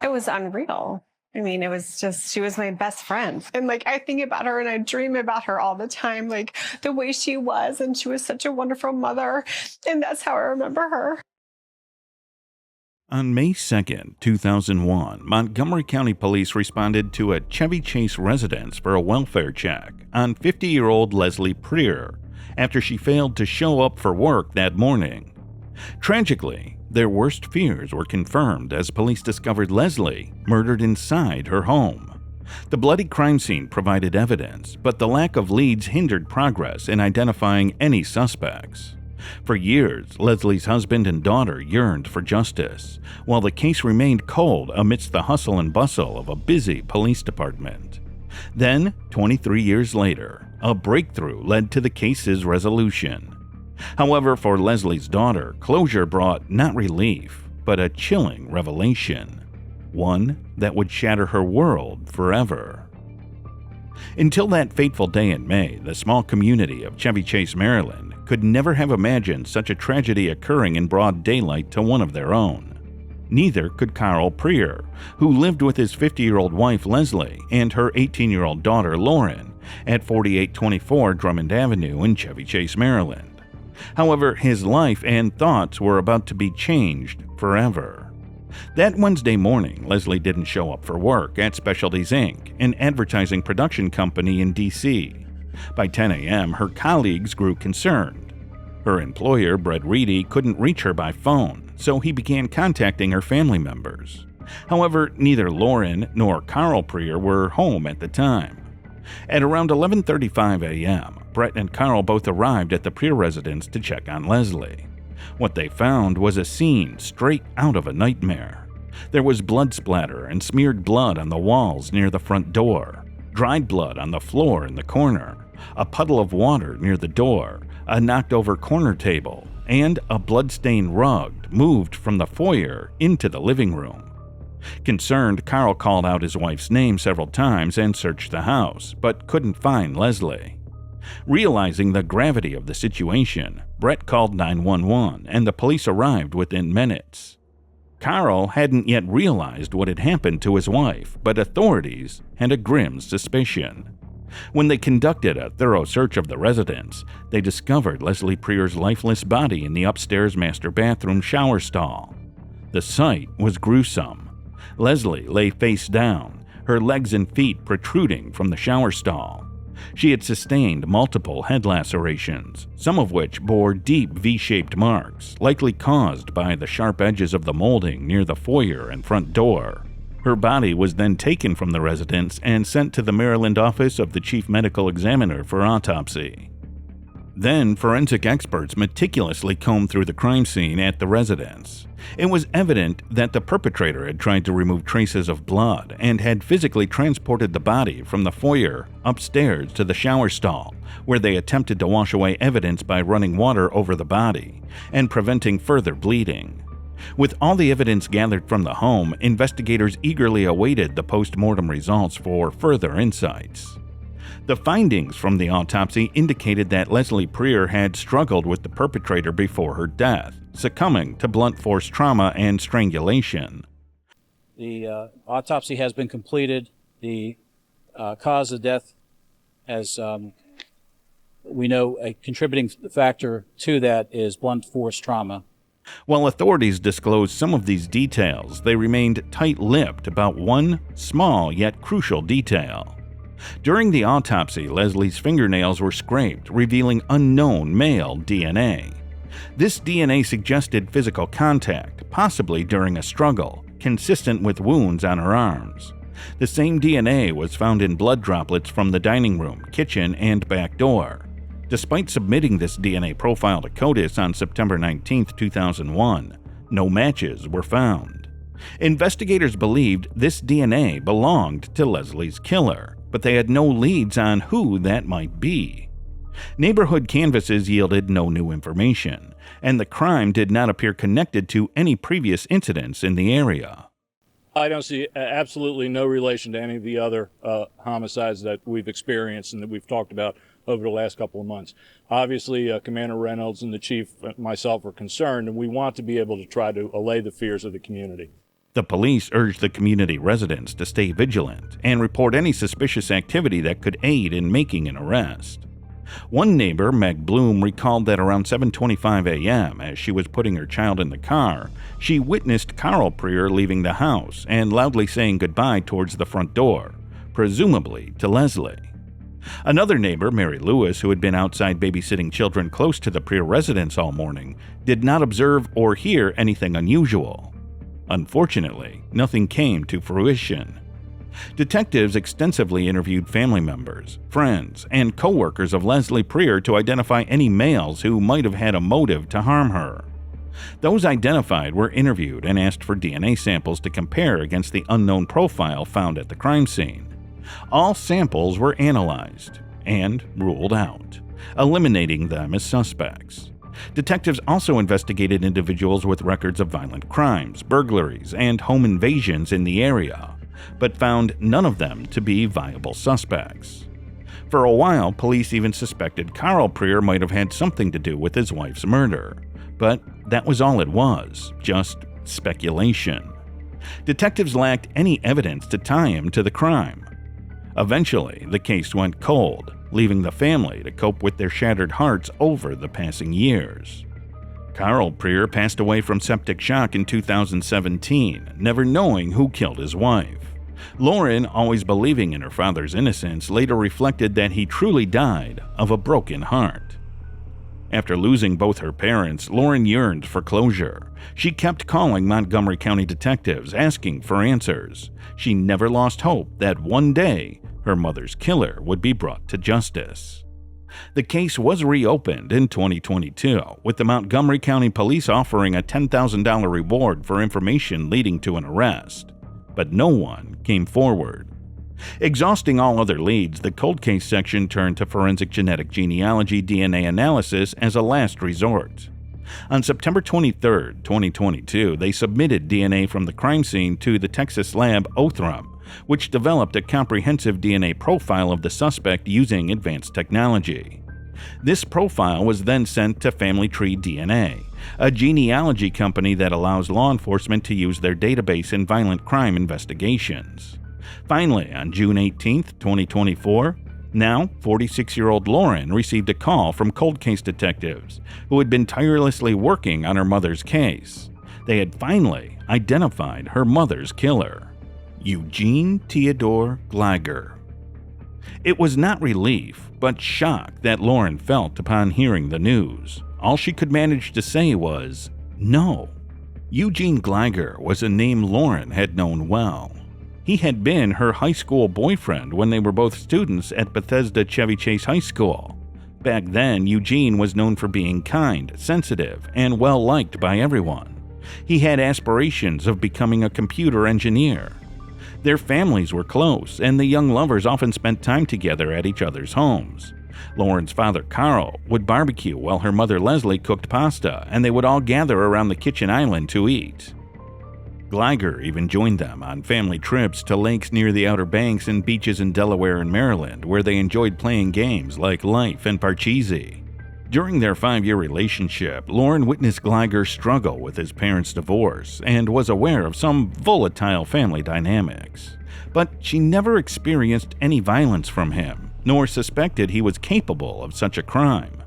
It was unreal. I mean, it was just, she was my best friend. And like, I think about her and I dream about her all the time, like the way she was. And she was such a wonderful mother. And that's how I remember her. On May 2nd, 2001, Montgomery County Police responded to a Chevy Chase residence for a welfare check on 50-year-old Leslie Poortere after she failed to show up for work that morning. Tragically, their worst fears were confirmed as police discovered Leslie murdered inside her home. The bloody crime scene provided evidence, but the lack of leads hindered progress in identifying any suspects. For years, Leslie's husband and daughter yearned for justice, while the case remained cold amidst the hustle and bustle of a busy police department. Then, 23 years later, a breakthrough led to the case's resolution. However, for Leslie's daughter, closure brought not relief, but a chilling revelation, one that would shatter her world forever. Until that fateful day in May, the small community of Chevy Chase, Maryland, could never have imagined such a tragedy occurring in broad daylight to one of their own. Neither could Carl Poortere, who lived with his 50-year-old wife Leslie and her 18-year-old daughter Lauren at 4824 Drummond Avenue in Chevy Chase, Maryland. However, his life and thoughts were about to be changed forever. That Wednesday morning, Leslie didn't show up for work at Specialties Inc., an advertising production company in D.C. By 10 a.m., her colleagues grew concerned. Her employer, Brett Reedy, couldn't reach her by phone, so he began contacting her family members. However, neither Lauren nor Carl Poortere were home at the time. At around 11:35 a.m., Brett and Carl both arrived at the Poortere residence to check on Leslie. What they found was a scene straight out of a nightmare. There was blood splatter and smeared blood on the walls near the front door, dried blood on the floor in the corner, a puddle of water near the door, a knocked-over corner table, and a blood-stained rug moved from the foyer into the living room. Concerned, Carl called out his wife's name several times and searched the house, but couldn't find Leslie. Realizing the gravity of the situation, Brett called 911 and the police arrived within minutes. Carl hadn't yet realized what had happened to his wife, but authorities had a grim suspicion. When they conducted a thorough search of the residence, they discovered Leslie Poortere's lifeless body in the upstairs master bathroom shower stall. The sight was gruesome. Leslie lay face down, her legs and feet protruding from the shower stall. She had sustained multiple head lacerations, some of which bore deep V-shaped marks, likely caused by the sharp edges of the molding near the foyer and front door. Her body was then taken from the residence and sent to the Maryland office of the chief medical examiner for autopsy. Then, forensic experts meticulously combed through the crime scene at the residence. It was evident that the perpetrator had tried to remove traces of blood and had physically transported the body from the foyer upstairs to the shower stall, where they attempted to wash away evidence by running water over the body and preventing further bleeding. With all the evidence gathered from the home, investigators eagerly awaited the post-mortem results for further insights. The findings from the autopsy indicated that Leslie Poortere had struggled with the perpetrator before her death, succumbing to blunt force trauma and strangulation. The autopsy has been completed. The cause of death, as we know, a contributing factor to that is blunt force trauma. While authorities disclosed some of these details, they remained tight-lipped about one small yet crucial detail. During the autopsy, Leslie's fingernails were scraped, revealing unknown male DNA. This DNA suggested physical contact, possibly during a struggle, consistent with wounds on her arms. The same DNA was found in blood droplets from the dining room, kitchen, and back door. Despite submitting this DNA profile to CODIS on September 19, 2001, no matches were found. Investigators believed this DNA belonged to Leslie's killer, but they had no leads on who that might be. Neighborhood canvases yielded no new information, and the crime did not appear connected to any previous incidents in the area. I don't see absolutely no relation to any of the other homicides that we've experienced and that we've talked about over the last couple of months. Obviously, Commander Reynolds and the chief and myself are concerned, and we want to be able to try to allay the fears of the community. The police urged the community residents to stay vigilant and report any suspicious activity that could aid in making an arrest. One neighbor, Meg Bloom, recalled that around 7:25 a.m., as she was putting her child in the car, she witnessed Carl Preer leaving the house and loudly saying goodbye towards the front door, presumably to Leslie. Another neighbor, Mary Lewis, who had been outside babysitting children close to the Preer residence all morning, did not observe or hear anything unusual. Unfortunately, nothing came to fruition. Detectives extensively interviewed family members, friends, and co-workers of Leslie Preer to identify any males who might have had a motive to harm her. Those identified were interviewed and asked for DNA samples to compare against the unknown profile found at the crime scene. All samples were analyzed and ruled out, eliminating them as suspects. Detectives also investigated individuals with records of violent crimes, burglaries, and home invasions in the area, but found none of them to be viable suspects. For a while, police even suspected Carl Preer might have had something to do with his wife's murder, but that was all it was, just speculation. Detectives lacked any evidence to tie him to the crime. Eventually, the case went cold, leaving the family to cope with their shattered hearts over the passing years. Carl Preer passed away from septic shock in 2017, never knowing who killed his wife. Lauren, always believing in her father's innocence, later reflected that he truly died of a broken heart. After losing both her parents, Lauren yearned for closure. She kept calling Montgomery County detectives, asking for answers. She never lost hope that one day her mother's killer would be brought to justice. The case was reopened in 2022, with the Montgomery County Police offering a $10,000 reward for information leading to an arrest, but no one came forward. Exhausting all other leads, the cold case section turned to forensic genetic genealogy DNA analysis as a last resort. On September 23, 2022, they submitted DNA from the crime scene to the Texas lab Othram, which developed a comprehensive DNA profile of the suspect using advanced technology. This profile was then sent to Family Tree DNA, a genealogy company that allows law enforcement to use their database in violent crime investigations. Finally, on June 18, 2024, now 46-year-old Lauren received a call from cold case detectives who had been tirelessly working on her mother's case. They had finally identified her mother's killer, Eugene Theodore Gleiger. It was not relief, but shock that Lauren felt upon hearing the news. All she could manage to say was, no. Eugene Gleiger was a name Lauren had known well. He had been her high school boyfriend when they were both students at Bethesda Chevy Chase High School. Back then, Eugene was known for being kind, sensitive, and well-liked by everyone. He had aspirations of becoming a computer engineer. Their families were close, and the young lovers often spent time together at each other's homes. Lauren's father, Carl, would barbecue while her mother, Leslie, cooked pasta, and they would all gather around the kitchen island to eat. Gleiger even joined them on family trips to lakes near the Outer Banks and beaches in Delaware and Maryland, where they enjoyed playing games like Life and Parcheesi. During their 5-year relationship, Lauren witnessed Gleiger struggle with his parents' divorce and was aware of some volatile family dynamics. But she never experienced any violence from him, nor suspected he was capable of such a crime.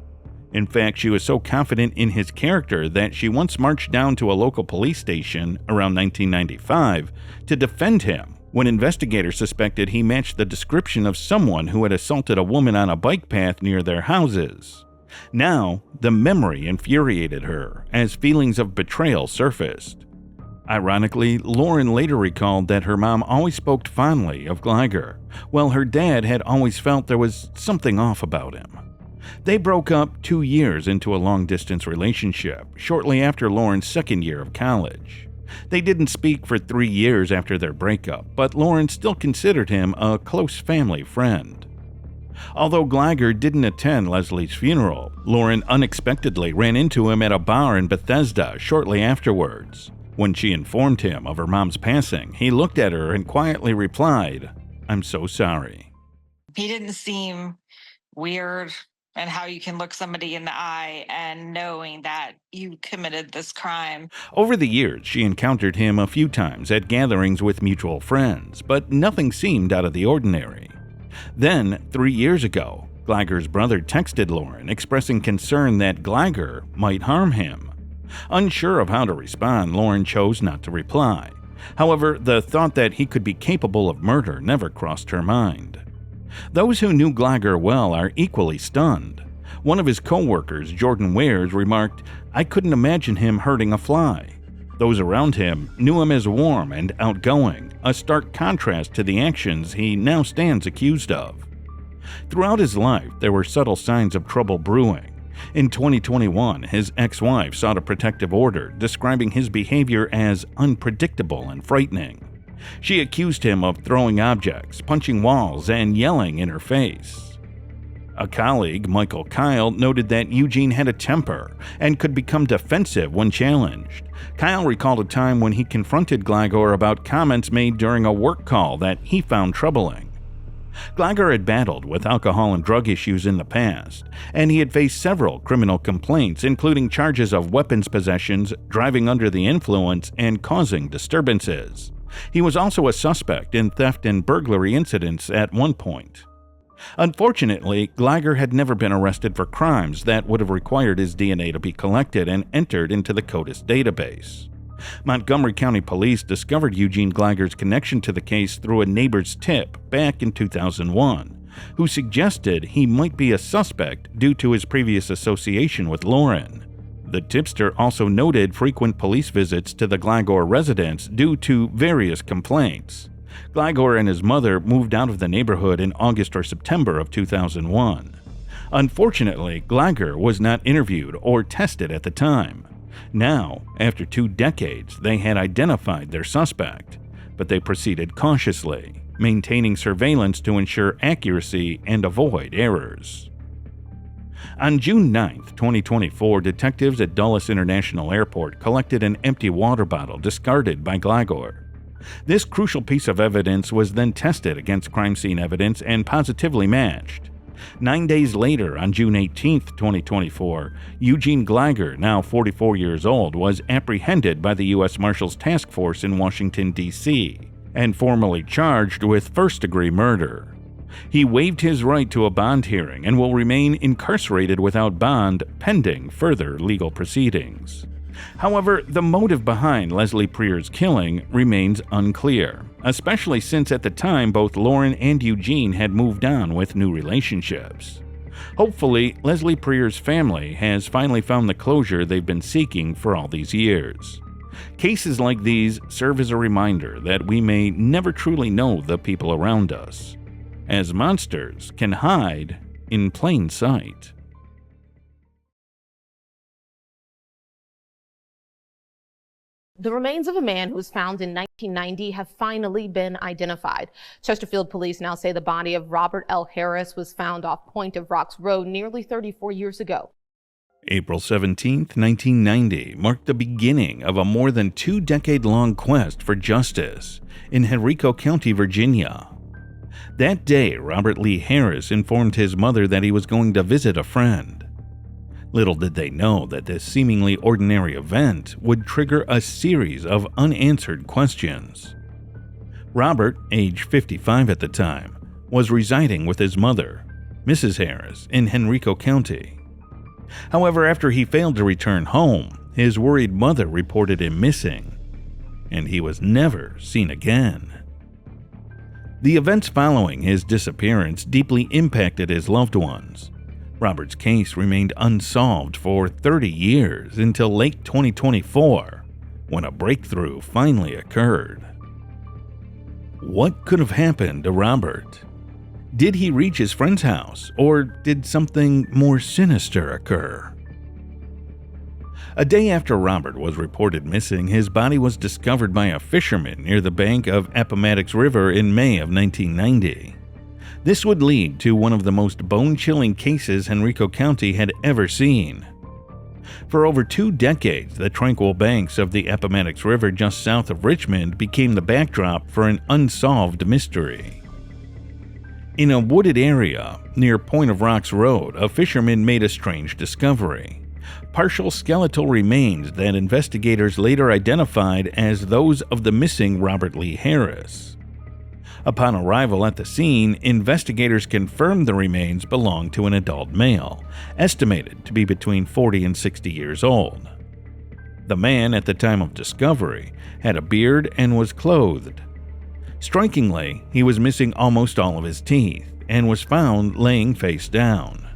In fact, she was so confident in his character that she once marched down to a local police station around 1995 to defend him when investigators suspected he matched the description of someone who had assaulted a woman on a bike path near their houses. Now, the memory infuriated her as feelings of betrayal surfaced. Ironically, Lauren later recalled that her mom always spoke fondly of Gleiger, while her dad had always felt there was something off about him. They broke up 2 years into a long-distance relationship, shortly after Lauren's second year of college. They didn't speak for 3 years after their breakup, but Lauren still considered him a close family friend. Although Gleiger didn't attend Leslie's funeral, Lauren unexpectedly ran into him at a bar in Bethesda shortly afterwards. When she informed him of her mom's passing, he looked at her and quietly replied, "I'm so sorry." He didn't seem weird and how you can look somebody in the eye and knowing that you committed this crime. Over the years, she encountered him a few times at gatherings with mutual friends, but nothing seemed out of the ordinary. Then, 3 years ago, Gleiger's brother texted Lauren expressing concern that Gleiger might harm him. Unsure of how to respond, Lauren chose not to reply. However, the thought that he could be capable of murder never crossed her mind. Those who knew Gleiger well are equally stunned. One of his co-workers, Jordan Wares, remarked, "I couldn't imagine him hurting a fly." Those around him knew him as warm and outgoing, a stark contrast to the actions he now stands accused of. Throughout his life, there were subtle signs of trouble brewing. In 2021, his ex-wife sought a protective order, describing his behavior as unpredictable and frightening. She accused him of throwing objects, punching walls, and yelling in her face. A colleague, Michael Kyle, noted that Eugene had a temper and could become defensive when challenged. Kyle recalled a time when he confronted Gleiger about comments made during a work call that he found troubling. Gleiger had battled with alcohol and drug issues in the past, and he had faced several criminal complaints, including charges of weapons possessions, driving under the influence, and causing disturbances. He was also a suspect in theft and burglary incidents at one point. Unfortunately, Gleiger had never been arrested for crimes that would have required his DNA to be collected and entered into the CODES database. Montgomery County Police discovered Eugene Gleiger's connection to the case through a neighbor's tip back in 2001, who suggested he might be a suspect due to his previous association with Lauren. The tipster also noted frequent police visits to the Gleiger residence due to various complaints. Gleiger and his mother moved out of the neighborhood in August or September of 2001. Unfortunately, Gleiger was not interviewed or tested at the time. Now, after 2 decades, they had identified their suspect, but they proceeded cautiously, maintaining surveillance to ensure accuracy and avoid errors. On June 9, 2024, detectives at Dulles International Airport collected an empty water bottle discarded by Gleiger. This crucial piece of evidence was then tested against crime scene evidence and positively matched. 9 days later, on June 18, 2024, Eugene Gleiger, now 44 years old, was apprehended by the U.S. Marshals Task Force in Washington, D.C., and formally charged with first-degree murder. He waived his right to a bond hearing and will remain incarcerated without bond pending further legal proceedings. However, the motive behind Leslie Prier's killing remains unclear, especially since at the time both Lauren and Eugene had moved on with new relationships. Hopefully, Leslie Prier's family has finally found the closure they've been seeking for all these years. Cases like these serve as a reminder that we may never truly know the people around us, as monsters can hide in plain sight. The remains of a man who was found in 1990 have finally been identified. Chesterfield police now say the body of Robert L. Harris was found off Point of Rocks Road nearly 34 years ago. April 17, 1990 marked the beginning of a more than 2-decade-long quest for justice in Henrico County, Virginia. That day, Robert Lee Harris informed his mother that he was going to visit a friend. Little did they know that this seemingly ordinary event would trigger a series of unanswered questions. Robert, age 55 at the time, was residing with his mother, Mrs. Harris, in Henrico County. However, after he failed to return home, his worried mother reported him missing, and he was never seen again. The events following his disappearance deeply impacted his loved ones. Robert's case remained unsolved for 30 years until late 2024, when a breakthrough finally occurred. What could have happened to Robert? Did he reach his friend's house, or did something more sinister occur? A day after Robert was reported missing, his body was discovered by a fisherman near the bank of Appomattox River in May of 1990. This would lead to one of the most bone-chilling cases Henrico County had ever seen. For over 2 decades, the tranquil banks of the Appomattox River just south of Richmond became the backdrop for an unsolved mystery. In a wooded area near Point of Rocks Road, a fisherman made a strange discovery. Partial skeletal remains that investigators later identified as those of the missing Robert Lee Harris. Upon arrival at the scene, investigators confirmed the remains belonged to an adult male, estimated to be between 40 and 60 years old. The man, at the time of discovery, had a beard and was clothed. Strikingly, he was missing almost all of his teeth and was found laying face down.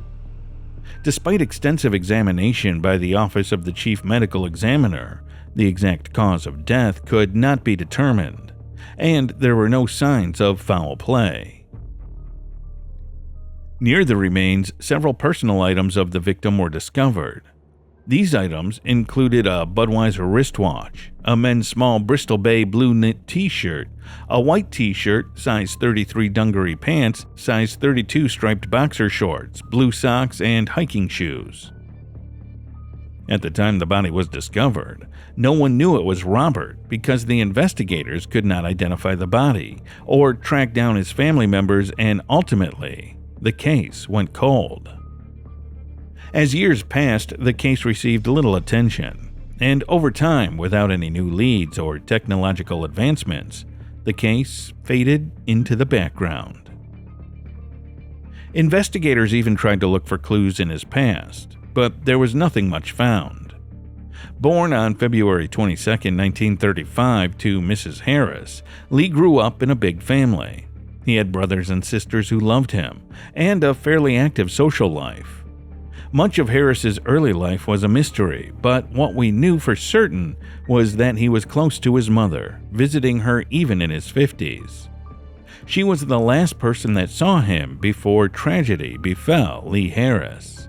Despite extensive examination by the Office of the Chief Medical Examiner, the exact cause of death could not be determined, and there were no signs of foul play. Near the remains, several personal items of the victim were discovered. These items included a Budweiser wristwatch, a men's small Bristol Bay blue knit t-shirt, a white t-shirt, size 33 dungaree pants, size 32 striped boxer shorts, blue socks, and hiking shoes. At the time the body was discovered, no one knew it was Robert because the investigators could not identify the body or track down his family members, and ultimately, the case went cold. As years passed, the case received little attention, and over time, without any new leads or technological advancements, the case faded into the background. Investigators even tried to look for clues in his past, but there was nothing much found. Born on February 22, 1935, to Mrs. Harris, Lee grew up in a big family. He had brothers and sisters who loved him, and a fairly active social life. Much of Harris's early life was a mystery, but what we knew for certain was that he was close to his mother, visiting her even in his 50s. She was the last person that saw him before tragedy befell Lee Harris.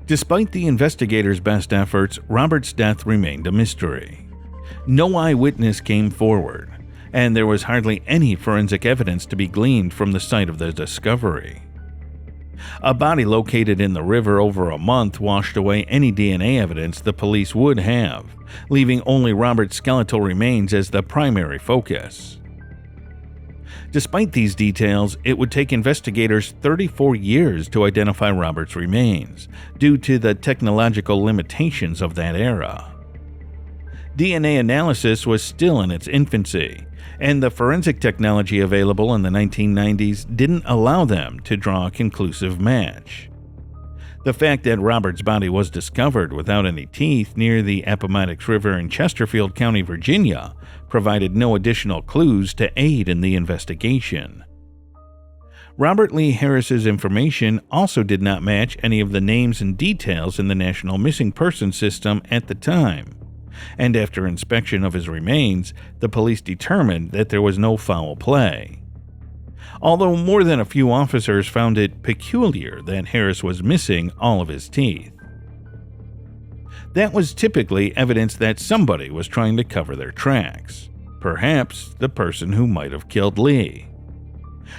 Despite the investigators' best efforts, Robert's death remained a mystery. No eyewitness came forward, and there was hardly any forensic evidence to be gleaned from the site of the discovery. A body located in the river over a month washed away any DNA evidence the police would have, leaving only Robert's skeletal remains as the primary focus. Despite these details, it would take investigators 34 years to identify Robert's remains, due to the technological limitations of that era. DNA analysis was still in its infancy, and the forensic technology available in the 1990s didn't allow them to draw a conclusive match. The fact that Robert's body was discovered without any teeth near the Appomattox River in Chesterfield County, Virginia, provided no additional clues to aid in the investigation. Robert Lee Harris's information also did not match any of the names and details in the National Missing Persons System at the time, and after inspection of his remains, the police determined that there was no foul play. Although more than a few officers found it peculiar that Harris was missing all of his teeth. That was typically evidence that somebody was trying to cover their tracks, perhaps the person who might have killed Lee.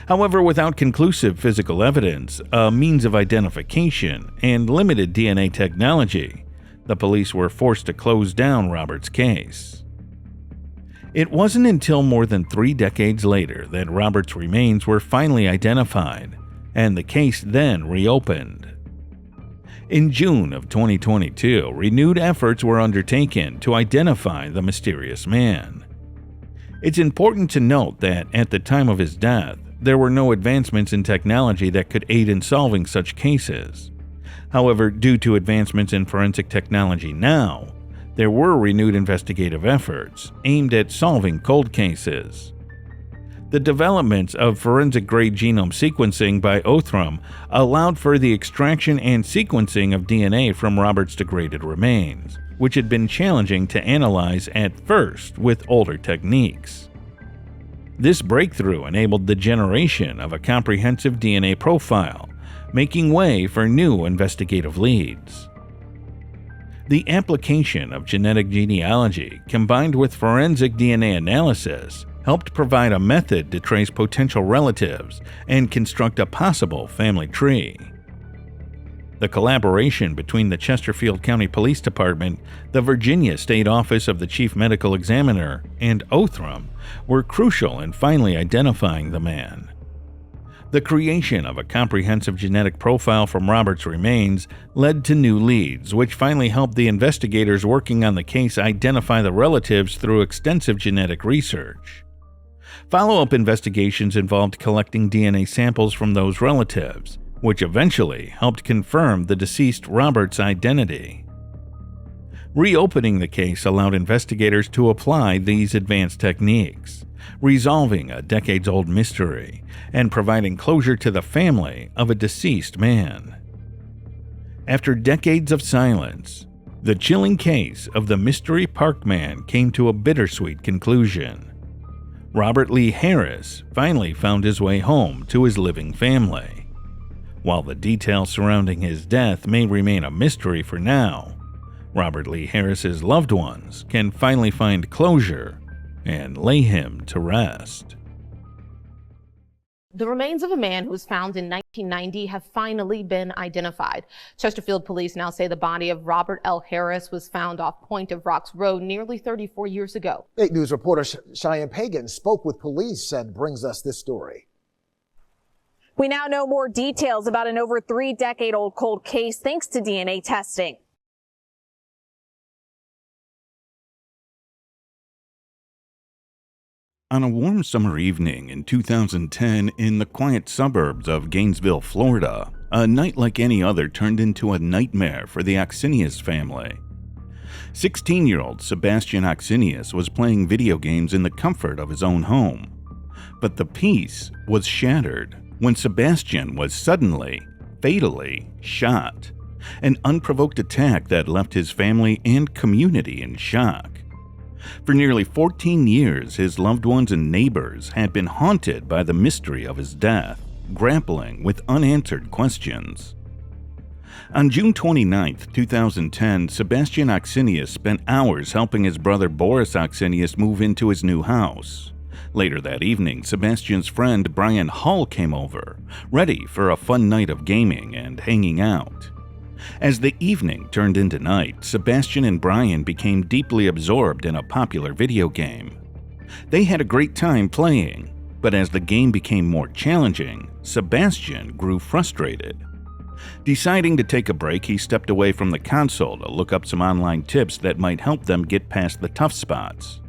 However, without conclusive physical evidence, a means of identification, and limited DNA technology, the police were forced to close down Robert's case. It wasn't until more than 3 decades later that Robert's remains were finally identified, and the case then reopened. In June of 2022, renewed efforts were undertaken to identify the mysterious man. It's important to note that at the time of his death, there were no advancements in technology that could aid in solving such cases. However, due to advancements in forensic technology now, there were renewed investigative efforts aimed at solving cold cases. The developments of forensic-grade genome sequencing by Othram allowed for the extraction and sequencing of DNA from Robert's degraded remains, which had been challenging to analyze at first with older techniques. This breakthrough enabled the generation of a comprehensive DNA profile, making way for new investigative leads. The application of genetic genealogy combined with forensic DNA analysis helped provide a method to trace potential relatives and construct a possible family tree. The collaboration between the Chesterfield County Police Department, the Virginia State Office of the Chief Medical Examiner, and Othram were crucial in finally identifying the man. The creation of a comprehensive genetic profile from Robert's remains led to new leads, which finally helped the investigators working on the case identify the relatives through extensive genetic research. Follow-up investigations involved collecting DNA samples from those relatives, which eventually helped confirm the deceased Robert's identity. Reopening the case allowed investigators to apply these advanced techniques, resolving a decades-old mystery and providing closure to the family of a deceased man. After decades of silence, the chilling case of the Mystery Park Man came to a bittersweet conclusion. Robert Lee Harris finally found his way home to his living family. While the details surrounding his death may remain a mystery for now, Robert Lee Harris's loved ones can finally find closure and lay him to rest. The remains of a man who was found in 1990 have finally been identified. Chesterfield police now say the body of Robert L. Harris was found off Point of Rocks Road nearly 34 years ago. 8 News reporter Cheyenne Pagan spoke with police and brings us this story. We now know more details about an over 3-decade-old cold case thanks to DNA testing. On a warm summer evening in 2010 in the quiet suburbs of Gainesville, Florida, a night like any other turned into a nightmare for the Ochsenius family. 16-year-old Sebastian Ochsenius was playing video games in the comfort of his own home. But the peace was shattered when Sebastian was suddenly, fatally shot. An unprovoked attack that left his family and community in shock. For nearly 14 years, his loved ones and neighbors had been haunted by the mystery of his death, grappling with unanswered questions. On June 29, 2010, Sebastian Ochsenius spent hours helping his brother Boris Ochsenius move into his new house. Later that evening, Sebastian's friend Brian Hull came over, ready for a fun night of gaming and hanging out. As the evening turned into night, Sebastian and Brian became deeply absorbed in a popular video game. They had a great time playing, but as the game became more challenging, Sebastian grew frustrated. Deciding to take a break, he stepped away from the console to look up some online tips that might help them get past the tough spots.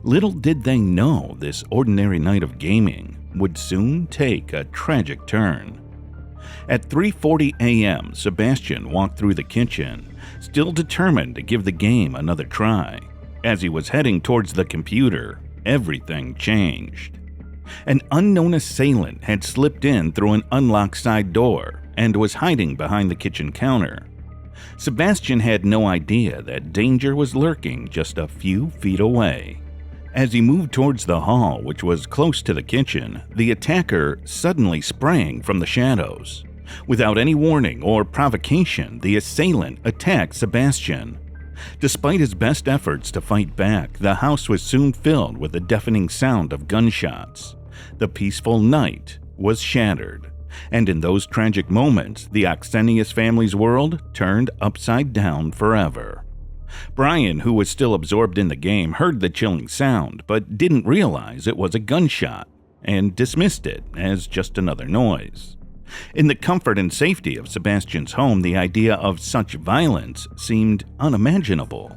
Little did they know this ordinary night of gaming would soon take a tragic turn. At 3:40 a.m., Sebastian walked through the kitchen, still determined to give the game another try. As he was heading towards the computer, everything changed. An unknown assailant had slipped in through an unlocked side door and was hiding behind the kitchen counter. Sebastian had no idea that danger was lurking just a few feet away. As he moved towards the hall, which was close to the kitchen, the attacker suddenly sprang from the shadows. Without any warning or provocation, the assailant attacked Sebastian. Despite his best efforts to fight back, the house was soon filled with the deafening sound of gunshots. The peaceful night was shattered, and in those tragic moments, the Ochsenius family's world turned upside down forever. Brian, who was still absorbed in the game, heard the chilling sound, but didn't realize it was a gunshot, and dismissed it as just another noise. In the comfort and safety of Sebastian's home, the idea of such violence seemed unimaginable.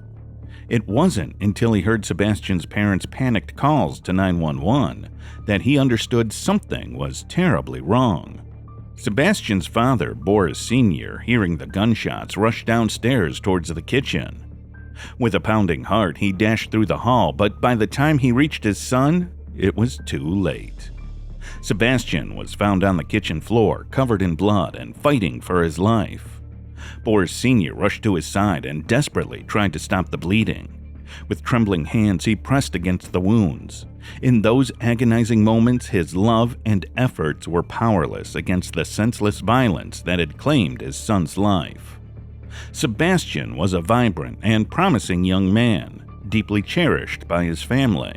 It wasn't until he heard Sebastian's parents' panicked calls to 911 that he understood something was terribly wrong. Sebastian's father, Boris Sr., hearing the gunshots, rushed downstairs towards the kitchen. With a pounding heart, he dashed through the hall, but by the time he reached his son, it was too late. Sebastian was found on the kitchen floor, covered in blood and fighting for his life. Boris Sr. rushed to his side and desperately tried to stop the bleeding. With trembling hands, he pressed against the wounds. In those agonizing moments, his love and efforts were powerless against the senseless violence that had claimed his son's life. Sebastian was a vibrant and promising young man, deeply cherished by his family.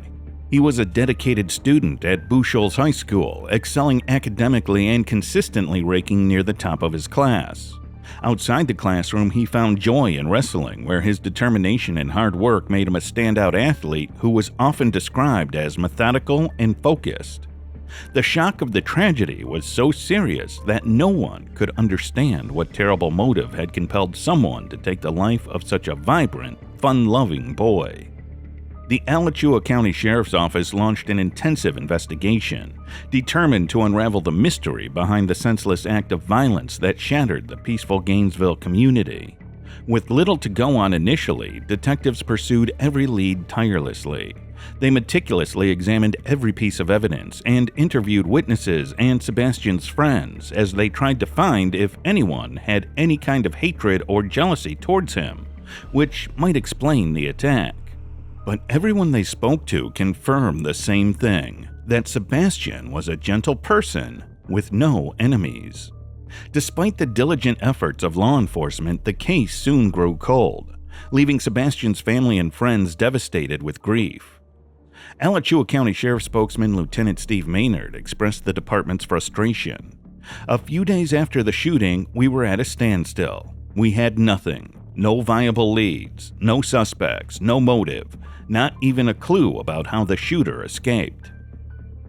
He was a dedicated student at Buchholz High School, excelling academically and consistently ranking near the top of his class. Outside the classroom, he found joy in wrestling, where his determination and hard work made him a standout athlete who was often described as methodical and focused. The shock of the tragedy was so serious that no one could understand what terrible motive had compelled someone to take the life of such a vibrant, fun-loving boy. The Alachua County Sheriff's Office launched an intensive investigation, determined to unravel the mystery behind the senseless act of violence that shattered the peaceful Gainesville community. With little to go on initially, detectives pursued every lead tirelessly. They meticulously examined every piece of evidence and interviewed witnesses and Sebastian's friends as they tried to find if anyone had any kind of hatred or jealousy towards him, which might explain the attack. But everyone they spoke to confirmed the same thing, that Sebastian was a gentle person with no enemies. Despite the diligent efforts of law enforcement, the case soon grew cold, leaving Sebastian's family and friends devastated with grief. Alachua County Sheriff spokesman Lieutenant Steve Maynard expressed the department's frustration. "A few days after the shooting, we were at a standstill. We had nothing. No viable leads, no suspects, no motive, not even a clue about how the shooter escaped."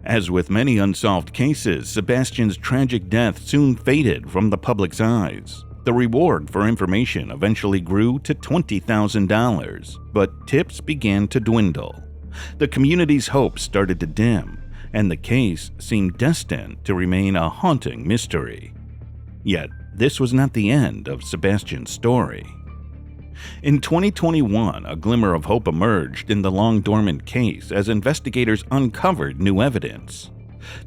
As with many unsolved cases, Sebastian's tragic death soon faded from the public's eyes. The reward for information eventually grew to $20,000, but tips began to dwindle. The community's hopes started to dim, and the case seemed destined to remain a haunting mystery. Yet, this was not the end of Sebastian's story. In 2021, a glimmer of hope emerged in the long-dormant case as investigators uncovered new evidence.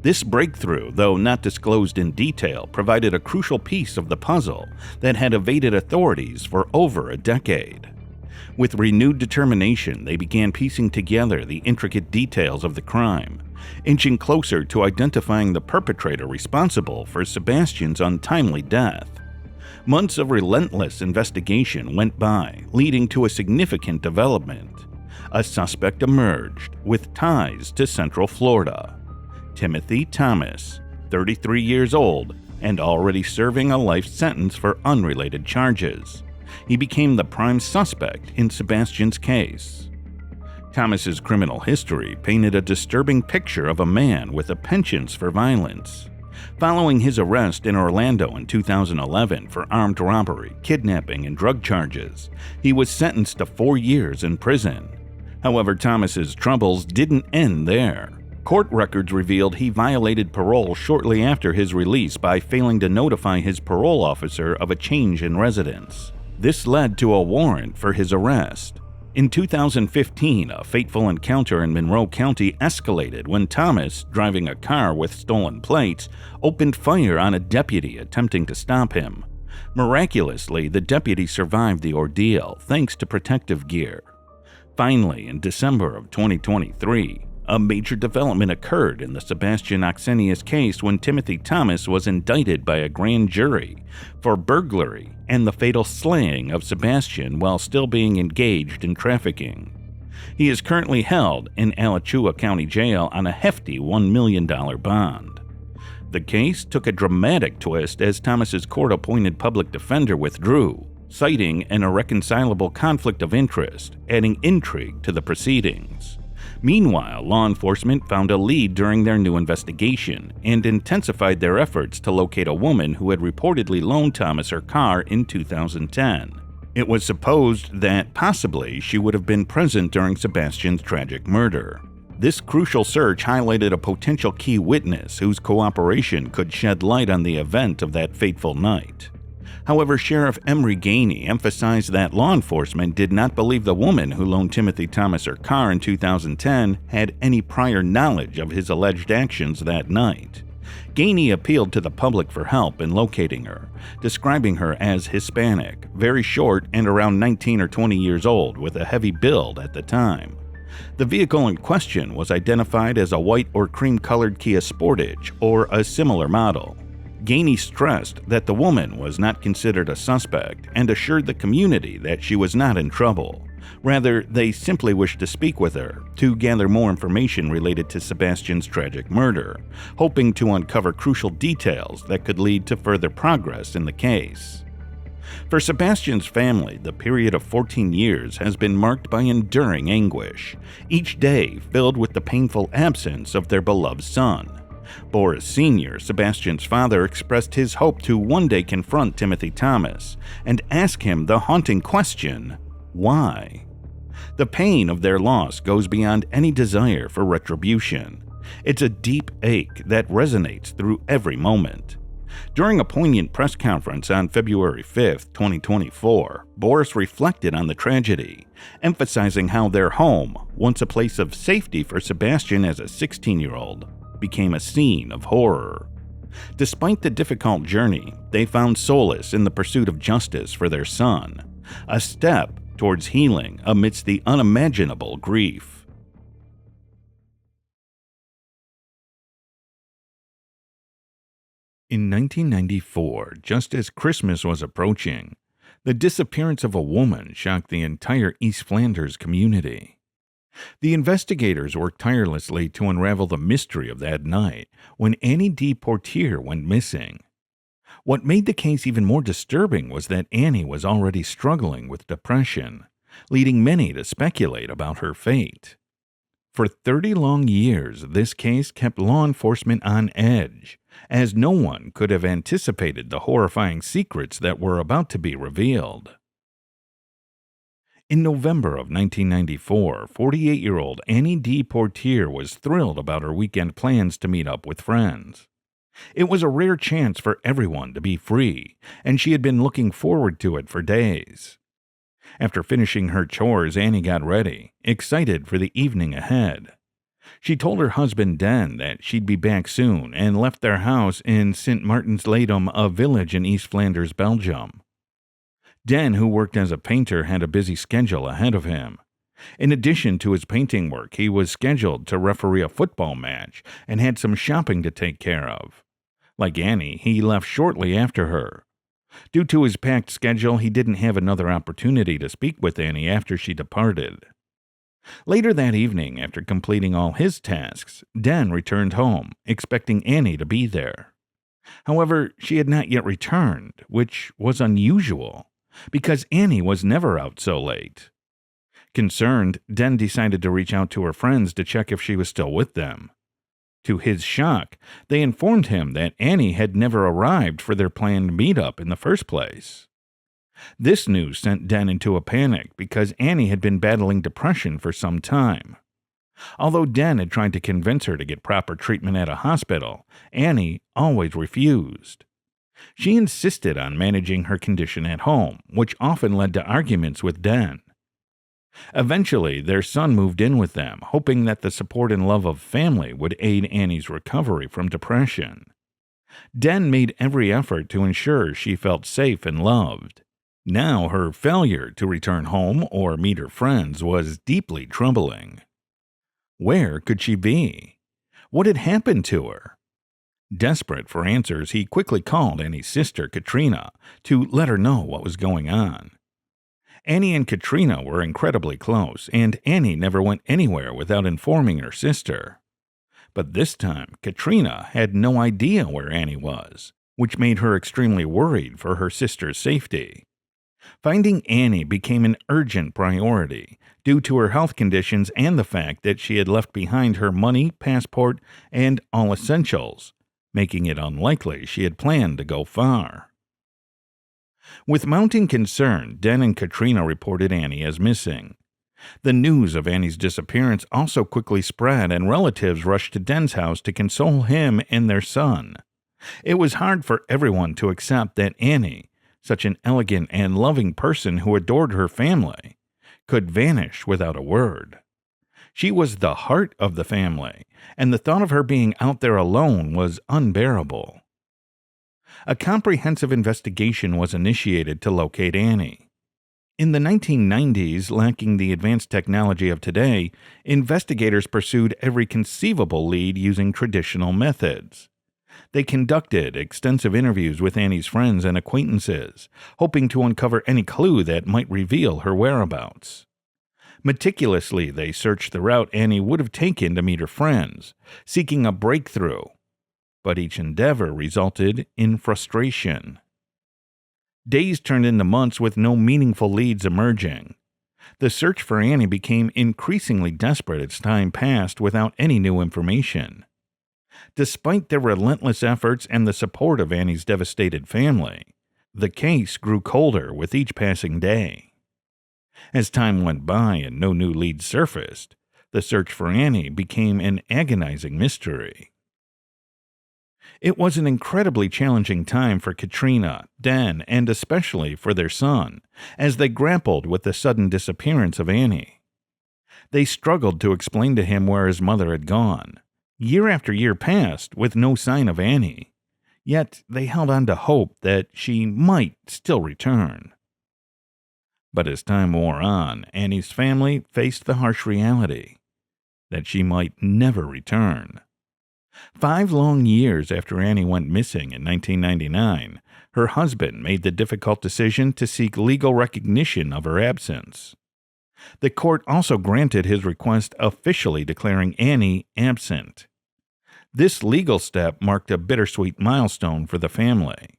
This breakthrough, though not disclosed in detail, provided a crucial piece of the puzzle that had evaded authorities for over a decade. With renewed determination, they began piecing together the intricate details of the crime, inching closer to identifying the perpetrator responsible for Sebastian's untimely death. Months of relentless investigation went by, leading to a significant development. A suspect emerged with ties to Central Florida. Timothy Thomas, 33 years old and already serving a life sentence for unrelated charges. He became the prime suspect in Sebastian's case. Thomas's criminal history painted a disturbing picture of a man with a penchant for violence. Following his arrest in Orlando in 2011 for armed robbery, kidnapping, and drug charges, he was sentenced to 4 years in prison. However, Thomas's troubles didn't end there. Court records revealed he violated parole shortly after his release by failing to notify his parole officer of a change in residence. This led to a warrant for his arrest. In 2015, a fateful encounter in Monroe County escalated when Thomas, driving a car with stolen plates, opened fire on a deputy attempting to stop him. Miraculously, the deputy survived the ordeal thanks to protective gear. Finally, in December of 2023, a major development occurred in the Sebastian Ochsenius case when Timothy Thomas was indicted by a grand jury for burglary and the fatal slaying of Sebastian while still being engaged in trafficking. He is currently held in Alachua County Jail on a hefty $1 million bond. The case took a dramatic twist as Thomas's court-appointed public defender withdrew, citing an irreconcilable conflict of interest, adding intrigue to the proceedings. Meanwhile, law enforcement found a lead during their new investigation and intensified their efforts to locate a woman who had reportedly loaned Thomas her car in 2010. It was supposed that possibly she would have been present during Sebastian's tragic murder. This crucial search highlighted a potential key witness whose cooperation could shed light on the event of that fateful night. However, Sheriff Emery Gainey emphasized that law enforcement did not believe the woman who loaned Timothy Thomas her car in 2010 had any prior knowledge of his alleged actions that night. Gainey appealed to the public for help in locating her, describing her as Hispanic, very short and around 19 or 20 years old with a heavy build at the time. The vehicle in question was identified as a white or cream-colored Kia Sportage or a similar model. Gainey stressed that the woman was not considered a suspect and assured the community that she was not in trouble. Rather, they simply wished to speak with her to gather more information related to Sebastian's tragic murder, hoping to uncover crucial details that could lead to further progress in the case. For Sebastian's family, the period of 14 years has been marked by enduring anguish, each day filled with the painful absence of their beloved son. Boris Sr., Sebastian's father, expressed his hope to one day confront Timothy Thomas and ask him the haunting question, why? The pain of their loss goes beyond any desire for retribution. It's a deep ache that resonates through every moment. During a poignant press conference on February 5, 2024, Boris reflected on the tragedy, emphasizing how their home, once a place of safety for Sebastian as a 16-year-old, became a scene of horror. Despite the difficult journey, they found solace in the pursuit of justice for their son, a step towards healing amidst the unimaginable grief. In 1994, just as Christmas was approaching, the disappearance of a woman shocked the entire East Flanders community. The investigators worked tirelessly to unravel the mystery of that night when Annie D. Poortere went missing. What made the case even more disturbing was that Annie was already struggling with depression, leading many to speculate about her fate. For 30 long years, this case kept law enforcement on edge, as no one could have anticipated the horrifying secrets that were about to be revealed. In November of 1994, 48-year-old Annie D. Poortere was thrilled about her weekend plans to meet up with friends. It was a rare chance for everyone to be free, and she had been looking forward to it for days. After finishing her chores, Annie got ready, excited for the evening ahead. She told her husband Den that she'd be back soon and left their house in St. Martens-Latem, a village in East Flanders, Belgium. Den, who worked as a painter, had a busy schedule ahead of him. In addition to his painting work, he was scheduled to referee a football match and had some shopping to take care of. Like Annie, he left shortly after her. Due to his packed schedule, he didn't have another opportunity to speak with Annie after she departed. Later that evening, after completing all his tasks, Den returned home, expecting Annie to be there. However, she had not yet returned, which was unusual, because Annie was never out so late. Concerned, Den decided to reach out to her friends to check if she was still with them. To his shock, they informed him that Annie had never arrived for their planned meetup in the first place. This news sent Den into a panic because Annie had been battling depression for some time. Although Den had tried to convince her to get proper treatment at a hospital, Annie always refused. She insisted on managing her condition at home, which often led to arguments with Den. Eventually, their son moved in with them, hoping that the support and love of family would aid Annie's recovery from depression. Den made every effort to ensure she felt safe and loved. Now her failure to return home or meet her friends was deeply troubling. Where could she be? What had happened to her? Desperate for answers, he quickly called Annie's sister, Katrina, to let her know what was going on. Annie and Katrina were incredibly close, and Annie never went anywhere without informing her sister. But this time, Katrina had no idea where Annie was, which made her extremely worried for her sister's safety. Finding Annie became an urgent priority due to her health conditions and the fact that she had left behind her money, passport, and all essentials, making it unlikely she had planned to go far. With mounting concern, Den and Katrina reported Annie as missing. The news of Annie's disappearance also quickly spread, and relatives rushed to Den's house to console him and their son. It was hard for everyone to accept that Annie, such an elegant and loving person who adored her family, could vanish without a word. She was the heart of the family, and the thought of her being out there alone was unbearable. A comprehensive investigation was initiated to locate Annie. In the 1990s, lacking the advanced technology of today, investigators pursued every conceivable lead using traditional methods. They conducted extensive interviews with Annie's friends and acquaintances, hoping to uncover any clue that might reveal her whereabouts. Meticulously, they searched the route Annie would have taken to meet her friends, seeking a breakthrough. But each endeavor resulted in frustration. Days turned into months with no meaningful leads emerging. The search for Annie became increasingly desperate as time passed without any new information. Despite their relentless efforts and the support of Annie's devastated family, the case grew colder with each passing day. As time went by and no new leads surfaced, the search for Annie became an agonizing mystery. It was an incredibly challenging time for Katrina, Dan, and especially for their son, as they grappled with the sudden disappearance of Annie. They struggled to explain to him where his mother had gone. Year after year passed with no sign of Annie, yet they held on to hope that she might still return. But as time wore on, Annie's family faced the harsh reality that she might never return. 5 long years after Annie went missing in 1999, her husband made the difficult decision to seek legal recognition of her absence. The court also granted his request, officially declaring Annie absent. This legal step marked a bittersweet milestone for the family,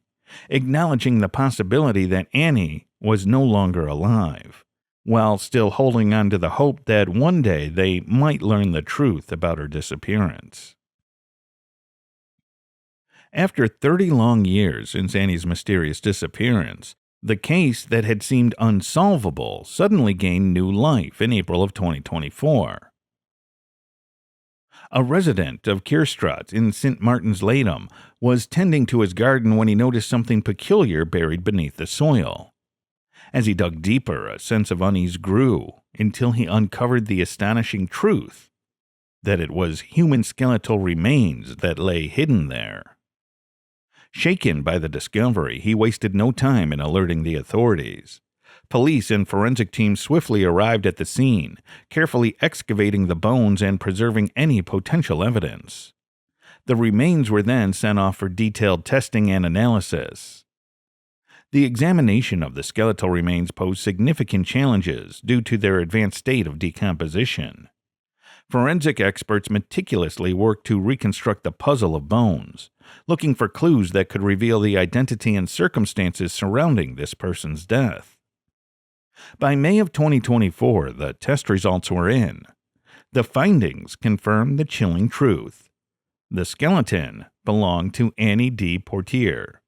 acknowledging the possibility that Annie was no longer alive, while still holding on to the hope that one day they might learn the truth about her disappearance. After 30 long years since Annie's mysterious disappearance, the case that had seemed unsolvable suddenly gained new life in April of 2024. A resident of Kierstraat in St. Martin's Latham was tending to his garden when he noticed something peculiar buried beneath the soil. As he dug deeper, a sense of unease grew until he uncovered the astonishing truth that it was human skeletal remains that lay hidden there. Shaken by the discovery, he wasted no time in alerting the authorities. Police and forensic teams swiftly arrived at the scene, carefully excavating the bones and preserving any potential evidence. The remains were then sent off for detailed testing and analysis. The examination of the skeletal remains posed significant challenges due to their advanced state of decomposition. Forensic experts meticulously worked to reconstruct the puzzle of bones, looking for clues that could reveal the identity and circumstances surrounding this person's death. By May of 2024, the test results were in. The findings confirmed the chilling truth. The skeleton belonged to Annie D. Poortere.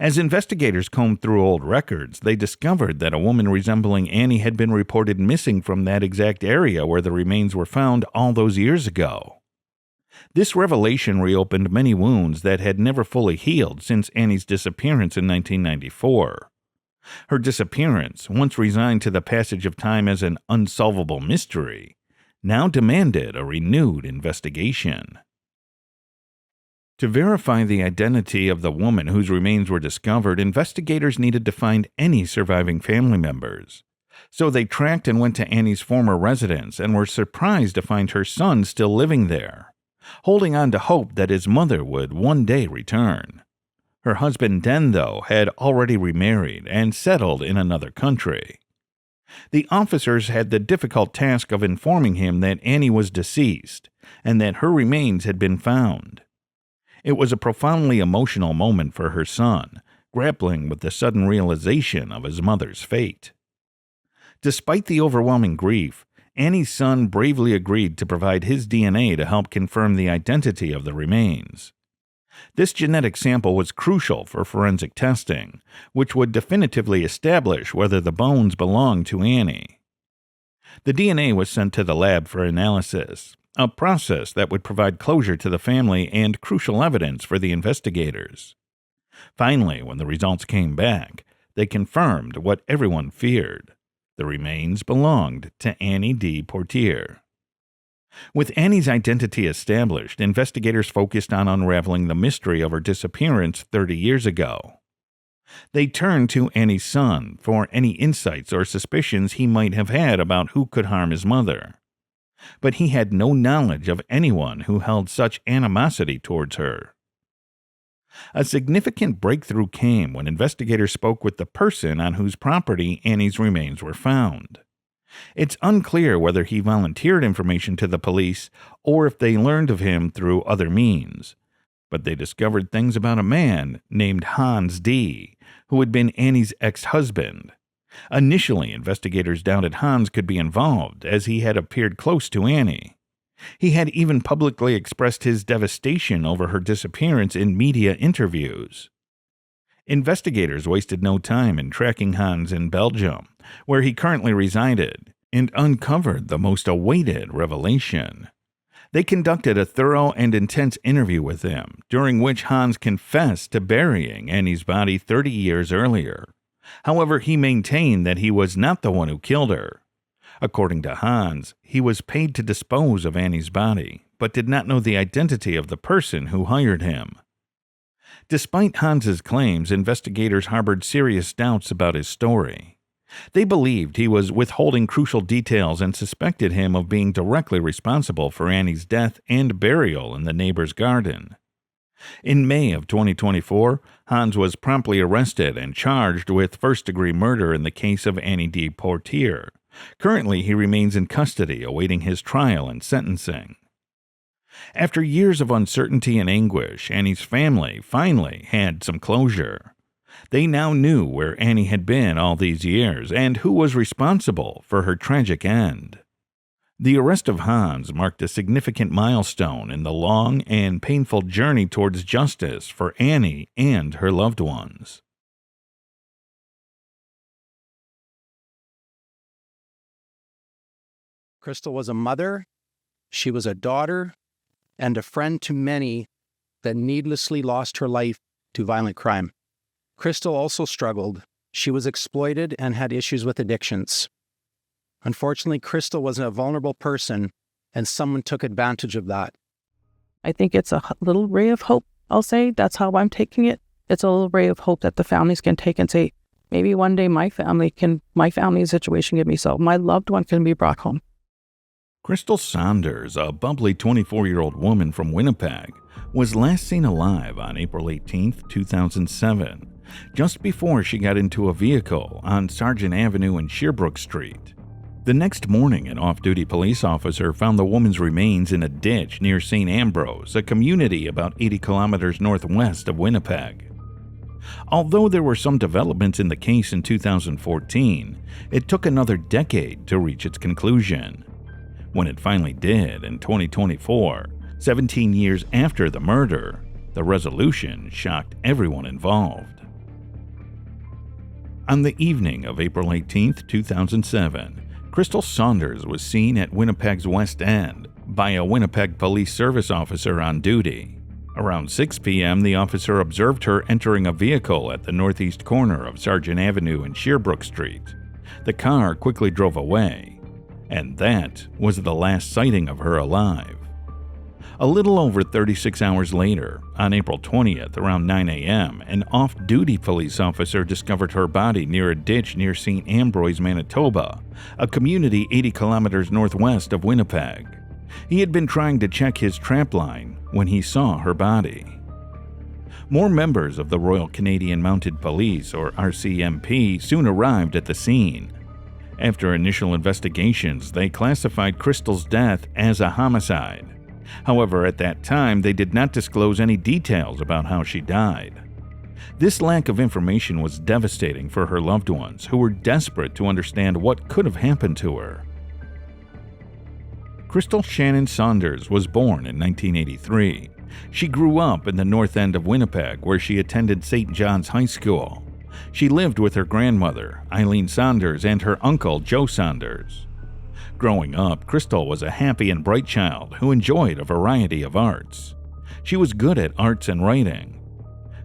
As investigators combed through old records, they discovered that a woman resembling Annie had been reported missing from that exact area where the remains were found all those years ago. This revelation reopened many wounds that had never fully healed since Annie's disappearance in 1994. Her disappearance, once resigned to the passage of time as an unsolvable mystery, now demanded a renewed investigation. To verify the identity of the woman whose remains were discovered, investigators needed to find any surviving family members. So they tracked and went to Annie's former residence and were surprised to find her son still living there, holding on to hope that his mother would one day return. Her husband Den, though, had already remarried and settled in another country. The officers had the difficult task of informing him that Annie was deceased and that her remains had been found. It was a profoundly emotional moment for her son, grappling with the sudden realization of his mother's fate. Despite the overwhelming grief, Annie's son bravely agreed to provide his DNA to help confirm the identity of the remains. This genetic sample was crucial for forensic testing, which would definitively establish whether the bones belonged to Annie. The DNA was sent to the lab for analysis, a process that would provide closure to the family and crucial evidence for the investigators. Finally, when the results came back, they confirmed what everyone feared. The remains belonged to Annie D. Poortere. With Annie's identity established, investigators focused on unraveling the mystery of her disappearance 30 years ago. They turned to Annie's son for any insights or suspicions he might have had about who could harm his mother. But he had no knowledge of anyone who held such animosity towards her. A significant breakthrough came when investigators spoke with the person on whose property Annie's remains were found. It's unclear whether he volunteered information to the police or if they learned of him through other means, But they discovered things about a man named Hans D., who had been Annie's ex-husband. Initially, investigators doubted Hans could be involved, as he had appeared close to Annie. He had even publicly expressed his devastation over her disappearance in media interviews. Investigators wasted no time in tracking Hans in Belgium, where he currently resided, and uncovered the most awaited revelation. They conducted a thorough and intense interview with him, during which Hans confessed to burying Annie's body 30 years earlier. However, he maintained that he was not the one who killed her. According to Hans, he was paid to dispose of Annie's body, but did not know the identity of the person who hired him. Despite Hans's claims, investigators harbored serious doubts about his story. They believed he was withholding crucial details and suspected him of being directly responsible for Annie's death and burial in the neighbor's garden. In May of 2024, Hans was promptly arrested and charged with first-degree murder in the case of Annie D. Poortere. Currently, he remains in custody awaiting his trial and sentencing. After years of uncertainty and anguish, Annie's family finally had some closure. They now knew where Annie had been all these years and who was responsible for her tragic end. The arrest of Hans marked a significant milestone in the long and painful journey towards justice for Annie and her loved ones. Crystal was a mother, she was a daughter, and a friend to many that needlessly lost her life to violent crime. Crystal also struggled. She was exploited and had issues with addictions. Unfortunately, Crystal was a vulnerable person, and someone took advantage of that. I think it's a little ray of hope, I'll say. That's how I'm taking it. It's a little ray of hope that the families can take and say, maybe one day my family situation can be solved. My loved one can be brought home. Crystal Saunders, a bubbly 24-year-old woman from Winnipeg, was last seen alive on April 18, 2007, just before she got into a vehicle on Sargent Avenue and Sherbrooke Street. The next morning, an off-duty police officer found the woman's remains in a ditch near St. Ambrose, a community about 80 kilometers northwest of Winnipeg. Although there were some developments in the case in 2014, it took another decade to reach its conclusion. When it finally did in 2024, 17 years after the murder, the resolution shocked everyone involved. On the evening of April 18, 2007, Crystal Saunders was seen at Winnipeg's West End by a Winnipeg Police Service officer on duty. Around 6 p.m., the officer observed her entering a vehicle at the northeast corner of Sargent Avenue and Sherbrooke Street. The car quickly drove away, and that was the last sighting of her alive. A little over 36 hours later, on April 20th, around 9 a.m., an off-duty police officer discovered her body near a ditch near St. Ambroise, Manitoba, a community 80 kilometers northwest of Winnipeg. He had been trying to check his trap line when he saw her body. More members of the Royal Canadian Mounted Police, or RCMP, soon arrived at the scene. After initial investigations, they classified Crystal's death as a homicide. However, at that time, they did not disclose any details about how she died. This lack of information was devastating for her loved ones, who were desperate to understand what could have happened to her. Crystal Shannon Saunders was born in 1983. She grew up in the north end of Winnipeg, where she attended St. John's High School. She lived with her grandmother, Eileen Saunders, and her uncle, Joe Saunders. Growing up, Crystal was a happy and bright child who enjoyed a variety of arts. She was good at arts and writing.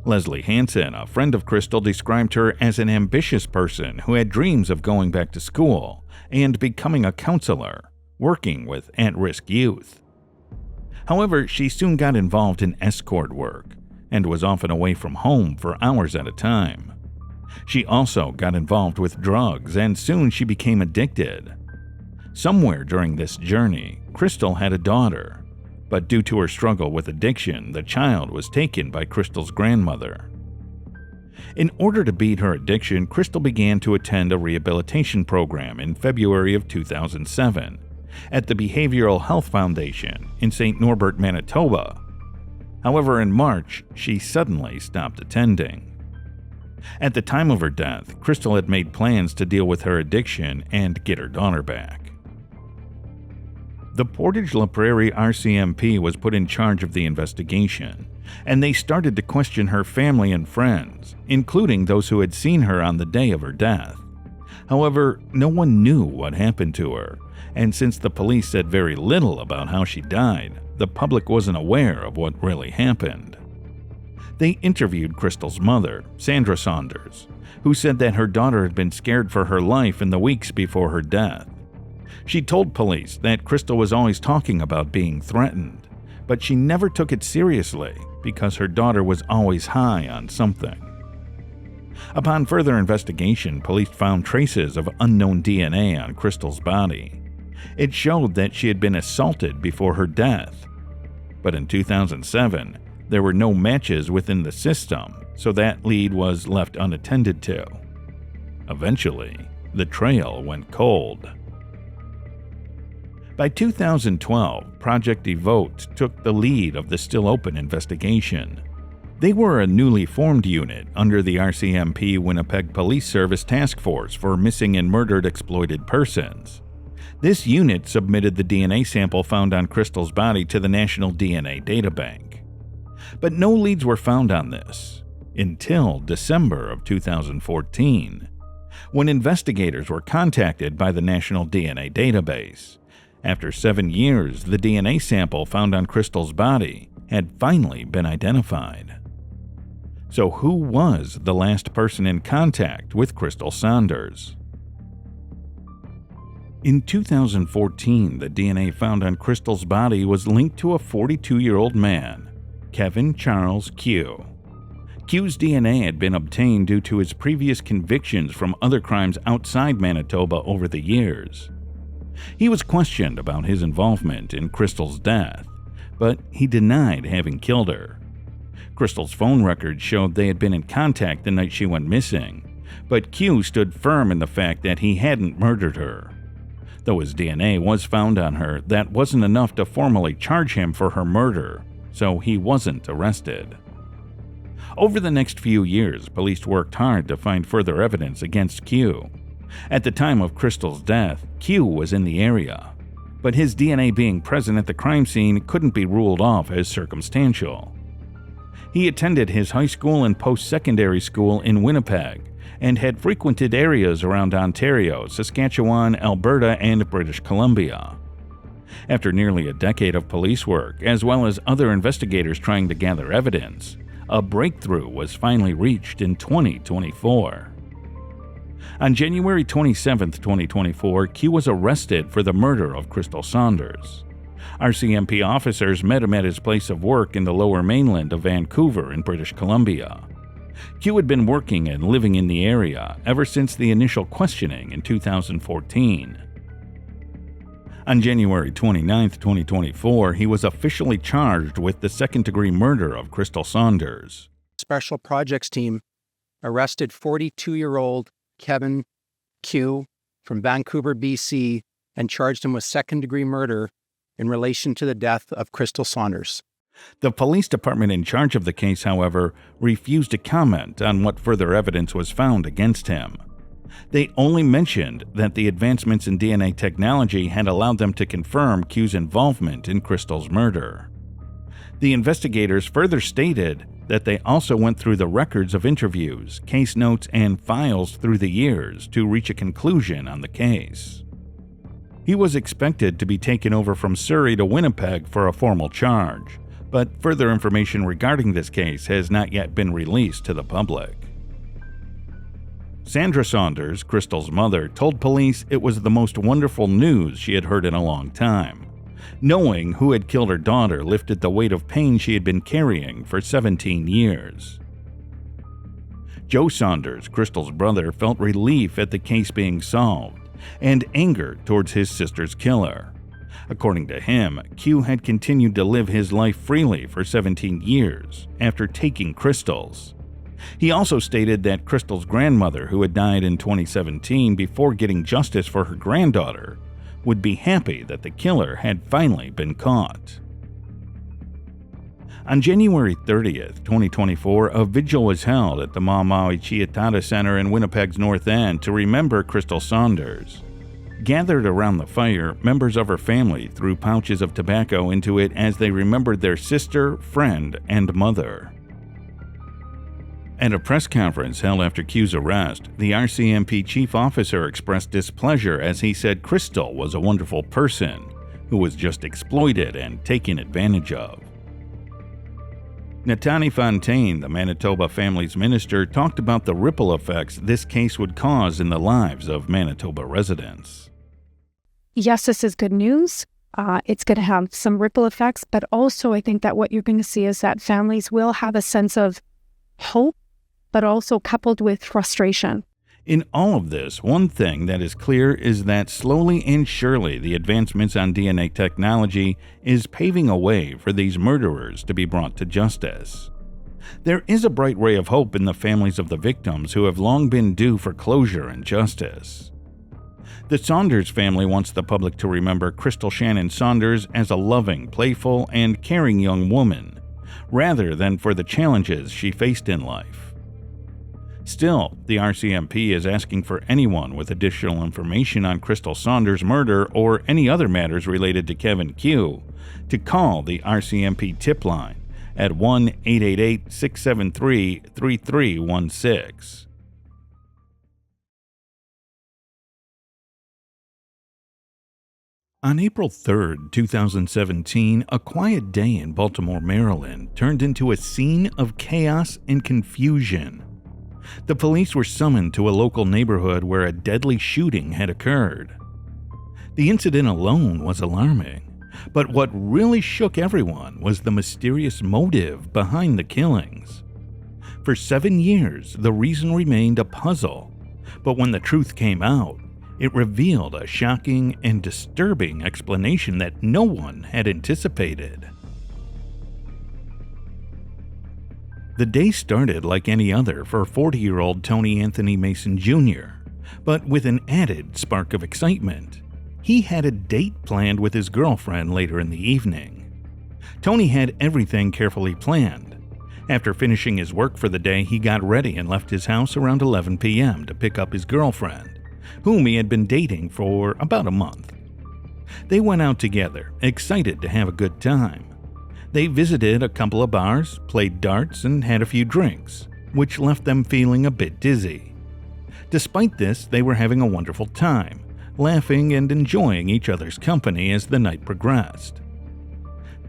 Leslie Hansen, a friend of Crystal, described her as an ambitious person who had dreams of going back to school and becoming a counselor, working with at-risk youth. However, she soon got involved in escort work and was often away from home for hours at a time. She also got involved with drugs, and soon she became addicted. Somewhere during this journey, Crystal had a daughter, but due to her struggle with addiction, the child was taken by Crystal's grandmother. In order to beat her addiction, Crystal began to attend a rehabilitation program in February of 2007 at the Behavioral Health Foundation in St. Norbert, Manitoba. However, in March, she suddenly stopped attending. At the time of her death, Crystal had made plans to deal with her addiction and get her daughter back. The Portage La Prairie RCMP was put in charge of the investigation, and they started to question her family and friends, including those who had seen her on the day of her death. However, no one knew what happened to her, and since the police said very little about how she died, the public wasn't aware of what really happened. They interviewed Crystal's mother, Sandra Saunders, who said that her daughter had been scared for her life in the weeks before her death. She told police that Crystal was always talking about being threatened, but she never took it seriously because her daughter was always high on something. Upon further investigation, police found traces of unknown DNA on Crystal's body. It showed that she had been assaulted before her death. But in 2007, there were no matches within the system, so that lead was left unattended to. Eventually, the trail went cold. By 2012, Project Devote took the lead of the still open investigation. They were a newly formed unit under the RCMP Winnipeg Police Service Task Force for Missing and Murdered Exploited Persons. This unit submitted the DNA sample found on Crystal's body to the National DNA Databank. But no leads were found on this until December of 2014, when investigators were contacted by the National DNA Database. After 7 years, the DNA sample found on Crystal's body had finally been identified. So who was the last person in contact with Crystal Saunders? In 2014, the DNA found on Crystal's body was linked to a 42-year-old man, Kevin Charles Q. Q's DNA had been obtained due to his previous convictions from other crimes outside Manitoba over the years. He was questioned about his involvement in Crystal's death, but he denied having killed her. Crystal's phone records showed they had been in contact the night she went missing, but Q stood firm in the fact that he hadn't murdered her. Though his DNA was found on her, that wasn't enough to formally charge him for her murder, so he wasn't arrested. Over the next few years, police worked hard to find further evidence against Q. At the time of Crystal's death, Q was in the area, but his DNA being present at the crime scene couldn't be ruled off as circumstantial. He attended his high school and post-secondary school in Winnipeg and had frequented areas around Ontario, Saskatchewan, Alberta, and British Columbia. After nearly a decade of police work, as well as other investigators trying to gather evidence, a breakthrough was finally reached in 2024. On January 27, 2024, Q was arrested for the murder of Crystal Saunders. RCMP officers met him at his place of work in the Lower Mainland of Vancouver in British Columbia. Q had been working and living in the area ever since the initial questioning in 2014. On January 29, 2024, he was officially charged with the second-degree murder of Crystal Saunders. Special Projects Team arrested 42-year-old Kevin Q. from Vancouver, BC, and charged him with second-degree murder in relation to the death of Crystal Saunders. The police department in charge of the case, however, refused to comment on what further evidence was found against him. They only mentioned that the advancements in DNA technology had allowed them to confirm Q's involvement in Crystal's murder. The investigators further stated that they also went through the records of interviews, case notes, and files through the years to reach a conclusion on the case. He was expected to be taken over from Surrey to Winnipeg for a formal charge, but further information regarding this case has not yet been released to the public. Sandra Saunders, Crystal's mother, told police it was the most wonderful news she had heard in a long time. Knowing who had killed her daughter lifted the weight of pain she had been carrying for 17 years. Joe Saunders, Crystal's brother, felt relief at the case being solved and anger towards his sister's killer. According to him, Q had continued to live his life freely for 17 years after taking Crystal's. He also stated that Crystal's grandmother, who had died in 2017 before getting justice for her granddaughter, would be happy that the killer had finally been caught. On January 30th, 2024, a vigil was held at the Maui Chiatada Center in Winnipeg's North End to remember Crystal Saunders. Gathered around the fire, members of her family threw pouches of tobacco into it as they remembered their sister, friend, and mother. At a press conference held after Q's arrest, the RCMP chief officer expressed displeasure as he said Crystal was a wonderful person who was just exploited and taken advantage of. Natani Fontaine, the Manitoba family's minister, talked about the ripple effects this case would cause in the lives of Manitoba residents. Yes, this is good news. It's going to have some ripple effects, but also I think that what you're going to see is that families will have a sense of hope, but also coupled with frustration. In all of this, one thing that is clear is that slowly and surely the advancements on DNA technology is paving a way for these murderers to be brought to justice. There is a bright ray of hope in the families of the victims who have long been due for closure and justice. The Saunders family wants the public to remember Crystal Shannon Saunders as a loving, playful, and caring young woman, rather than for the challenges she faced in life. Still, the RCMP is asking for anyone with additional information on Crystal Saunders' murder or any other matters related to Kevin Q to call the RCMP tip line at 1-888-673-3316. On April 3, 2017, a quiet day in Baltimore, Maryland turned into a scene of chaos and confusion. The police were summoned to a local neighborhood where a deadly shooting had occurred. The incident alone was alarming, but what really shook everyone was the mysterious motive behind the killings. For 7 years, the reason remained a puzzle, but when the truth came out, it revealed a shocking and disturbing explanation that no one had anticipated. The day started like any other for 40-year-old Tony Anthony Mason Jr., but with an added spark of excitement. He had a date planned with his girlfriend later in the evening. Tony had everything carefully planned. After finishing his work for the day, he got ready and left his house around 11 p.m. to pick up his girlfriend, whom he had been dating for about a month. They went out together, excited to have a good time. They visited a couple of bars, played darts, and had a few drinks, which left them feeling a bit dizzy. Despite this, they were having a wonderful time, laughing and enjoying each other's company as the night progressed.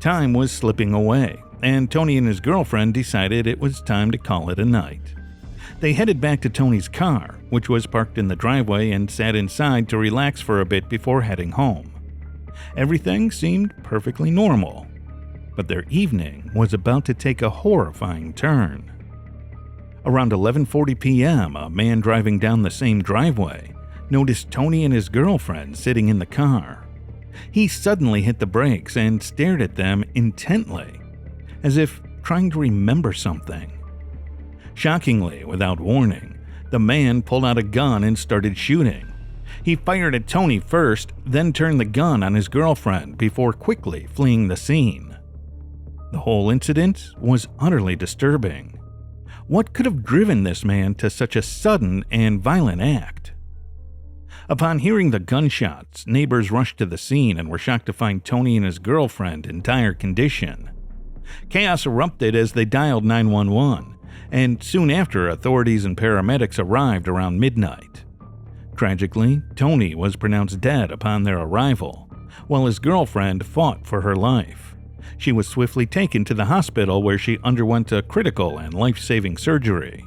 Time was slipping away, and Tony and his girlfriend decided it was time to call it a night. They headed back to Tony's car, which was parked in the driveway, and sat inside to relax for a bit before heading home. Everything seemed perfectly normal. But their evening was about to take a horrifying turn. Around 11:40 p.m., a man driving down the same driveway noticed Tony and his girlfriend sitting in the car. He suddenly hit the brakes and stared at them intently, as if trying to remember something. Shockingly, without warning, the man pulled out a gun and started shooting. He fired at Tony first, then turned the gun on his girlfriend before quickly fleeing the scene. The whole incident was utterly disturbing. What could have driven this man to such a sudden and violent act? Upon hearing the gunshots, neighbors rushed to the scene and were shocked to find Tony and his girlfriend in dire condition. Chaos erupted as they dialed 911, and soon after, authorities and paramedics arrived around midnight. Tragically, Tony was pronounced dead upon their arrival, while his girlfriend fought for her life. She was swiftly taken to the hospital where she underwent a critical and life-saving surgery.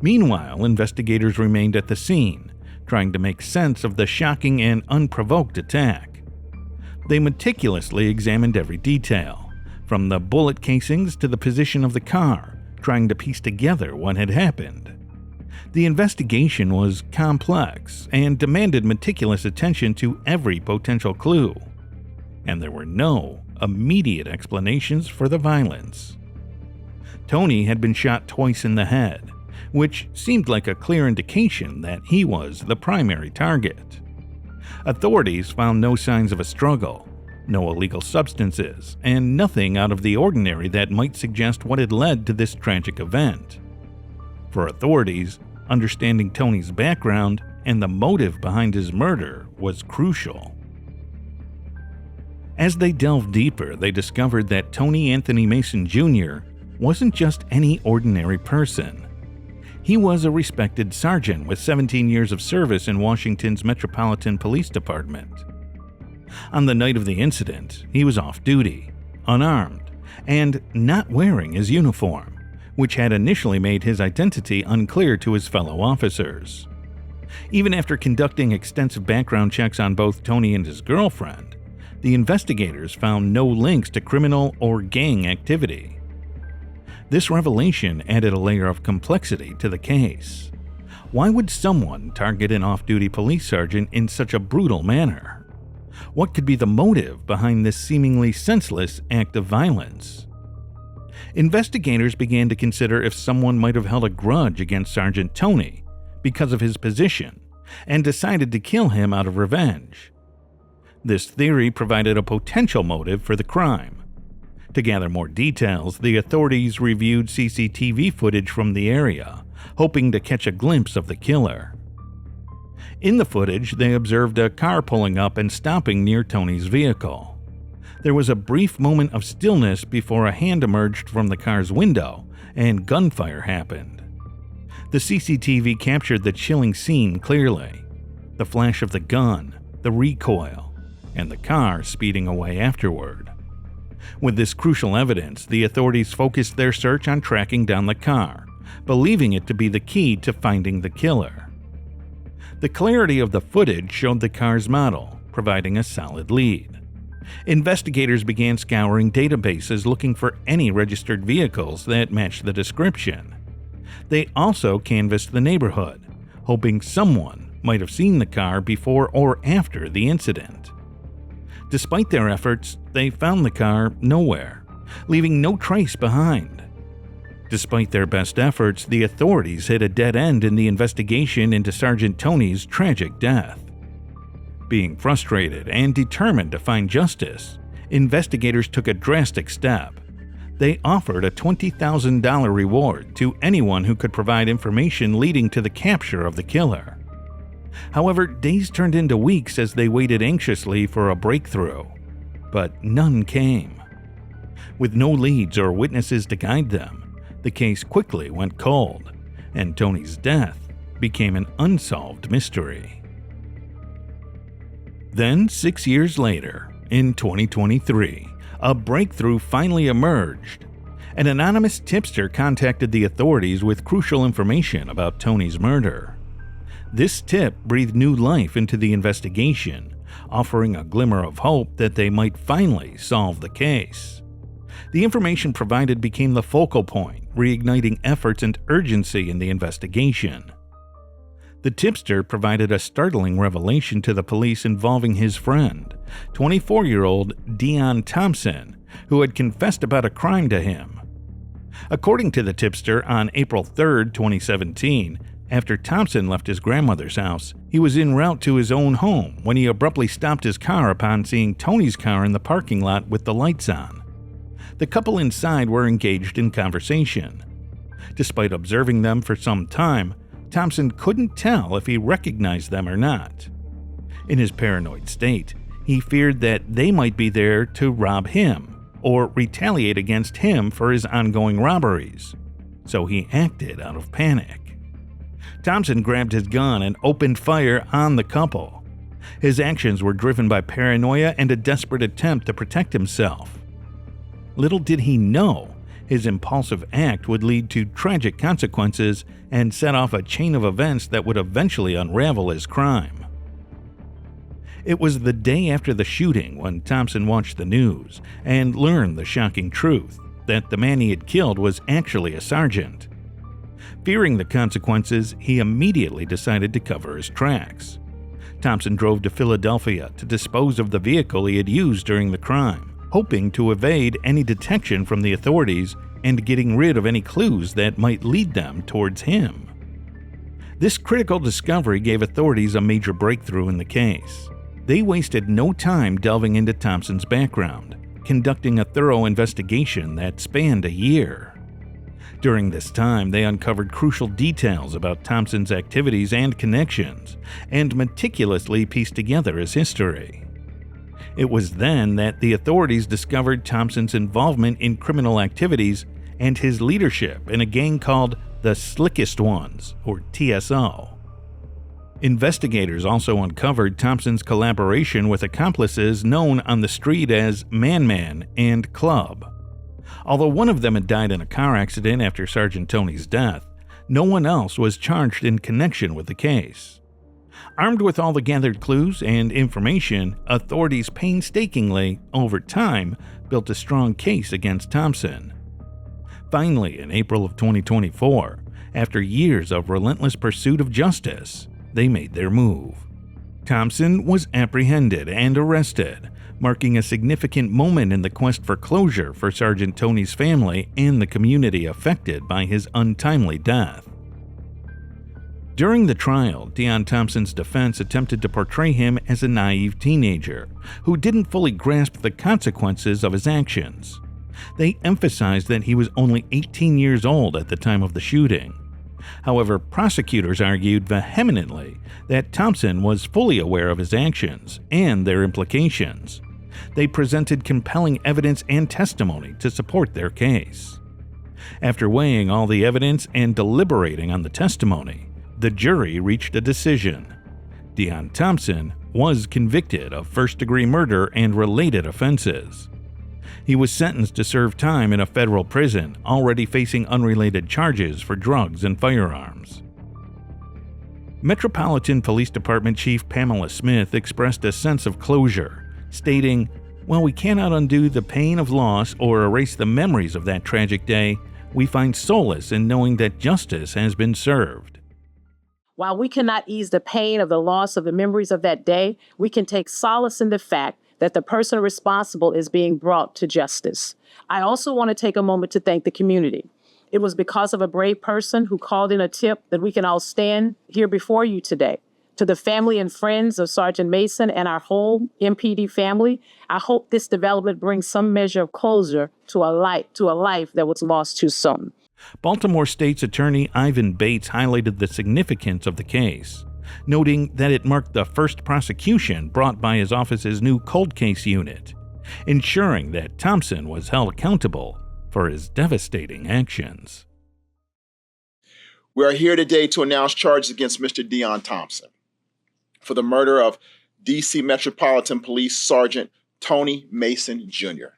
Meanwhile, investigators remained at the scene, trying to make sense of the shocking and unprovoked attack. They meticulously examined every detail, from the bullet casings to the position of the car, trying to piece together what had happened. The investigation was complex and demanded meticulous attention to every potential clue, and there were no immediate explanations for the violence. Tony had been shot twice in the head, which seemed like a clear indication that he was the primary target. Authorities found no signs of a struggle, No illegal substances, and nothing out of the ordinary that might suggest what had led to this tragic event. For authorities, understanding Tony's background and the motive behind his murder was crucial. As they delved deeper, they discovered that Tony Anthony Mason Jr. wasn't just any ordinary person. He was a respected sergeant with 17 years of service in Washington's Metropolitan Police Department. On the night of the incident, he was off duty, unarmed, and not wearing his uniform, which had initially made his identity unclear to his fellow officers. Even after conducting extensive background checks on both Tony and his girlfriend, the investigators found no links to criminal or gang activity. This revelation added a layer of complexity to the case. Why would someone target an off-duty police sergeant in such a brutal manner? What could be the motive behind this seemingly senseless act of violence? Investigators began to consider if someone might have held a grudge against Sergeant Tony because of his position and decided to kill him out of revenge. This theory provided a potential motive for the crime. To gather more details, the authorities reviewed CCTV footage from the area, hoping to catch a glimpse of the killer. In the footage, they observed a car pulling up and stopping near Tony's vehicle. There was a brief moment of stillness before a hand emerged from the car's window and gunfire happened. The CCTV captured the chilling scene clearly: the flash of the gun, the recoil, and the car speeding away afterward. With this crucial evidence, the authorities focused their search on tracking down the car, believing it to be the key to finding the killer. The clarity of the footage showed the car's model, providing a solid lead. Investigators began scouring databases looking for any registered vehicles that matched the description. They also canvassed the neighborhood, hoping someone might have seen the car before or after the incident. Despite their efforts, they found the car nowhere, leaving no trace behind. Despite their best efforts, the authorities hit a dead end in the investigation into Sergeant Tony's tragic death. Being frustrated and determined to find justice, investigators took a drastic step. They offered a $20,000 reward to anyone who could provide information leading to the capture of the killer. However, days turned into weeks as they waited anxiously for a breakthrough, but none came. With no leads or witnesses to guide them, the case quickly went cold, and Tony's death became an unsolved mystery. Then, 6 years later, in 2023, a breakthrough finally emerged. An anonymous tipster contacted the authorities with crucial information about Tony's murder. This tip breathed new life into the investigation, offering a glimmer of hope that they might finally solve the case. The information provided became the focal point, reigniting efforts and urgency in the investigation. The tipster provided a startling revelation to the police involving his friend, 24-year-old Dion Thompson, who had confessed about a crime to him. According to the tipster, on April 3, 2017, after Thompson left his grandmother's house, he was en route to his own home when he abruptly stopped his car upon seeing Tony's car in the parking lot with the lights on. The couple inside were engaged in conversation. Despite observing them for some time, Thompson couldn't tell if he recognized them or not. In his paranoid state, he feared that they might be there to rob him or retaliate against him for his ongoing robberies, so he acted out of panic. Thompson grabbed his gun and opened fire on the couple. His actions were driven by paranoia and a desperate attempt to protect himself. Little did he know, his impulsive act would lead to tragic consequences and set off a chain of events that would eventually unravel his crime. It was the day after the shooting when Thompson watched the news and learned the shocking truth that the man he had killed was actually a sergeant. Fearing the consequences, he immediately decided to cover his tracks. Thompson drove to Philadelphia to dispose of the vehicle he had used during the crime, hoping to evade any detection from the authorities and getting rid of any clues that might lead them towards him. This critical discovery gave authorities a major breakthrough in the case. They wasted no time delving into Thompson's background, conducting a thorough investigation that spanned a year. During this time, they uncovered crucial details about Thompson's activities and connections, and meticulously pieced together his history. It was then that the authorities discovered Thompson's involvement in criminal activities and his leadership in a gang called the Slickest Ones, or TSO. Investigators also uncovered Thompson's collaboration with accomplices known on the street as Man and Club. Although one of them had died in a car accident after Sergeant Tony's death, no one else was charged in connection with the case. Armed with all the gathered clues and information, authorities painstakingly, over time, built a strong case against Thompson. Finally, in April of 2024, after years of relentless pursuit of justice, they made their move. Thompson was apprehended and arrested, marking a significant moment in the quest for closure for Sergeant Tony's family and the community affected by his untimely death. During the trial, Deon Thompson's defense attempted to portray him as a naive teenager who didn't fully grasp the consequences of his actions. They emphasized that he was only 18 years old at the time of the shooting. However, prosecutors argued vehemently that Thompson was fully aware of his actions and their implications. They presented compelling evidence and testimony to support their case. After weighing all the evidence and deliberating on the testimony, the jury reached a decision. Deon Thompson was convicted of first-degree murder and related offenses. He was sentenced to serve time in a federal prison, already facing unrelated charges for drugs and firearms. Metropolitan Police Department Chief Pamela Smith expressed a sense of closure, stating, "While we cannot undo the pain of loss or erase the memories of that tragic day, we find solace in knowing that justice has been served." While we cannot ease the pain of the loss of the memories of that day, we can take solace in the fact that the person responsible is being brought to justice. I also want to take a moment to thank the community. It was because of a brave person who called in a tip that we can all stand here before you today. To the family and friends of Sergeant Mason and our whole MPD family, I hope this development brings some measure of closure to a life that was lost too soon. Baltimore State's Attorney Ivan Bates highlighted the significance of the case, noting that it marked the first prosecution brought by his office's new cold case unit, ensuring that Thompson was held accountable for his devastating actions. We are here today to announce charges against Mr. Deon Thompson for the murder of D.C. Metropolitan Police Sergeant Tony Mason, Jr.,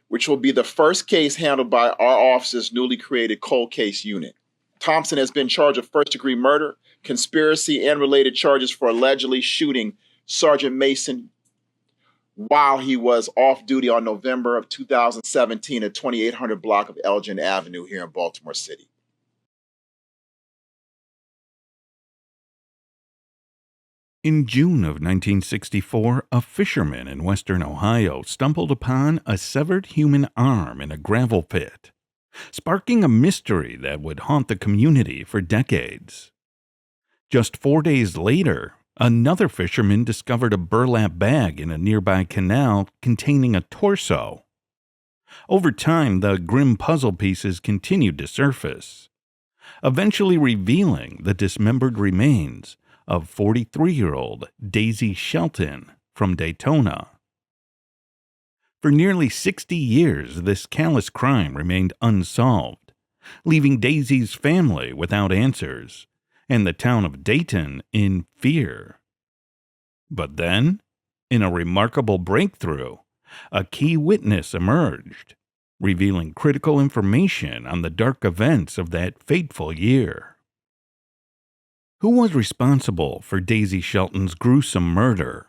which will be the first case handled by our office's newly created cold case unit. Thompson has been charged of first-degree murder, conspiracy, and related charges for allegedly shooting Sergeant Mason while he was off duty on November of 2017 at 2800 block of Elgin Avenue here in Baltimore City. In June of 1964, a fisherman in western Ohio stumbled upon a severed human arm in a gravel pit, sparking a mystery that would haunt the community for decades. Just 4 days later, another fisherman discovered a burlap bag in a nearby canal containing a torso. Over time, the grim puzzle pieces continued to surface, eventually revealing the dismembered remains of 43-year-old Daisy Shelton from Daytona. For nearly 60 years, this callous crime remained unsolved, leaving Daisy's family without answers and the town of Dayton in fear. But then, in a remarkable breakthrough, a key witness emerged, revealing critical information on the dark events of that fateful year. Who was responsible for Daisy Shelton's gruesome murder?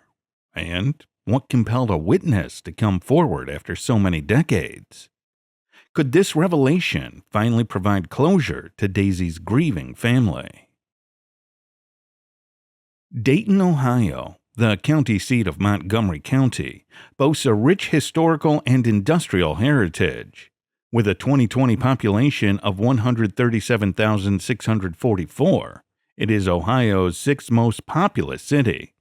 And what compelled a witness to come forward after so many decades? Could this revelation finally provide closure to Daisy's grieving family? Dayton, Ohio, the county seat of Montgomery County, boasts a rich historical and industrial heritage. With a 2020 population of 137,644, it is Ohio's sixth most populous city,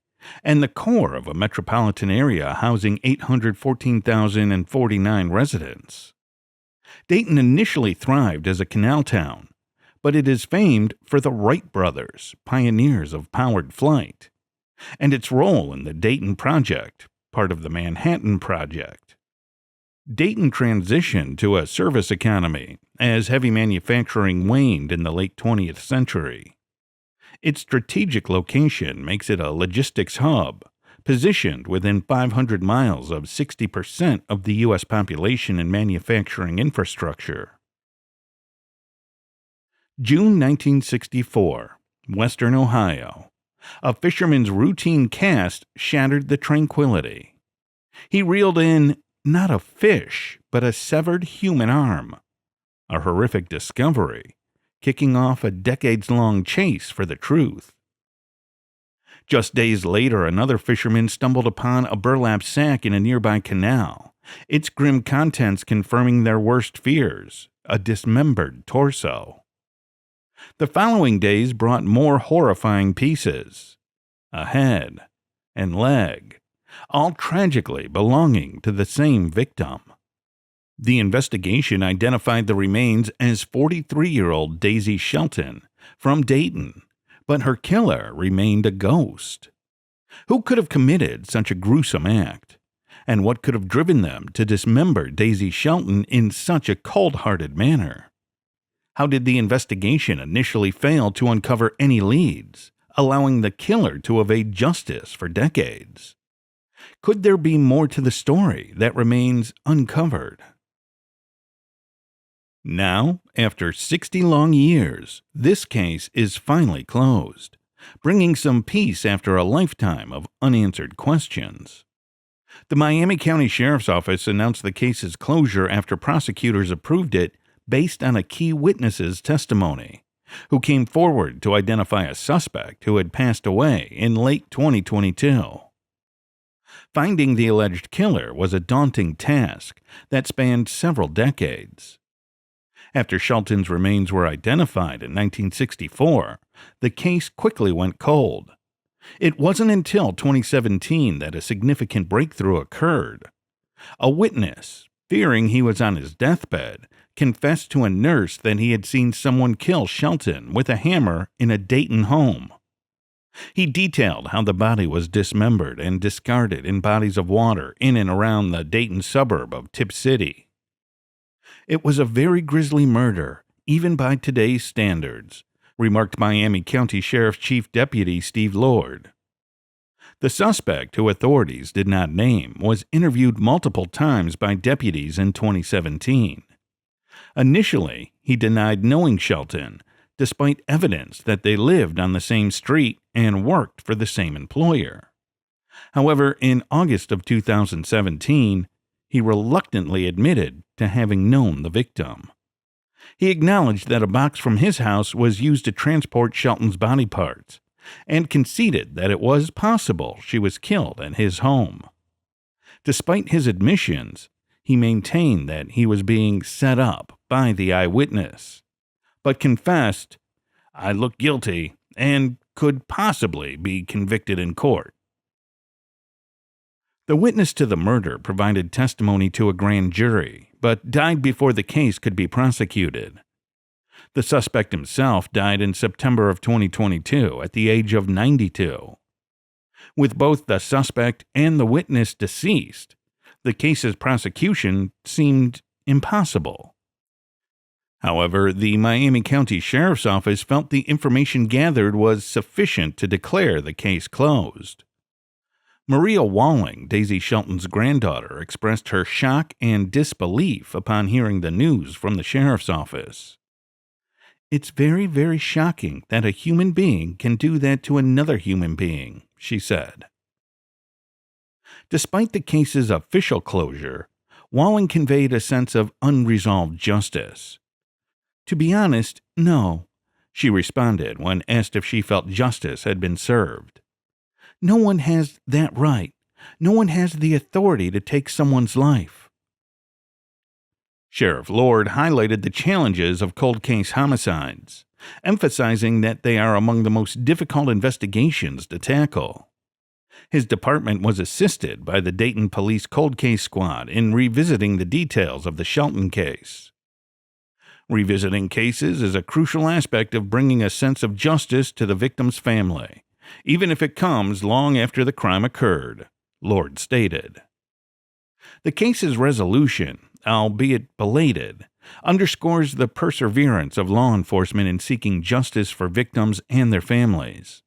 and the core of a metropolitan area housing 814,049 residents. Dayton initially thrived as a canal town, but it is famed for the Wright brothers, pioneers of powered flight, and its role in the Dayton Project, part of the Manhattan Project. Dayton transitioned to a service economy as heavy manufacturing waned in the late 20th century. Its strategic location makes it a logistics hub, positioned within 500 miles of 60% of the U.S. population and manufacturing infrastructure. June 1964, Western Ohio. A fisherman's routine cast shattered the tranquility. He reeled in not a fish, but a severed human arm. A horrific discovery, kicking off a decades-long chase for the truth. Just days later, another fisherman stumbled upon a burlap sack in a nearby canal, its grim contents confirming their worst fears, a dismembered torso. The following days brought more horrifying pieces, a head and leg, all tragically belonging to the same victim. The investigation identified the remains as 43-year-old Daisy Shelton from Dayton, but her killer remained a ghost. Who could have committed such a gruesome act? And what could have driven them to dismember Daisy Shelton in such a cold-hearted manner? How did the investigation initially fail to uncover any leads, allowing the killer to evade justice for decades? Could there be more to the story that remains uncovered? Now, after 60 long years, this case is finally closed, bringing some peace after a lifetime of unanswered questions. The Miami County Sheriff's Office announced the case's closure after prosecutors approved it based on a key witness's testimony, who came forward to identify a suspect who had passed away in late 2022. Finding the alleged killer was a daunting task that spanned several decades. After Shelton's remains were identified in 1964, the case quickly went cold. It wasn't until 2017 that a significant breakthrough occurred. A witness, fearing he was on his deathbed, confessed to a nurse that he had seen someone kill Shelton with a hammer in a Dayton home. He detailed how the body was dismembered and discarded in bodies of water in and around the Dayton suburb of Tip City. It was a very grisly murder, even by today's standards, remarked Miami County Sheriff's Chief Deputy Steve Lord. The suspect, who authorities did not name, was interviewed multiple times by deputies in 2017. Initially, he denied knowing Shelton, despite evidence that they lived on the same street and worked for the same employer. However, in August of 2017, he reluctantly admitted to having known the victim. He acknowledged that a box from his house was used to transport Shelton's body parts, and conceded that it was possible she was killed at his home. Despite his admissions, he maintained that he was being set up by the eyewitness, but confessed, "I look guilty and could possibly be convicted in court." The witness to the murder provided testimony to a grand jury, but died before the case could be prosecuted. The suspect himself died in September of 2022 at the age of 92. With both the suspect and the witness deceased, the case's prosecution seemed impossible. However, the Miami County Sheriff's Office felt the information gathered was sufficient to declare the case closed. Maria Walling, Daisy Shelton's granddaughter, expressed her shock and disbelief upon hearing the news from the sheriff's office. "It's very, very shocking that a human being can do that to another human being," she said. Despite the case's official closure, Walling conveyed a sense of unresolved justice. "To be honest, no," she responded when asked if she felt justice had been served. "No one has that right. No one has the authority to take someone's life." Sheriff Lord highlighted the challenges of cold case homicides, emphasizing that they are among the most difficult investigations to tackle. His department was assisted by the Dayton Police Cold Case Squad in revisiting the details of the Shelton case. Revisiting cases is a crucial aspect of bringing a sense of justice to the victim's family, even if it comes long after the crime occurred, Lord stated. The case's resolution, albeit belated, underscores the perseverance of law enforcement in seeking justice for victims and their families.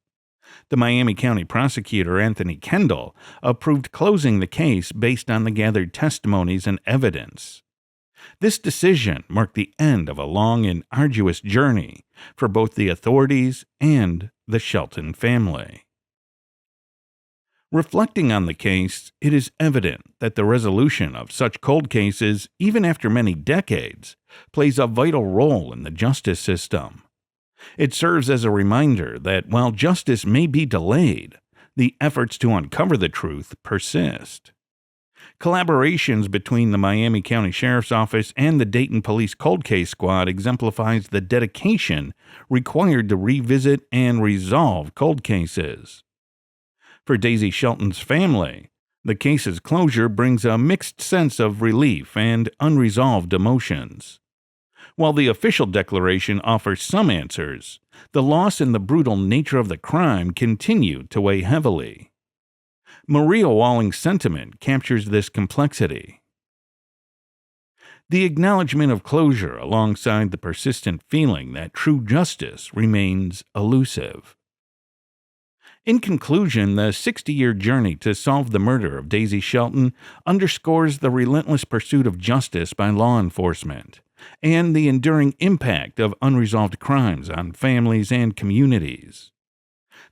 The Miami County prosecutor, Anthony Kendall, approved closing the case based on the gathered testimonies and evidence. This decision marked the end of a long and arduous journey for both the authorities and the Shelton family. Reflecting on the case, it is evident that the resolution of such cold cases, even after many decades, plays a vital role in the justice system. It serves as a reminder that while justice may be delayed, the efforts to uncover the truth persist. Collaborations between the Miami County Sheriff's Office and the Dayton Police Cold Case Squad exemplifies the dedication required to revisit and resolve cold cases. For Daisy Shelton's family, the case's closure brings a mixed sense of relief and unresolved emotions. While the official declaration offers some answers, the loss and the brutal nature of the crime continue to weigh heavily. Maria Walling's sentiment captures this complexity. The acknowledgement of closure alongside the persistent feeling that true justice remains elusive. In conclusion, the 60-year journey to solve the murder of Daisy Shelton underscores the relentless pursuit of justice by law enforcement and the enduring impact of unresolved crimes on families and communities.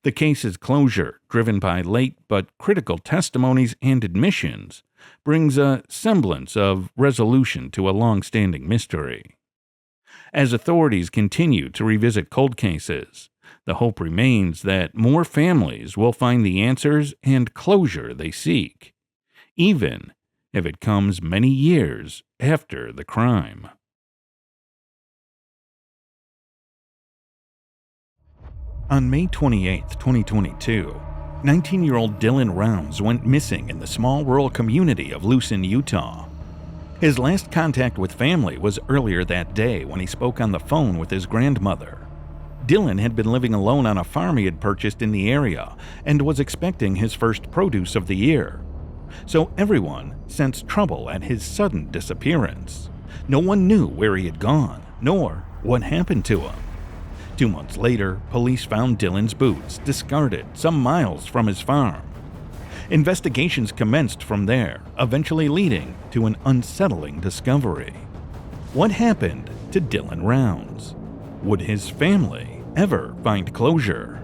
The case's closure, driven by late but critical testimonies and admissions, brings a semblance of resolution to a long-standing mystery. As authorities continue to revisit cold cases, the hope remains that more families will find the answers and closure they seek, even if it comes many years after the crime. On May 28, 2022, 19-year-old Dylan Rounds went missing in the small rural community of Lucin, Utah. His last contact with family was earlier that day when he spoke on the phone with his grandmother. Dylan had been living alone on a farm he had purchased in the area and was expecting his first produce of the year. So everyone sensed trouble at his sudden disappearance. No one knew where he had gone, nor what happened to him. 2 months later, police found Dylan's boots discarded some miles from his farm. Investigations commenced from there, eventually leading to an unsettling discovery. What happened to Dylan Rounds? Would his family ever find closure?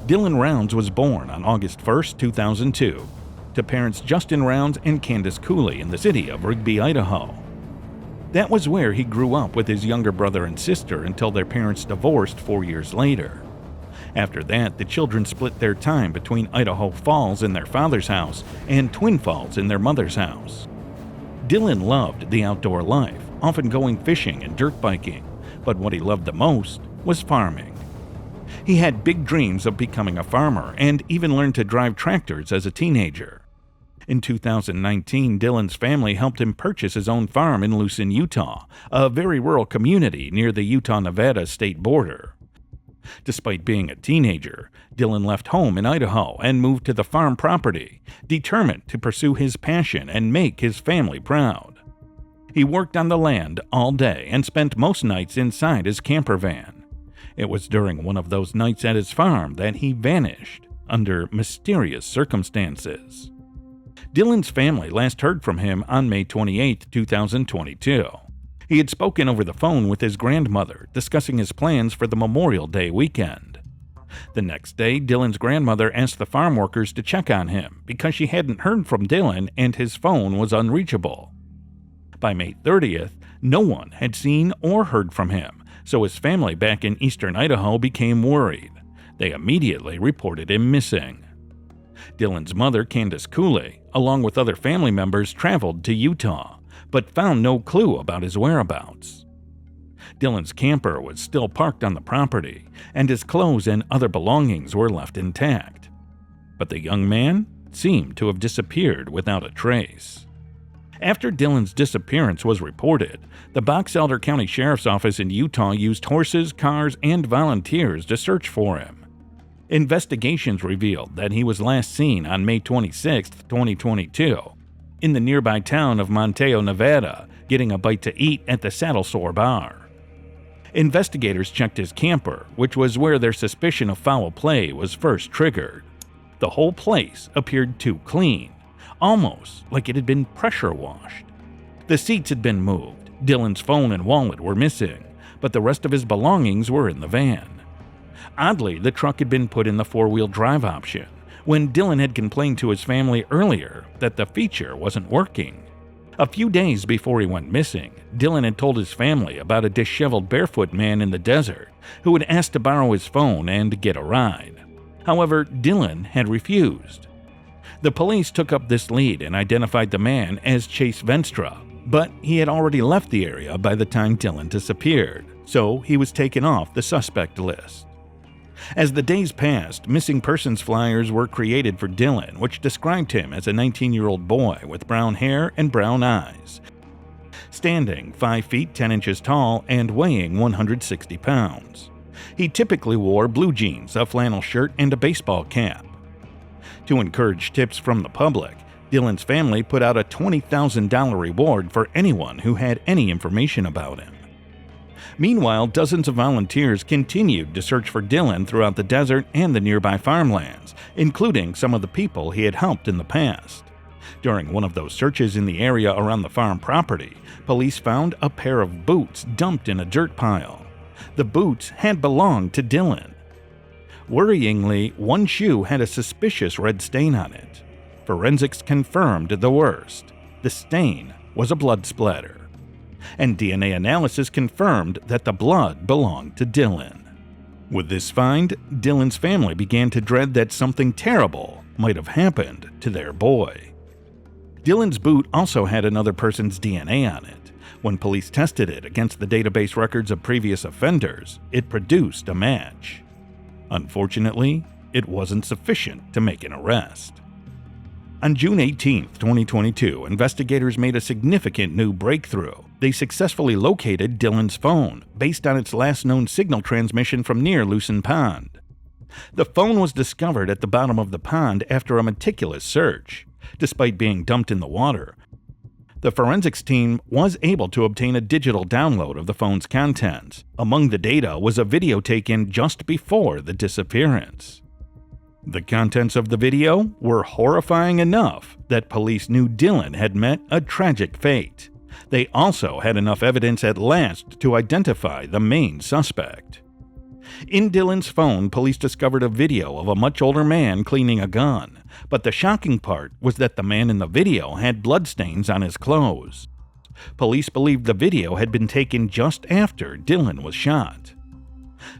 Dylan Rounds was born on August 1, 2002, to parents Justin Rounds and Candace Cooley in the city of Rigby, Idaho. That was where he grew up with his younger brother and sister until their parents divorced 4 years later. After that, the children split their time between Idaho Falls in their father's house and Twin Falls in their mother's house. Dylan loved the outdoor life, often going fishing and dirt biking, but what he loved the most was farming. He had big dreams of becoming a farmer and even learned to drive tractors as a teenager. In 2019, Dylan's family helped him purchase his own farm in Lucin, Utah, a very rural community near the Utah-Nevada state border. Despite being a teenager, Dylan left home in Idaho and moved to the farm property, determined to pursue his passion and make his family proud. He worked on the land all day and spent most nights inside his camper van. It was during one of those nights at his farm that he vanished under mysterious circumstances. Dylan's family last heard from him on May 28, 2022. He had spoken over the phone with his grandmother, discussing his plans for the Memorial Day weekend. The next day, Dylan's grandmother asked the farm workers to check on him because she hadn't heard from Dylan and his phone was unreachable. By May 30th, no one had seen or heard from him, so his family back in eastern Idaho became worried. They immediately reported him missing. Dylan's mother, Candace Cooley, along with other family members, traveled to Utah, but found no clue about his whereabouts. Dylan's camper was still parked on the property, and his clothes and other belongings were left intact. but the young man seemed to have disappeared without a trace. After Dylan's disappearance was reported, the Box Elder County Sheriff's Office in Utah used horses, cars, and volunteers to search for him. Investigations revealed that he was last seen on May 26, 2022, in the nearby town of Monteo, Nevada, getting a bite to eat at the Saddle Sore Bar. Investigators checked his camper, which was where their suspicion of foul play was first triggered. The whole place appeared too clean, almost like it had been pressure washed. The seats had been moved, Dylan's phone and wallet were missing, but the rest of his belongings were in the van. Oddly, the truck had been put in the four-wheel drive option, when Dylan had complained to his family earlier that the feature wasn't working. A few days before he went missing, Dylan had told his family about a disheveled barefoot man in the desert who had asked to borrow his phone and get a ride. However, Dylan had refused. The police took up this lead and identified the man as Chase Venstra, but he had already left the area by the time Dylan disappeared, so he was taken off the suspect list. As the days passed, missing persons flyers were created for Dylan, which described him as a 19-year-old boy with brown hair and brown eyes, standing 5 feet 10 inches tall and weighing 160 pounds. He typically wore blue jeans, a flannel shirt, and a baseball cap. To encourage tips from the public, Dylan's family put out a $20,000 reward for anyone who had any information about him. Meanwhile, dozens of volunteers continued to search for Dylan throughout the desert and the nearby farmlands, including some of the people he had helped in the past. During one of those searches in the area around the farm property, police found a pair of boots dumped in a dirt pile. The boots had belonged to Dylan. Worryingly, one shoe had a suspicious red stain on it. Forensics confirmed the worst. The stain was a blood splatter. And DNA analysis confirmed that the blood belonged to Dylan. With this find, Dylan's family began to dread that something terrible might have happened to their boy. Dylan's boot also had another person's DNA on it. When police tested it against the database records of previous offenders, it produced a match. Unfortunately, it wasn't sufficient to make an arrest. On June 18, 2022, investigators made a significant new breakthrough. They successfully located Dylan's phone, based on its last known signal transmission from near Lucin Pond. The phone was discovered at the bottom of the pond after a meticulous search. Despite being dumped in the water, the forensics team was able to obtain a digital download of the phone's contents. Among the data was a video taken just before the disappearance. The contents of the video were horrifying enough that police knew Dylan had met a tragic fate. They also had enough evidence at last to identify the main suspect. In Dylan's phone, police discovered a video of a much older man cleaning a gun, but the shocking part was that the man in the video had bloodstains on his clothes. Police believed the video had been taken just after Dylan was shot.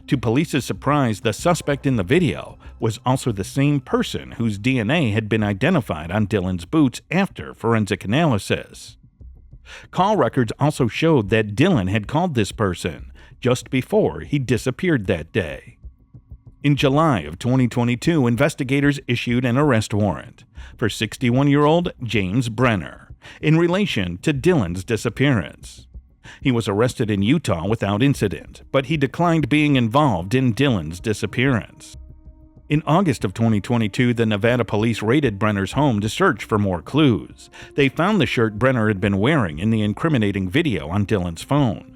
To police's surprise, the suspect in the video was also the same person whose DNA had been identified on Dylan's boots after forensic analysis. Call records also showed that Dylan had called this person just before he disappeared that day. In July of 2022, investigators issued an arrest warrant for 61-year-old James Brenner in relation to Dylan's disappearance. He was arrested in Utah without incident, but he declined being involved in Dylan's disappearance. In August of 2022, the Nevada police raided Brenner's home to search for more clues. They found the shirt Brenner had been wearing in the incriminating video on Dylan's phone.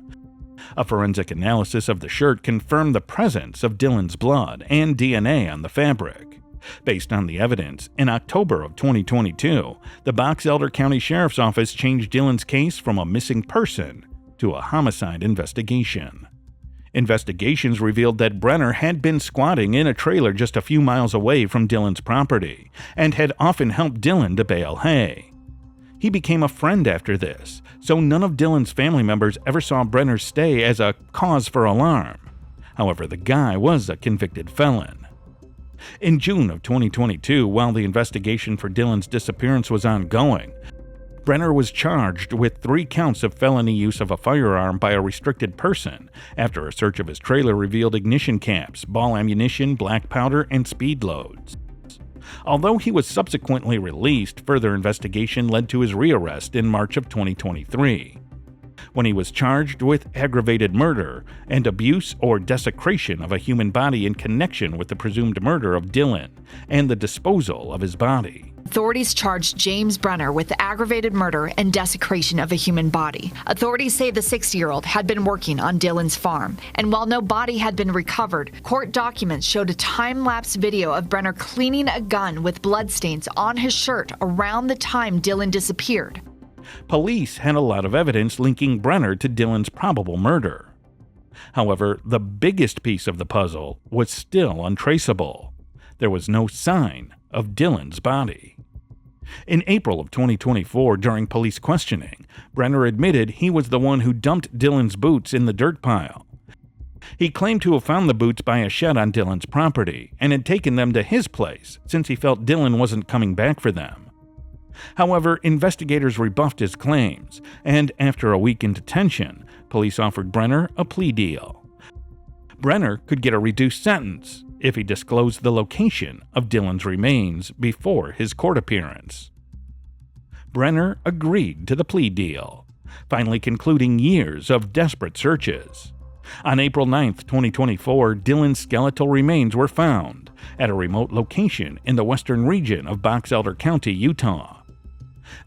A forensic analysis of the shirt confirmed the presence of Dylan's blood and DNA on the fabric. Based on the evidence, in October of 2022, the Box Elder County Sheriff's Office changed Dylan's case from a missing person to a homicide investigation. Investigations revealed that Brenner had been squatting in a trailer just a few miles away from Dylan's property and had often helped Dylan to bale hay. He became a friend after this, so none of Dylan's family members ever saw Brenner's stay as a cause for alarm. However, the guy was a convicted felon. In June of 2022, while the investigation for Dylan's disappearance was ongoing, Brenner was charged with 3 counts of felony use of a firearm by a restricted person after a search of his trailer revealed ignition caps, ball ammunition, black powder, and speed loads. Although he was subsequently released, further investigation led to his rearrest in March of 2023, when he was charged with aggravated murder and abuse or desecration of a human body in connection with the presumed murder of Dylan and the disposal of his body. Authorities charged James Brenner with aggravated murder and desecration of a human body. Authorities say the 60-year-old had been working on Dylan's farm, and while no body had been recovered, court documents showed a time-lapse video of Brenner cleaning a gun with bloodstains on his shirt around the time Dylan disappeared. Police had a lot of evidence linking Brenner to Dylan's probable murder. However, the biggest piece of the puzzle was still untraceable. There was no sign of Dylan's body. In April of 2024, during police questioning, Brenner admitted he was the one who dumped Dylan's boots in the dirt pile. He claimed to have found the boots by a shed on Dylan's property and had taken them to his place since he felt Dylan wasn't coming back for them. However, investigators rebuffed his claims, and after a week in detention, police offered Brenner a plea deal. Brenner could get a reduced sentence if he disclosed the location of Dylan's remains before his court appearance. Brenner agreed to the plea deal, finally concluding years of desperate searches. On April 9, 2024, Dylan's skeletal remains were found at a remote location in the western region of Box Elder County, Utah.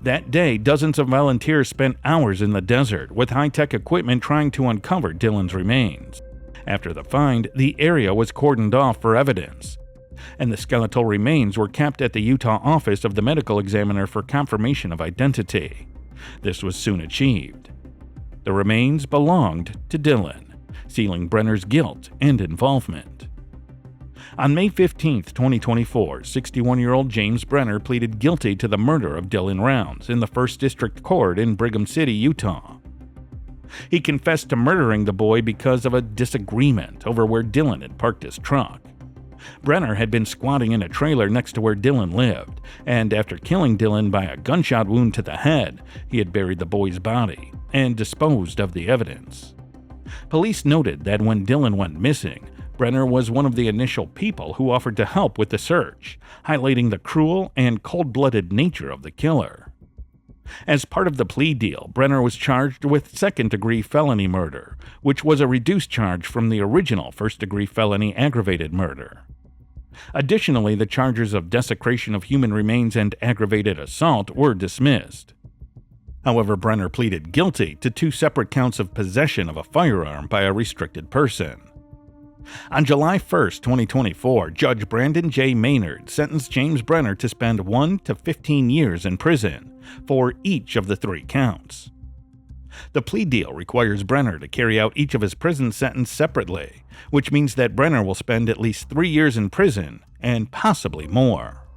That day, dozens of volunteers spent hours in the desert with high-tech equipment trying to uncover Dylan's remains. After the find, the area was cordoned off for evidence, and the skeletal remains were kept at the Utah office of the medical examiner for confirmation of identity. This was soon achieved. The remains belonged to Dylan, sealing Brenner's guilt and involvement. On May 15, 2024, 61-year-old James Brenner pleaded guilty to the murder of Dylan Rounds in the 1st District Court in Brigham City, Utah. He confessed to murdering the boy because of a disagreement over where Dylan had parked his truck. Brenner had been squatting in a trailer next to where Dylan lived, and after killing Dylan by a gunshot wound to the head, he had buried the boy's body and disposed of the evidence. Police noted that when Dylan went missing, Brenner was one of the initial people who offered to help with the search, highlighting the cruel and cold-blooded nature of the killer. As part of the plea deal, Brenner was charged with second-degree felony murder, which was a reduced charge from the original first-degree felony aggravated murder. Additionally, the charges of desecration of human remains and aggravated assault were dismissed. However, Brenner pleaded guilty to 2 separate counts of possession of a firearm by a restricted person. On July 1, 2024, Judge Brandon J. Maynard sentenced James Brenner to spend 1 to 15 years in prison for each of the 3 counts. The plea deal requires Brenner to carry out each of his prison sentence separately, which means that Brenner will spend at least 3 years in prison and possibly more.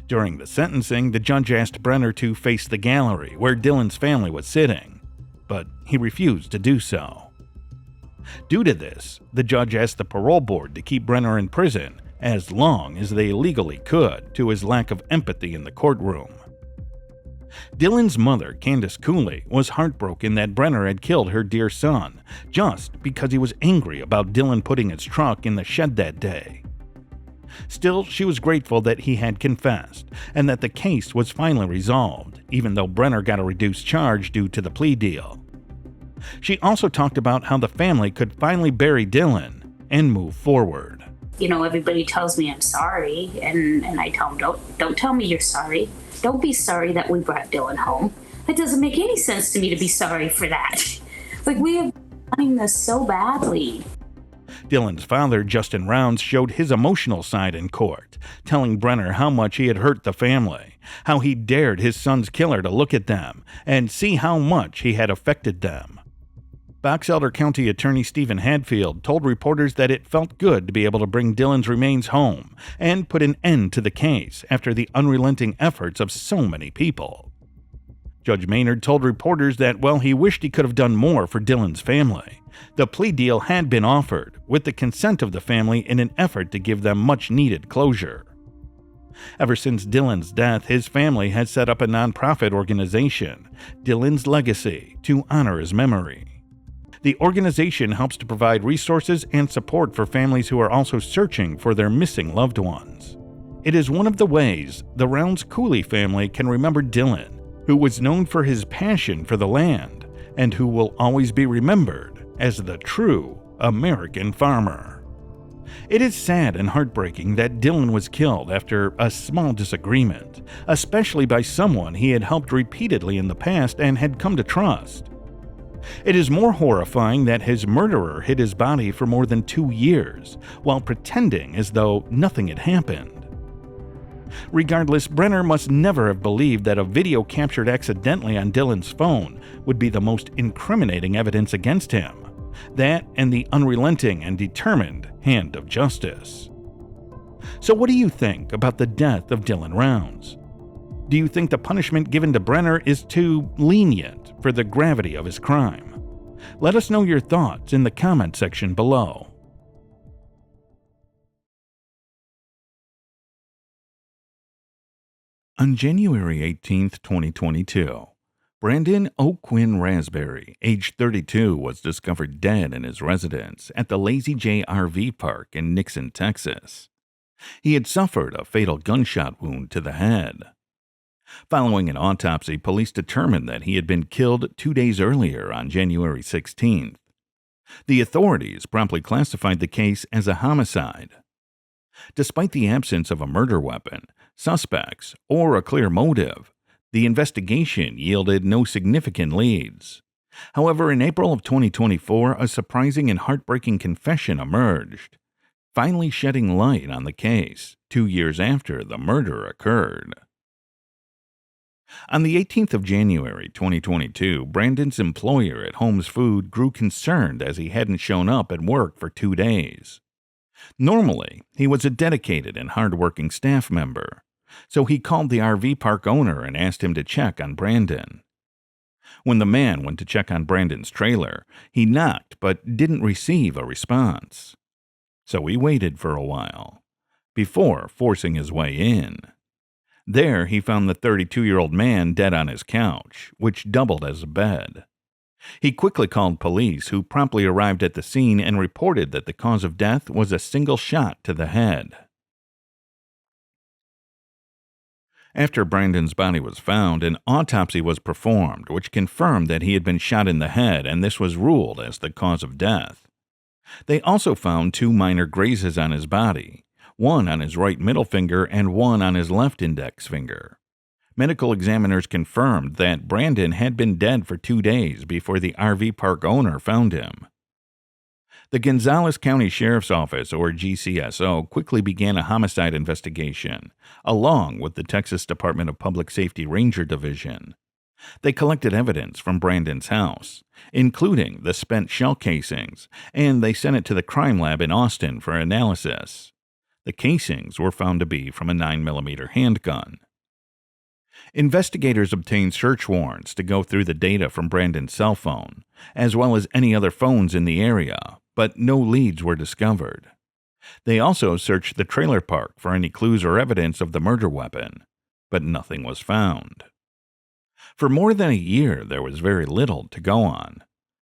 During the sentencing, the judge asked Brenner to face the gallery where Dylan's family was sitting, but he refused to do so. Due to this, the judge asked the parole board to keep Brenner in prison as long as they legally could to his lack of empathy in the courtroom. Dylan's mother, Candace Cooley, was heartbroken that Brenner had killed her dear son just because he was angry about Dylan putting his truck in the shed that day. Still, she was grateful that he had confessed and that the case was finally resolved, even though Brenner got a reduced charge due to the plea deal. She also talked about how the family could finally bury Dylan and move forward. You know, everybody tells me I'm sorry, and I tell them, don't tell me you're sorry. Don't be sorry that we brought Dylan home. It doesn't make any sense to me to be sorry for that. Like, we have done this so badly. Dylan's father, Justin Rounds, showed his emotional side in court, telling Brenner how much he had hurt the family, how he dared his son's killer to look at them and see how much he had affected them. Box Elder County Attorney Stephen Hadfield told reporters that it felt good to be able to bring Dylan's remains home and put an end to the case after the unrelenting efforts of so many people. Judge Maynard told reporters that while he wished he could have done more for Dylan's family, the plea deal had been offered with the consent of the family in an effort to give them much-needed closure. Ever since Dylan's death, his family had set up a nonprofit organization, Dylan's Legacy, to honor his memory. The organization helps to provide resources and support for families who are also searching for their missing loved ones. It is one of the ways the Rounds Cooley family can remember Dylan, who was known for his passion for the land and who will always be remembered as the true American farmer. It is sad and heartbreaking that Dylan was killed after a small disagreement, especially by someone he had helped repeatedly in the past and had come to trust. It is more horrifying that his murderer hid his body for more than 2 years while pretending as though nothing had happened. Regardless, Brenner must never have believed that a video captured accidentally on Dylan's phone would be the most incriminating evidence against him. That and the unrelenting and determined hand of justice. So what do you think about the death of Dylan Rounds? Do you think the punishment given to Brenner is too lenient for the gravity of his crime? Let us know your thoughts in the comment section below. On January 18, 2022, Brandon O'Quinn Rasberry, age 32, was discovered dead in his residence at the Lazy J RV Park in Nixon, Texas. He had suffered a fatal gunshot wound to the head. Following an autopsy, police determined that he had been killed 2 days earlier on January 16th. The authorities promptly classified the case as a homicide. Despite the absence of a murder weapon, suspects, or a clear motive, the investigation yielded no significant leads. However, in April of 2024, a surprising and heartbreaking confession emerged, finally shedding light on the case 2 years after the murder occurred. On the 18th of January 2022, Brandon's employer at Holmes Food grew concerned as he hadn't shown up at work for 2 days. Normally, he was a dedicated and hardworking staff member, so he called the RV park owner and asked him to check on Brandon. When the man went to check on Brandon's trailer, he knocked but didn't receive a response. So he waited for a while, before forcing his way in. There, he found the 32-year-old man dead on his couch, which doubled as a bed. He quickly called police, who promptly arrived at the scene and reported that the cause of death was a single shot to the head. After Brandon's body was found, an autopsy was performed, which confirmed that he had been shot in the head, and this was ruled as the cause of death. They also found 2 minor grazes on his body, one on his right middle finger and one on his left index finger. Medical examiners confirmed that Brandon had been dead for 2 days before the RV park owner found him. The Gonzales County Sheriff's Office, or GCSO, quickly began a homicide investigation, along with the Texas Department of Public Safety Ranger Division. They collected evidence from Brandon's house, including the spent shell casings, and they sent it to the crime lab in Austin for analysis. The casings were found to be from a 9mm handgun. Investigators obtained search warrants to go through the data from Brandon's cell phone, as well as any other phones in the area, but no leads were discovered. They also searched the trailer park for any clues or evidence of the murder weapon, but nothing was found. For more than a year, there was very little to go on.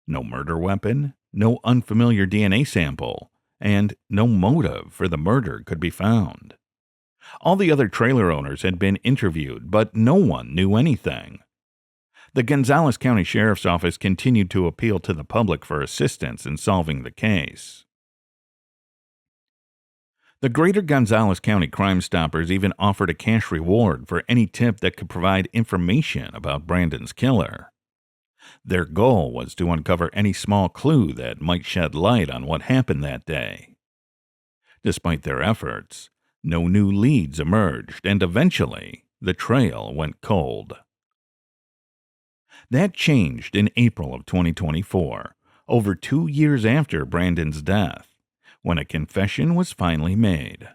No murder weapon, no unfamiliar DNA sample, and no motive for the murder could be found. All the other trailer owners had been interviewed, but no one knew anything. The Gonzales County Sheriff's Office continued to appeal to the public for assistance in solving the case. The Greater Gonzales County Crime Stoppers even offered a cash reward for any tip that could provide information about Brandon's killer. Their goal was to uncover any small clue that might shed light on what happened that day. Despite their efforts, no new leads emerged, and eventually, the trail went cold. That changed in April of 2024, over 2 years after Brandon's death, when a confession was finally made.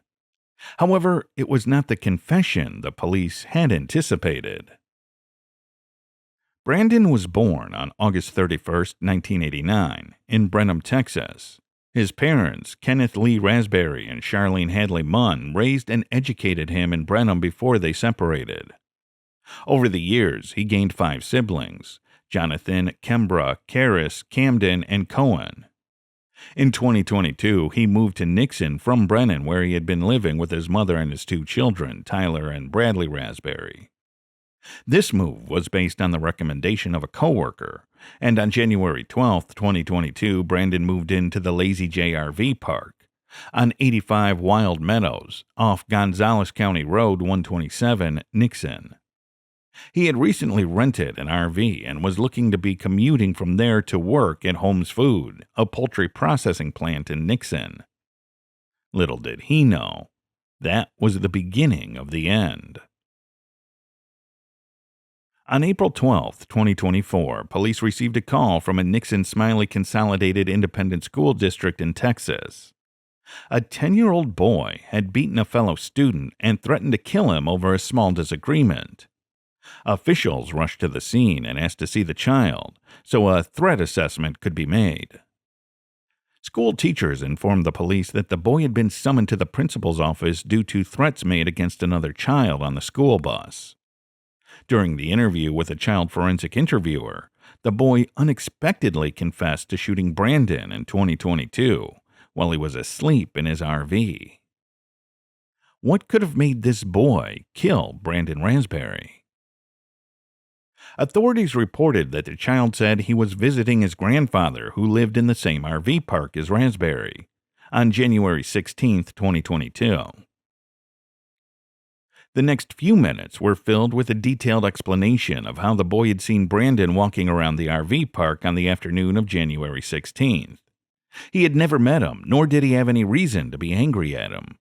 However, it was not the confession the police had anticipated. Brandon was born on August 31, 1989, in Brenham, Texas. His parents, Kenneth Lee Rasberry and Charlene Hadley Munn, raised and educated him in Brenham before they separated. Over the years, he gained 5 siblings: Jonathan, Kembra, Karis, Camden, and Cohen. In 2022, he moved to Nixon from Brennan, where he had been living with his mother and his two children, Tyler and Bradley Rasberry. This move was based on the recommendation of a coworker, and on January 12, 2022, Brandon moved into the Lazy J RV Park on 85 Wild Meadows off Gonzales County Road 127, Nixon. He had recently rented an RV and was looking to be commuting from there to work at Holmes Food, a poultry processing plant in Nixon. Little did he know, that was the beginning of the end. On April 12, 2024, police received a call from a Nixon-Smiley Consolidated Independent School District in Texas. A 10-year-old boy had beaten a fellow student and threatened to kill him over a small disagreement. Officials rushed to the scene and asked to see the child, so a threat assessment could be made. School teachers informed the police that the boy had been summoned to the principal's office due to threats made against another child on the school bus. During the interview with a child forensic interviewer, the boy unexpectedly confessed to shooting Brandon in 2022 while he was asleep in his RV. What could have made this boy kill Brandon Rasberry? Authorities reported that the child said he was visiting his grandfather, who lived in the same RV park as Rasberry, on January 16, 2022. The next few minutes were filled with a detailed explanation of how the boy had seen Brandon walking around the RV park on the afternoon of January 16th. He had never met him, nor did he have any reason to be angry at him.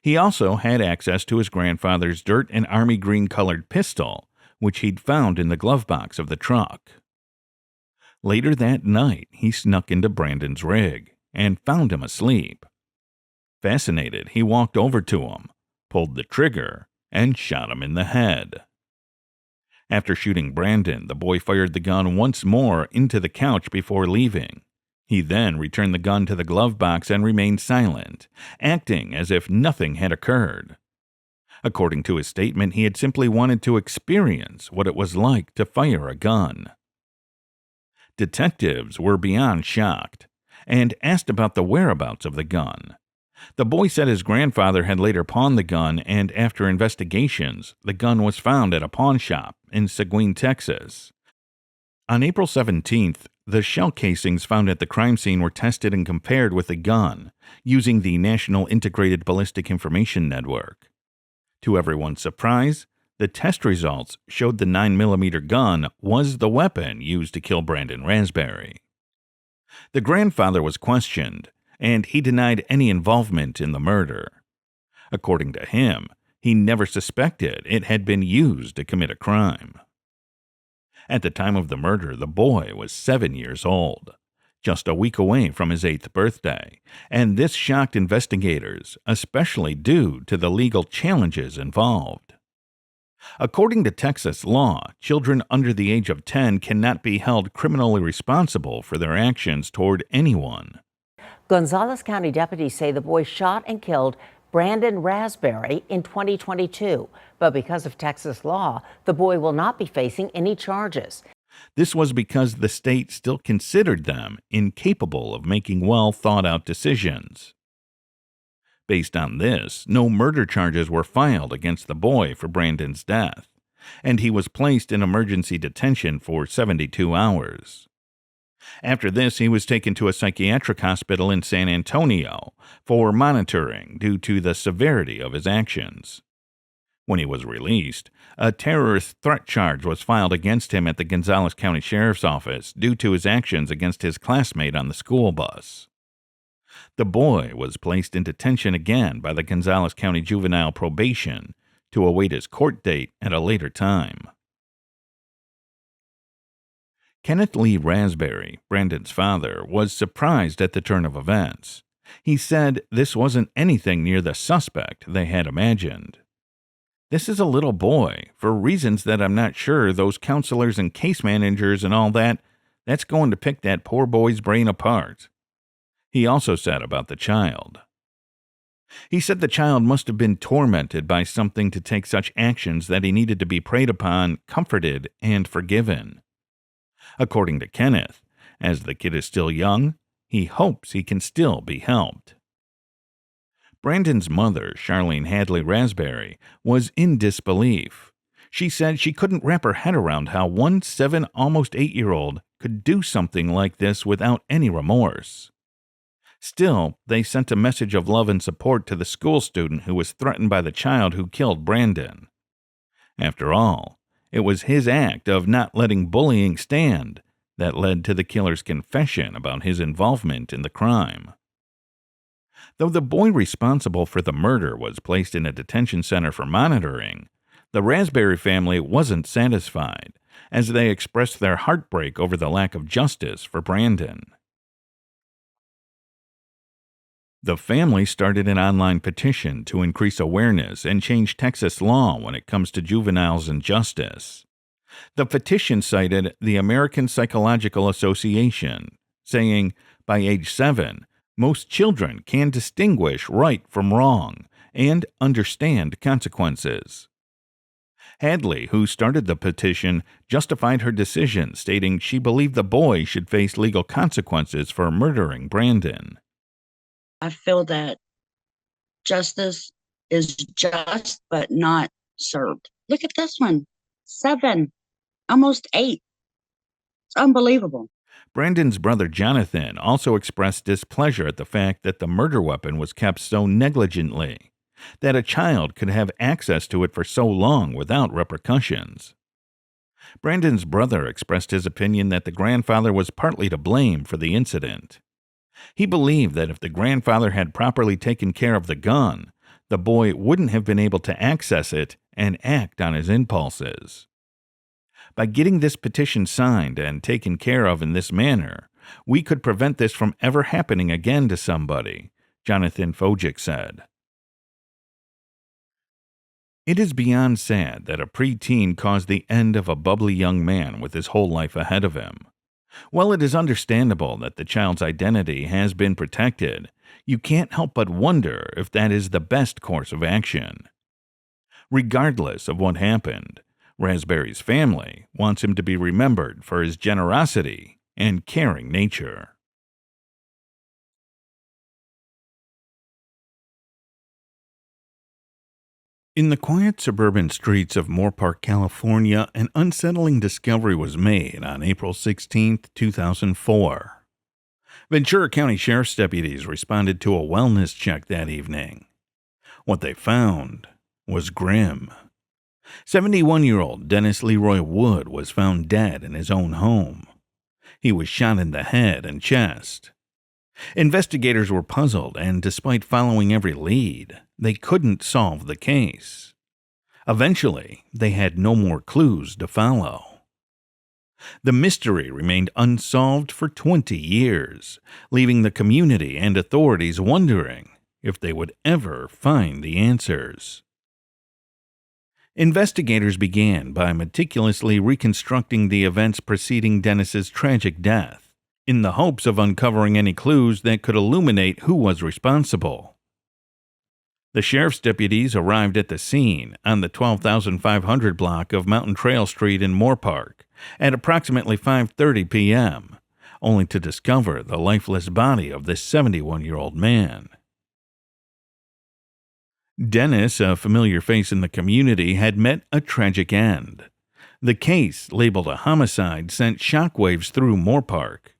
He also had access to his grandfather's dirt and army green-colored pistol, which he'd found in the glove box of the truck. Later that night, he snuck into Brandon's rig and found him asleep. Fascinated, he walked over to him, pulled the trigger, and shot him in the head. After shooting Brandon, the boy fired the gun once more into the couch before leaving. He then returned the gun to the glove box and remained silent, acting as if nothing had occurred. According to his statement, he had simply wanted to experience what it was like to fire a gun. Detectives were beyond shocked and asked about the whereabouts of the gun. The boy said his grandfather had later pawned the gun, and after investigations, the gun was found at a pawn shop in Seguin, Texas. On April 17th, the shell casings found at the crime scene were tested and compared with the gun using the National Integrated Ballistic Information Network. To everyone's surprise, the test results showed the 9mm gun was the weapon used to kill Brandon Rasberry. The grandfather was questioned, and he denied any involvement in the murder. According to him, he never suspected it had been used to commit a crime. At the time of the murder, the boy was 7 years old, just a week away from his 8th birthday, and this shocked investigators, especially due to the legal challenges involved. According to Texas law, children under the age of 10 cannot be held criminally responsible for their actions toward anyone. Gonzales County deputies say the boy shot and killed Brandon Rasberry in 2022, but because of Texas law, the boy will not be facing any charges. This was because the state still considered them incapable of making well-thought-out decisions. Based on this, no murder charges were filed against the boy for Brandon's death, and he was placed in emergency detention for 72 hours. After this, he was taken to a psychiatric hospital in San Antonio for monitoring due to the severity of his actions. When he was released, a terrorist threat charge was filed against him at the Gonzales County Sheriff's Office due to his actions against his classmate on the school bus. The boy was placed in detention again by the Gonzales County Juvenile Probation to await his court date at a later time. Kenneth Lee Rasberry, Brandon's father, was surprised at the turn of events. He said this wasn't anything near the suspect they had imagined. This is a little boy, for reasons that I'm not sure those counselors and case managers and all that's going to pick that poor boy's brain apart. He also said about the child. He said the child must have been tormented by something to take such actions that he needed to be preyed upon, comforted, and forgiven. According to Kenneth, as the kid is still young, he hopes he can still be helped. Brandon's mother, Charlene Hadley Rasberry, was in disbelief. She said she couldn't wrap her head around how one 7, almost 8-year-old could do something like this without any remorse. Still, they sent a message of love and support to the school student who was threatened by the child who killed Brandon. After all, it was his act of not letting bullying stand that led to the killer's confession about his involvement in the crime. Though the boy responsible for the murder was placed in a detention center for monitoring, the Rasberry family wasn't satisfied, as they expressed their heartbreak over the lack of justice for Brandon. The family started an online petition to increase awareness and change Texas law when it comes to juveniles and justice. The petition cited the American Psychological Association, saying, by age 7, most children can distinguish right from wrong and understand consequences. Hadley, who started the petition, justified her decision, stating she believed the boy should face legal consequences for murdering Brandon. I feel that justice is just but not served. Look at this one. 7, almost 8. It's unbelievable. Brandon's brother Jonathan also expressed displeasure at the fact that the murder weapon was kept so negligently, that a child could have access to it for so long without repercussions. Brandon's brother expressed his opinion that the grandfather was partly to blame for the incident. He believed that if the grandfather had properly taken care of the gun, the boy wouldn't have been able to access it and act on his impulses. By getting this petition signed and taken care of in this manner, we could prevent this from ever happening again to somebody, Jonathan Fojic said. It is beyond sad that a preteen caused the end of a bubbly young man with his whole life ahead of him. While it is understandable that the child's identity has been protected, you can't help but wonder if that is the best course of action. Regardless of what happened, Rasberry's family wants him to be remembered for his generosity and caring nature. In the quiet suburban streets of Moorpark, California, an unsettling discovery was made on April 16, 2004. Ventura County Sheriff's deputies responded to a wellness check that evening. What they found was grim. 71-year-old Dennis Leroy Wood was found dead in his own home. He was shot in the head and chest. Investigators were puzzled, and despite following every lead, they couldn't solve the case. Eventually, they had no more clues to follow. The mystery remained unsolved for 20 years, leaving the community and authorities wondering if they would ever find the answers. Investigators began by meticulously reconstructing the events preceding Dennis's tragic death, in the hopes of uncovering any clues that could illuminate who was responsible. The sheriff's deputies arrived at the scene on the 12,500 block of Mountain Trail Street in Moorpark at approximately 5:30 p.m., only to discover the lifeless body of this 71-year-old man. Dennis, a familiar face in the community, had met a tragic end. The case, labeled a homicide, sent shockwaves through Moorpark.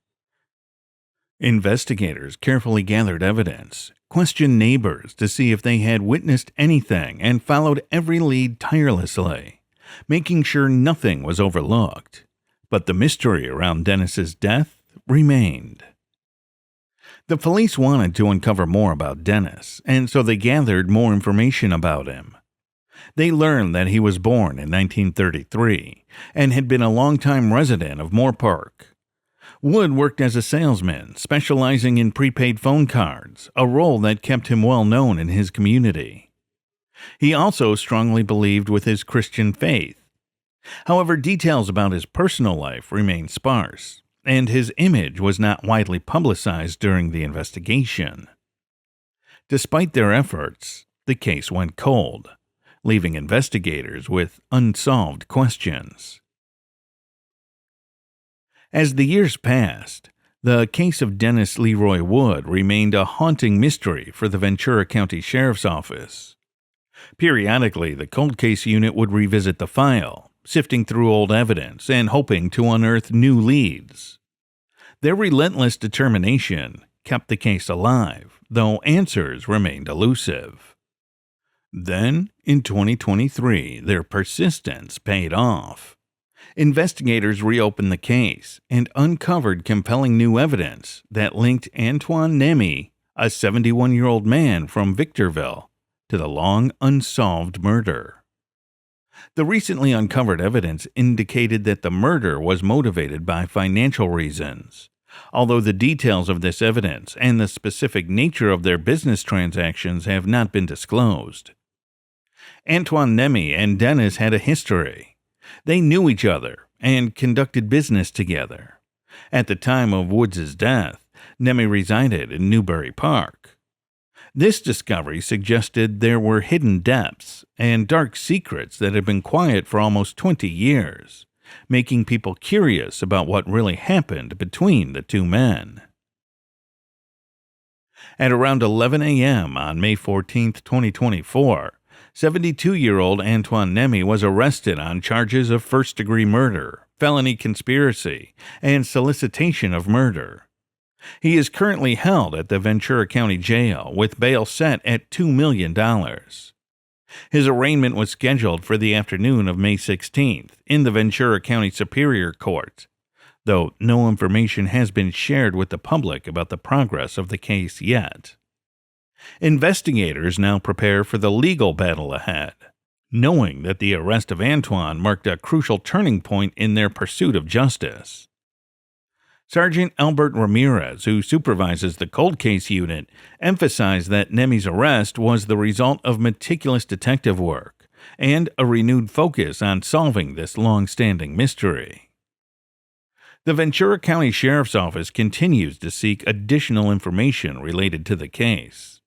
Investigators carefully gathered evidence, questioned neighbors to see if they had witnessed anything, and followed every lead tirelessly, making sure nothing was overlooked. But the mystery around Dennis's death remained. The police wanted to uncover more about Dennis, and so they gathered more information about him. They learned that he was born in 1933 and had been a longtime resident of Moorpark. Wood worked as a salesman, specializing in prepaid phone cards, a role that kept him well known in his community. He also strongly believed with his Christian faith. However, details about his personal life remained sparse, and his image was not widely publicized during the investigation. Despite their efforts, the case went cold, leaving investigators with unsolved questions. As the years passed, The case of Dennis Leroy Wood remained a haunting mystery for the Ventura County Sheriff's Office. Periodically, the cold case unit would revisit the file, sifting through old evidence and hoping to unearth new leads. Their relentless determination kept the case alive, though answers remained elusive. Then, in 2023, their persistence paid off. Investigators reopened the case and uncovered compelling new evidence that linked Antoine Nemi, a 71-year-old man from Victorville, to the long unsolved murder. The recently uncovered evidence indicated that the murder was motivated by financial reasons, although the details of this evidence and the specific nature of their business transactions have not been disclosed. Antoine Nemi and Dennis had a history. They knew each other and conducted business together. At the time of Woods' death, Nemi resided in Newbury Park. This discovery suggested there were hidden depths and dark secrets that had been quiet for almost 20 years, making people curious about what really happened between the two men. At around 11 a.m. on May 14, 2024, 72-year-old Antoine Nemi was arrested on charges of first-degree murder, felony conspiracy, and solicitation of murder. He is currently held at the Ventura County Jail with bail set at $2 million. His arraignment was scheduled for the afternoon of May 16th in the Ventura County Superior Court, though no information has been shared with the public about the progress of the case yet. Investigators now prepare for the legal battle ahead, knowing that the arrest of Antoine marked a crucial turning point in their pursuit of justice. Sergeant Albert Ramirez, who supervises the cold case unit, emphasized that Nemi's arrest was the result of meticulous detective work and a renewed focus on solving this long-standing mystery. The Ventura County Sheriff's Office continues to seek additional information related to the case.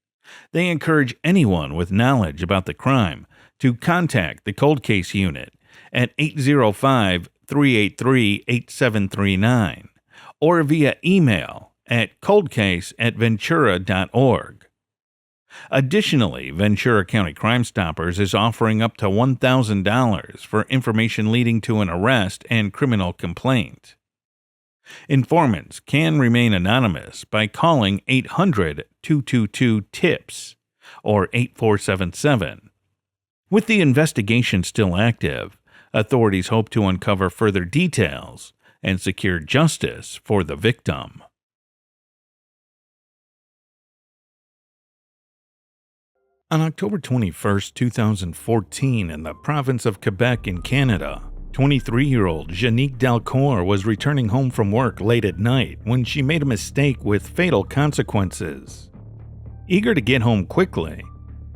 They encourage anyone with knowledge about the crime to contact the cold case unit at 805-383-8739 or via email at coldcase@ventura.org. Additionally, Ventura County Crime Stoppers is offering up to $1,000 for information leading to an arrest and criminal complaint. Informants can remain anonymous by calling 800-222-TIPS or 8477. With the investigation still active, authorities hope to uncover further details and secure justice for the victim. On October 21, 2014, in the province of Quebec in Canada, 23-year-old Jenique Delcourt was returning home from work late at night when she made a mistake with fatal consequences. Eager to get home quickly,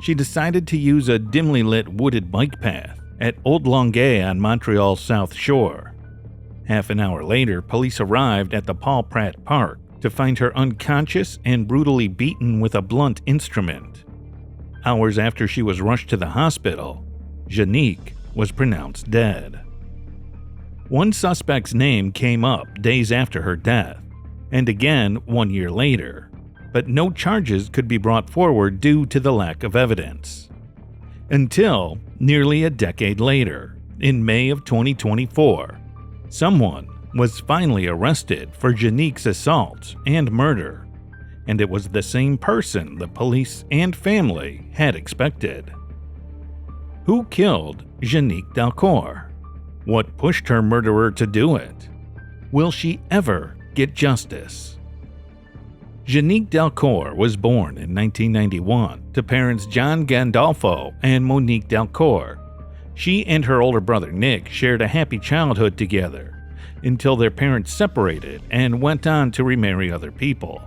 she decided to use a dimly lit wooded bike path at Old Longueuil on Montreal's South Shore. Half an hour later, police arrived at the Paul Pratt Park to find her unconscious and brutally beaten with a blunt instrument. Hours after she was rushed to the hospital, Jenique was pronounced dead. One suspect's name came up days after her death, and again 1 year later, but no charges could be brought forward due to the lack of evidence. Until nearly a decade later, in May of 2024, someone was finally arrested for Jenique's assault and murder, and it was the same person the police and family had expected. Who killed Jenique Delcourt? What pushed her murderer to do it? Will she ever get justice? Jenique Delcourt was born in 1991 to parents John Gandolfo and Monique Delcourt. She and her older brother Nick shared a happy childhood together until their parents separated and went on to remarry other people.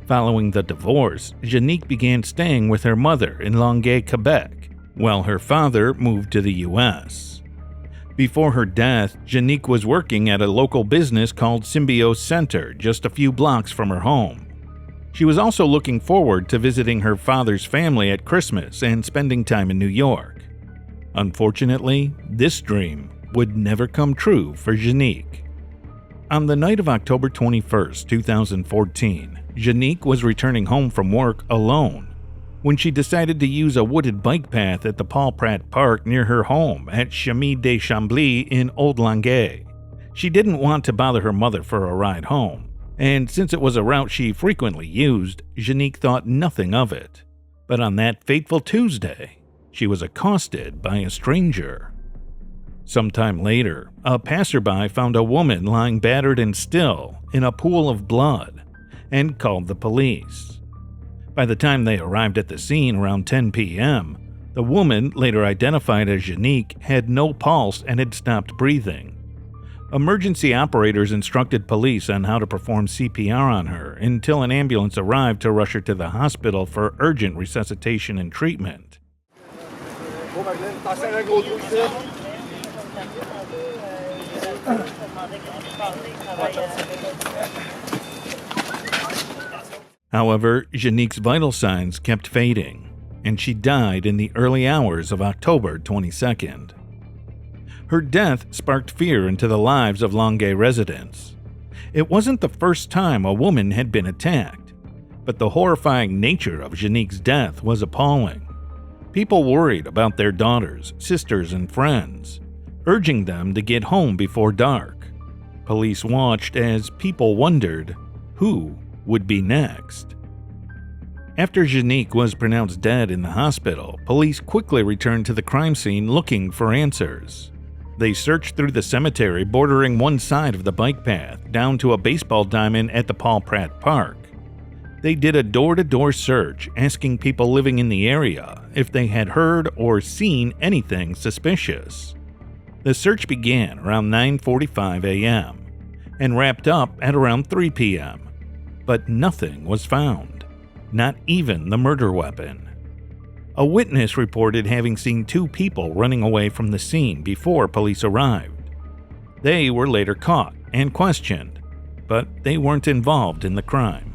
Following the divorce, Jenique began staying with her mother in Longueuil, Quebec, while her father moved to the U.S. Before her death, Jenique was working at a local business called Symbiose Center just a few blocks from her home. She was also looking forward to visiting her father's family at Christmas and spending time in New York. Unfortunately, this dream would never come true for Jenique. On the night of October 21st, 2014, Jenique was returning home from work alone when she decided to use a wooded bike path at the Paul Pratt Park near her home at Chemin des Chambly in Old Longueuil. She didn't want to bother her mother for a ride home, and since it was a route she frequently used, Jenique thought nothing of it. But on that fateful Tuesday, she was accosted by a stranger. Sometime later, a passerby found a woman lying battered and still in a pool of blood and called the police. By the time they arrived at the scene around 10 p.m., the woman, later identified as Jenique, had no pulse and had stopped breathing. Emergency operators instructed police on how to perform CPR on her until an ambulance arrived to rush her to the hospital for urgent resuscitation and treatment. However, Jenique's vital signs kept fading, and she died in the early hours of October 22nd. Her death sparked fear into the lives of Longueuil residents. It wasn't the first time a woman had been attacked, but the horrifying nature of Jenique's death was appalling. People worried about their daughters, sisters, and friends, urging them to get home before dark. Police watched as people wondered who would be next. After Jenique was pronounced dead in the hospital, police quickly returned to the crime scene looking for answers. They searched through the cemetery bordering one side of the bike path down to a baseball diamond at the Paul Pratt Park. They did a door-to-door search asking people living in the area if they had heard or seen anything suspicious. The search began around 9:45 a.m. and wrapped up at around 3 p.m. But nothing was found, not even the murder weapon. A witness reported having seen two people running away from the scene before police arrived. They were later caught and questioned, but they weren't involved in the crime.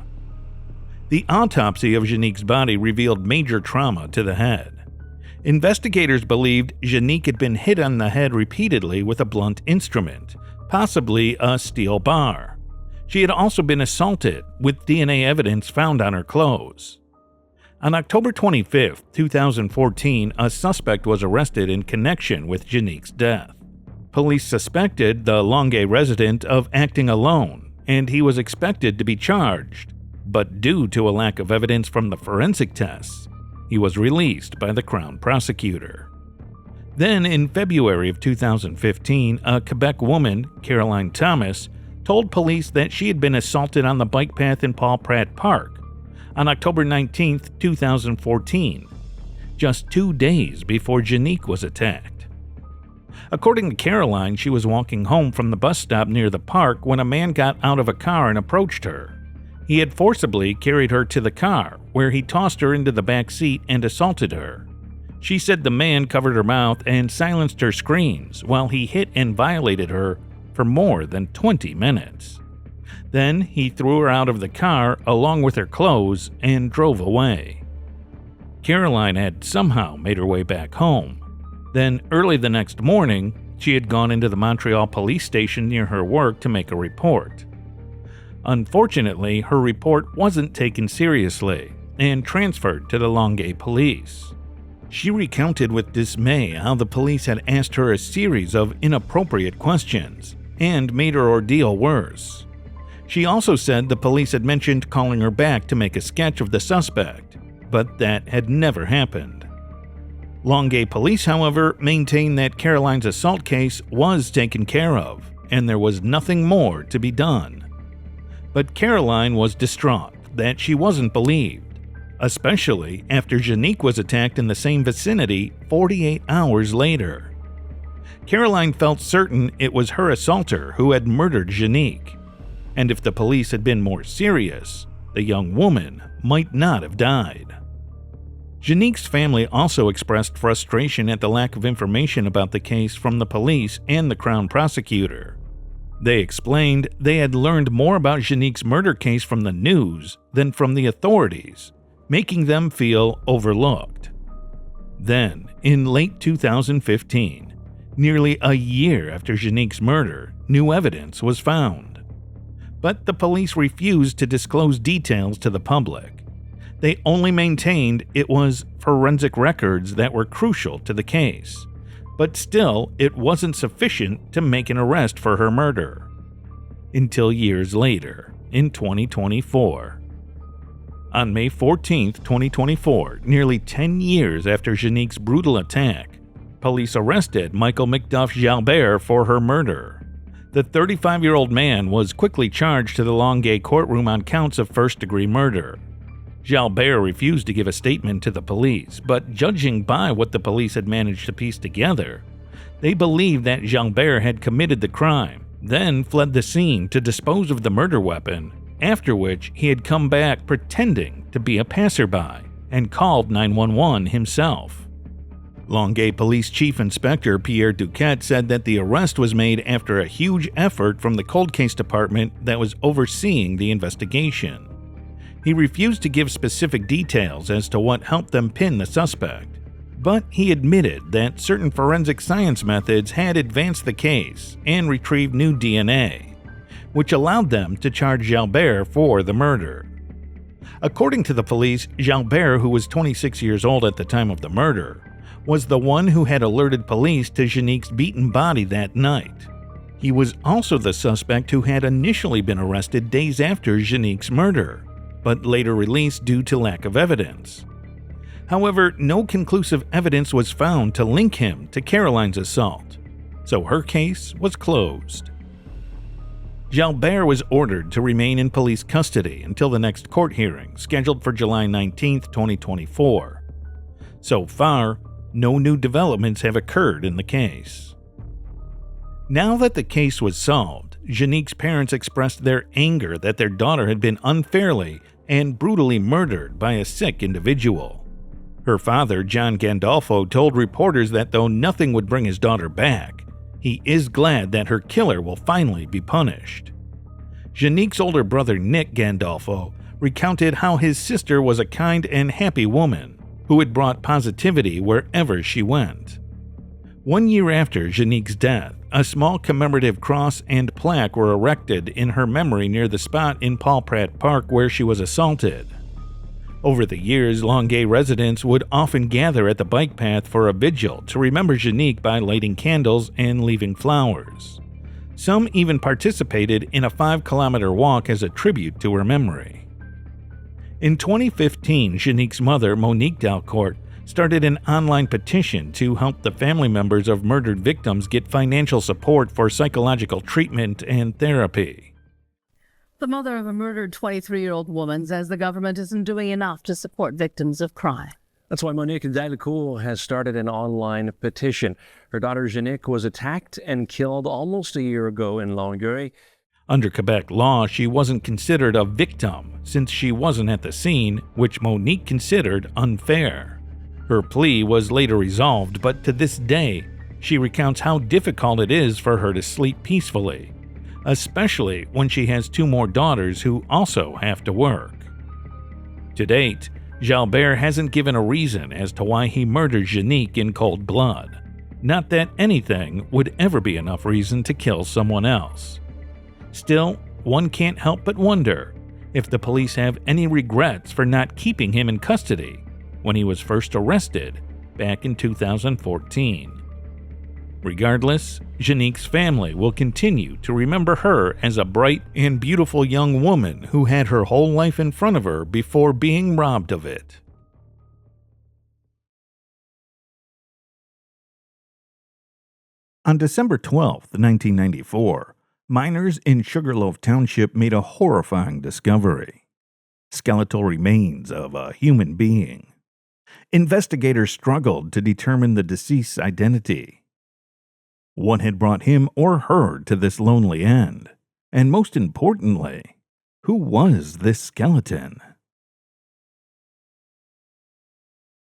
The autopsy of Jenique's body revealed major trauma to the head. Investigators believed Jenique had been hit on the head repeatedly with a blunt instrument, possibly a steel bar. She had also been assaulted, with DNA evidence found on her clothes. On October 25, 2014, a suspect was arrested in connection with Jenique's death. Police suspected the Longueuil resident of acting alone, and he was expected to be charged. But due to a lack of evidence from the forensic tests, he was released by the Crown prosecutor. Then, in February of 2015, a Quebec woman, Caroline Thomas, told police that she had been assaulted on the bike path in Paul Pratt Park on October 19, 2014, just 2 days before Jenique was attacked. According to Caroline, she was walking home from the bus stop near the park when a man got out of a car and approached her. He had forcibly carried her to the car, where he tossed her into the back seat and assaulted her. She said the man covered her mouth and silenced her screams while he hit and violated her for more than 20 minutes. Then he threw her out of the car along with her clothes and drove away. Caroline had somehow made her way back home. Then, early the next morning, she had gone into the Montreal police station near her work to make a report. Unfortunately, her report wasn't taken seriously and transferred to the Longueuil police. She recounted with dismay how the police had asked her a series of inappropriate questions and made her ordeal worse. She also said the police had mentioned calling her back to make a sketch of the suspect, but that had never happened. Longueuil police, however, maintained that Caroline's assault case was taken care of, and there was nothing more to be done. But Caroline was distraught that she wasn't believed, especially after Jenique was attacked in the same vicinity 48 hours later. Caroline felt certain it was her assaulter who had murdered Jenique, and if the police had been more serious, the young woman might not have died. Jenique's family also expressed frustration at the lack of information about the case from the police and the Crown prosecutor. They explained they had learned more about Jenique's murder case from the news than from the authorities, making them feel overlooked. Then, in late 2015, nearly a year after Jenique's murder, new evidence was found. but the police refused to disclose details to the public. They only maintained it was forensic records that were crucial to the case, but still it wasn't sufficient to make an arrest for her murder. Until years later, in 2024. On May 14, 2024, nearly 10 years after Jenique's brutal attack, police arrested Michael McDuff Jalbert for her murder. The 35-year-old man was quickly charged to the Longueuil courtroom on counts of first-degree murder. Jalbert refused to give a statement to the police, but judging by what the police had managed to piece together, they believed that Jalbert had committed the crime, then fled the scene to dispose of the murder weapon, after which he had come back pretending to be a passerby and called 911 himself. Longueuil Police Chief Inspector Pierre Duquette said that the arrest was made after a huge effort from the cold case department that was overseeing the investigation. He refused to give specific details as to what helped them pin the suspect, but he admitted that certain forensic science methods had advanced the case and retrieved new DNA, which allowed them to charge Jalbert for the murder. According to the police, Jalbert, who was 26 years old at the time of the murder, was the one who had alerted police to Jenique's beaten body that night. He was also the suspect who had initially been arrested days after Jenique's murder, but later released due to lack of evidence. However, no conclusive evidence was found to link him to Caroline's assault, so her case was closed. Jalbert was ordered to remain in police custody until the next court hearing, scheduled for July 19, 2024. So far, no new developments have occurred in the case. Now that the case was solved, Jenique's parents expressed their anger that their daughter had been unfairly and brutally murdered by a sick individual. Her father, John Gandolfo, told reporters that though nothing would bring his daughter back, he is glad that her killer will finally be punished. Jenique's older brother, Nick Gandolfo, recounted how his sister was a kind and happy woman who had brought positivity wherever she went. 1 year after Jenique's death, a small commemorative cross and plaque were erected in her memory near the spot in Paul Pratt Park where she was assaulted. Over the years, Longueuil residents would often gather at the bike path for a vigil to remember Jenique by lighting candles and leaving flowers. Some even participated in a 5-kilometer walk as a tribute to her memory. In 2015, Jenique's mother, Jenique Delcourt, started an online petition to help the family members of murdered victims get financial support for psychological treatment and therapy. The mother of a murdered 23-year-old woman says the government isn't doing enough to support victims of crime. That's why Jenique Delcourt has started an online petition. Her daughter Jenique was attacked and killed almost a year ago in Longueuil. Under Quebec law, she wasn't considered a victim since she wasn't at the scene, which Jenique considered unfair. Her plea was later resolved, but to this day, she recounts how difficult it is for her to sleep peacefully, especially when she has 2 more daughters who also have to work. To date, Jalbert hasn't given a reason as to why he murdered Jenique in cold blood. Not that anything would ever be enough reason to kill someone else. Still, one can't help but wonder if the police have any regrets for not keeping him in custody when he was first arrested back in 2014. Regardless, Jenique's family will continue to remember her as a bright and beautiful young woman who had her whole life in front of her before being robbed of it. On December 12, 1994, miners in Sugarloaf Township made a horrifying discovery: skeletal remains of a human being. Investigators struggled to determine the deceased's identity. What had brought him or her to this lonely end? And most importantly, who was this skeleton?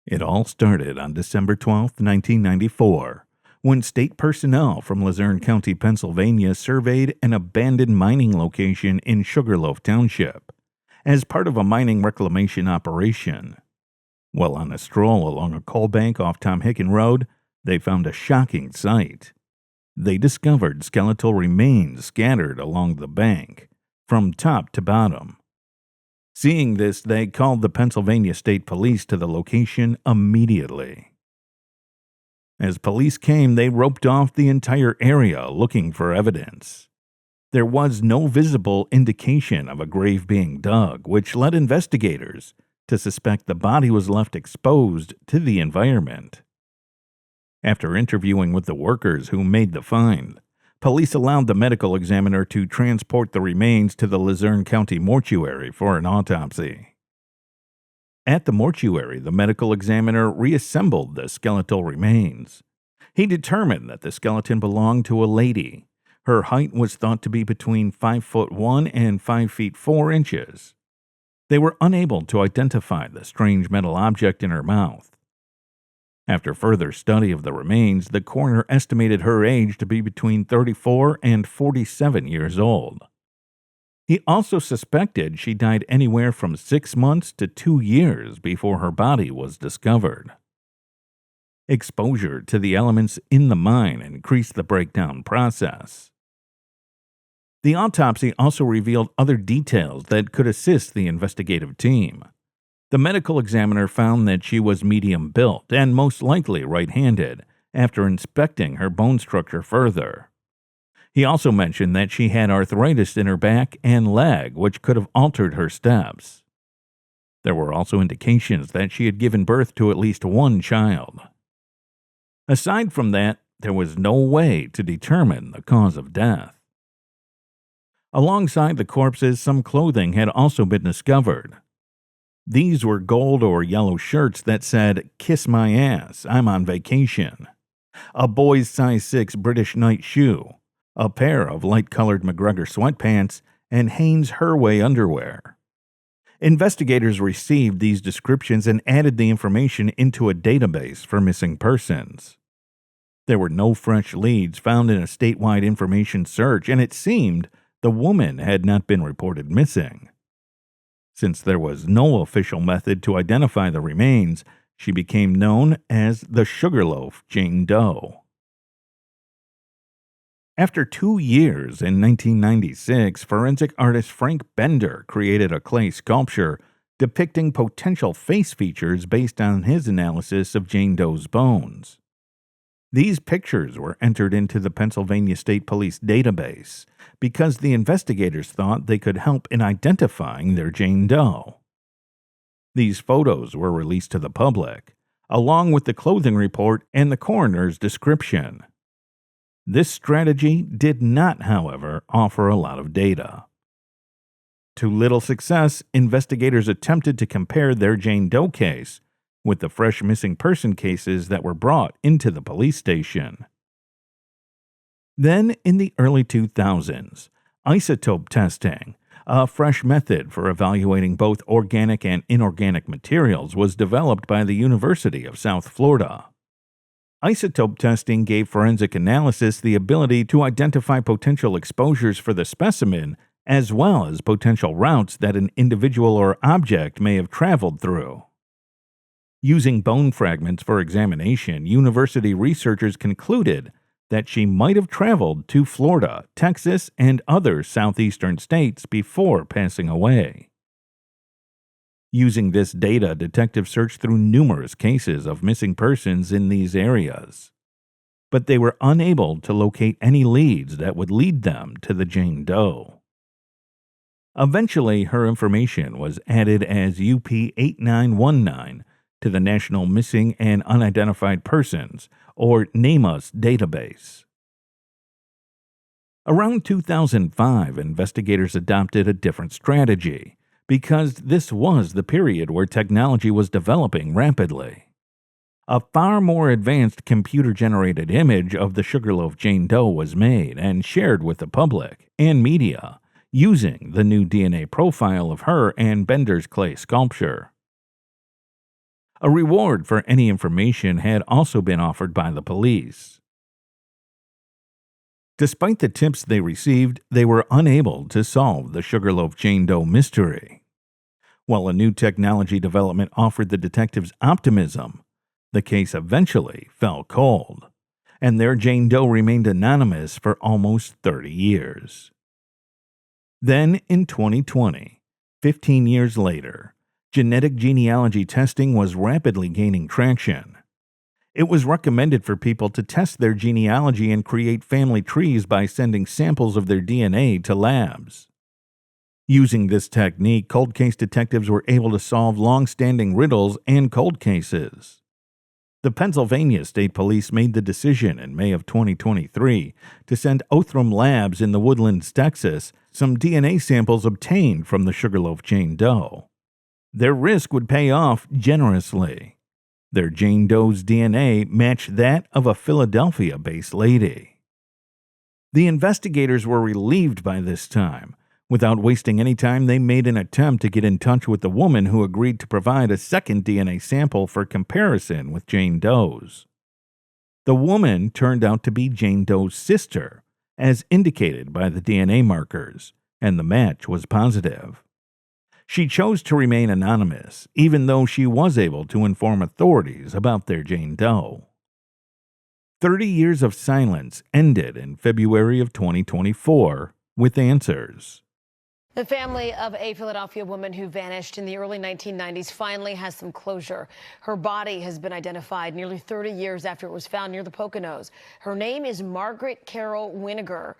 It all started on December 12, 1994, when state personnel from Luzerne County, Pennsylvania surveyed an abandoned mining location in Sugarloaf Township as part of a mining reclamation operation. While on a stroll along a coal bank off Tom Hicken Road, they found a shocking sight. They discovered skeletal remains scattered along the bank, from top to bottom. Seeing this, they called the Pennsylvania State Police to the location immediately. As police came, they roped off the entire area looking for evidence. There was no visible indication of a grave being dug, which led investigators to suspect the body was left exposed to the environment. After interviewing with the workers who made the find, police allowed the medical examiner to transport the remains to the Luzerne County mortuary for an autopsy. At the mortuary, the medical examiner reassembled the skeletal remains. He determined that the skeleton belonged to a lady. Her height was thought to be between 5'1" and 5'4". They were unable to identify the strange metal object in her mouth. After further study of the remains, the coroner estimated her age to be between 34 and 47 years old. He also suspected she died anywhere from 6 months to 2 years before her body was discovered. Exposure to the elements in the mine increased the breakdown process. The autopsy also revealed other details that could assist the investigative team. The medical examiner found that she was medium built and most likely right-handed after inspecting her bone structure further. He also mentioned that she had arthritis in her back and leg, which could have altered her steps. There were also indications that she had given birth to at least one child. Aside from that, there was no way to determine the cause of death. Alongside the corpses, some clothing had also been discovered. These were gold or yellow shirts that said, "Kiss my ass, I'm on vacation," a boy's size 6 British night shoe, a pair of light-colored McGregor sweatpants, and Hanes Herway underwear. Investigators received these descriptions and added the information into a database for missing persons. There were no fresh leads found in a statewide information search, and it seemed the woman had not been reported missing. Since there was no official method to identify the remains, she became known as the Sugarloaf Jane Doe. After 2 years, in 1996, forensic artist Frank Bender created a clay sculpture depicting potential face features based on his analysis of Jane Doe's bones. These pictures were entered into the Pennsylvania State Police database because the investigators thought they could help in identifying their Jane Doe. These photos were released to the public, along with the clothing report and the coroner's description. This strategy did not, however, offer a lot of data. To little success, investigators attempted to compare their Jane Doe case with the fresh missing person cases that were brought into the police station. Then, in the early 2000s, isotope testing, a fresh method for evaluating both organic and inorganic materials, was developed by the University of South Florida. Isotope testing gave forensic analysis the ability to identify potential exposures for the specimen as well as potential routes that an individual or object may have traveled through. Using bone fragments for examination, university researchers concluded that she might have traveled to Florida, Texas, and other southeastern states before passing away. Using this data, detectives searched through numerous cases of missing persons in these areas, but they were unable to locate any leads that would lead them to the Jane Doe. Eventually, her information was added as UP 8919 to the National Missing and Unidentified Persons, or NamUs database. Around 2005, investigators adopted a different strategy, because this was the period where technology was developing rapidly. A far more advanced computer-generated image of the Sugarloaf Jane Doe was made and shared with the public and media, using the new DNA profile of her and Bender's clay sculpture. A reward for any information had also been offered by the police. Despite the tips they received, they were unable to solve the Sugarloaf Jane Doe mystery. While a new technology development offered the detectives optimism, the case eventually fell cold, and their Jane Doe remained anonymous for almost 30 years. Then, in 2020, 15 years later, genetic genealogy testing was rapidly gaining traction. It was recommended for people to test their genealogy and create family trees by sending samples of their DNA to labs. Using this technique, cold case detectives were able to solve long-standing riddles and cold cases. The Pennsylvania State Police made the decision in May of 2023 to send Othram Labs in the Woodlands, Texas, some DNA samples obtained from the Sugarloaf Jane Doe. Their risk would pay off generously. Their Jane Doe's DNA matched that of a Philadelphia-based lady. The investigators were relieved by this time. Without wasting any time, they made an attempt to get in touch with the woman who agreed to provide a second DNA sample for comparison with Jane Doe's. The woman turned out to be Jane Doe's sister, as indicated by the DNA markers, and the match was positive. She chose to remain anonymous, even though she was able to inform authorities about their Jane Doe. 30 years of silence ended in February of 2024 with answers. The family of a Philadelphia woman who vanished in the early 1990s finally has some closure. Her body has been identified nearly 30 years after it was found near the Poconos. Her name is Margarot Carol Wininger.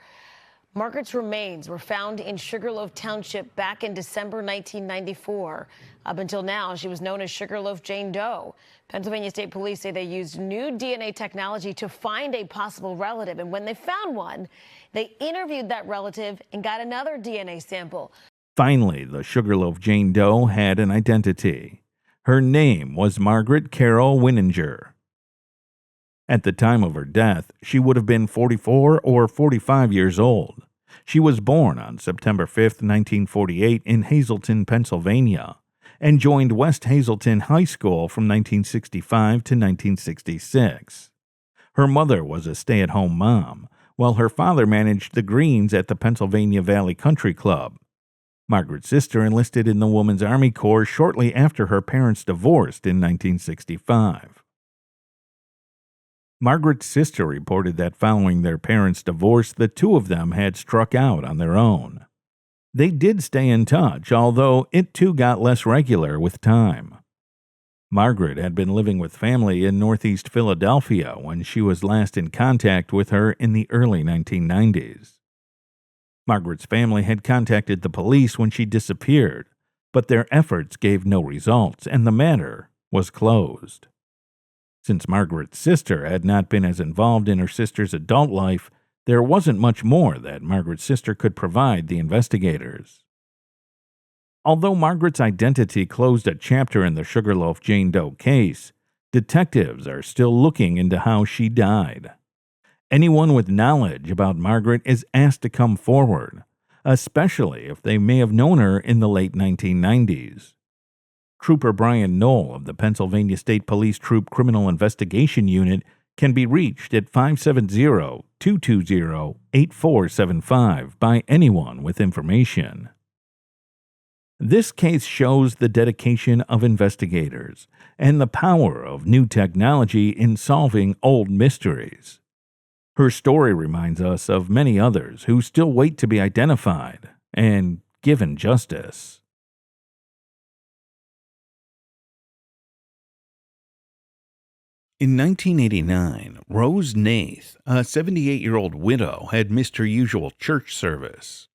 Margaret's remains were found in Sugarloaf Township back in December 1994. Up until now, she was known as Sugarloaf Jane Doe. Pennsylvania State Police say they used new DNA technology to find a possible relative, and when they found one, they interviewed that relative and got another DNA sample. Finally, the Sugarloaf Jane Doe had an identity. Her name was Margarot Carol Wininger. At the time of her death, she would have been 44 or 45 years old. She was born on September 5, 1948 in Hazleton, Pennsylvania, and joined West Hazleton High School from 1965 to 1966. Her mother was a stay-at-home mom, while her father managed the greens at the Pennsylvania Valley Country Club. Margaret's sister enlisted in the Women's Army Corps shortly after her parents divorced in 1965. Margaret's sister reported that following their parents' divorce, the two of them had struck out on their own. They did stay in touch, although it too got less regular with time. Margaret had been living with family in Northeast Philadelphia when she was last in contact with her in the early 1990s. Margaret's family had contacted the police when she disappeared, but their efforts gave no results, and the matter was closed. Since Margaret's sister had not been as involved in her sister's adult life, there wasn't much more that Margaret's sister could provide the investigators. Although Margaret's identity closed a chapter in the Sugarloaf Jane Doe case, detectives are still looking into how she died. Anyone with knowledge about Margaret is asked to come forward, especially if they may have known her in the late 1990s. Trooper Brian Knoll of the Pennsylvania State Police Troop Criminal Investigation Unit can be reached at 570-220-8475 by anyone with information. This case shows the dedication of investigators and the power of new technology in solving old mysteries. Her story reminds us of many others who still wait to be identified and given justice. In 1989, Rose Hnath, a 78-year-old widow, had missed her usual church service.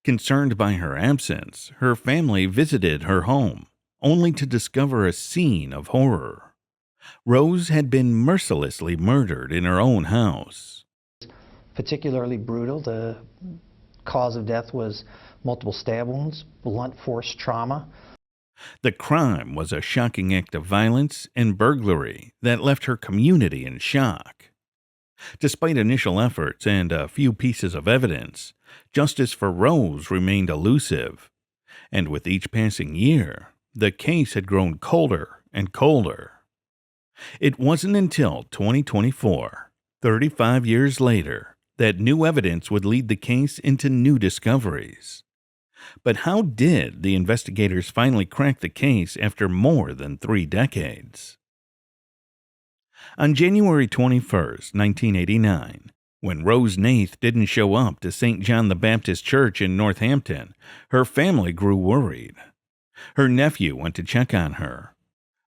Concerned by her absence, her family visited her home, only to discover a scene of horror. Rose had been mercilessly murdered in her own house. Particularly brutal. The cause of death was multiple stab wounds, blunt force trauma. The crime was a shocking act of violence and burglary that left her community in shock. Despite initial efforts and a few pieces of evidence, justice for Rose remained elusive, and with each passing year, the case had grown colder and colder. It wasn't until 2024, 35 years later, that new evidence would lead the case into new discoveries. But how did the investigators finally crack the case after more than 3 decades? On January 21, 1989, When Rose Hnath didn't show up to St. John the Baptist Church in Northampton, her family grew worried. Her nephew went to check on her,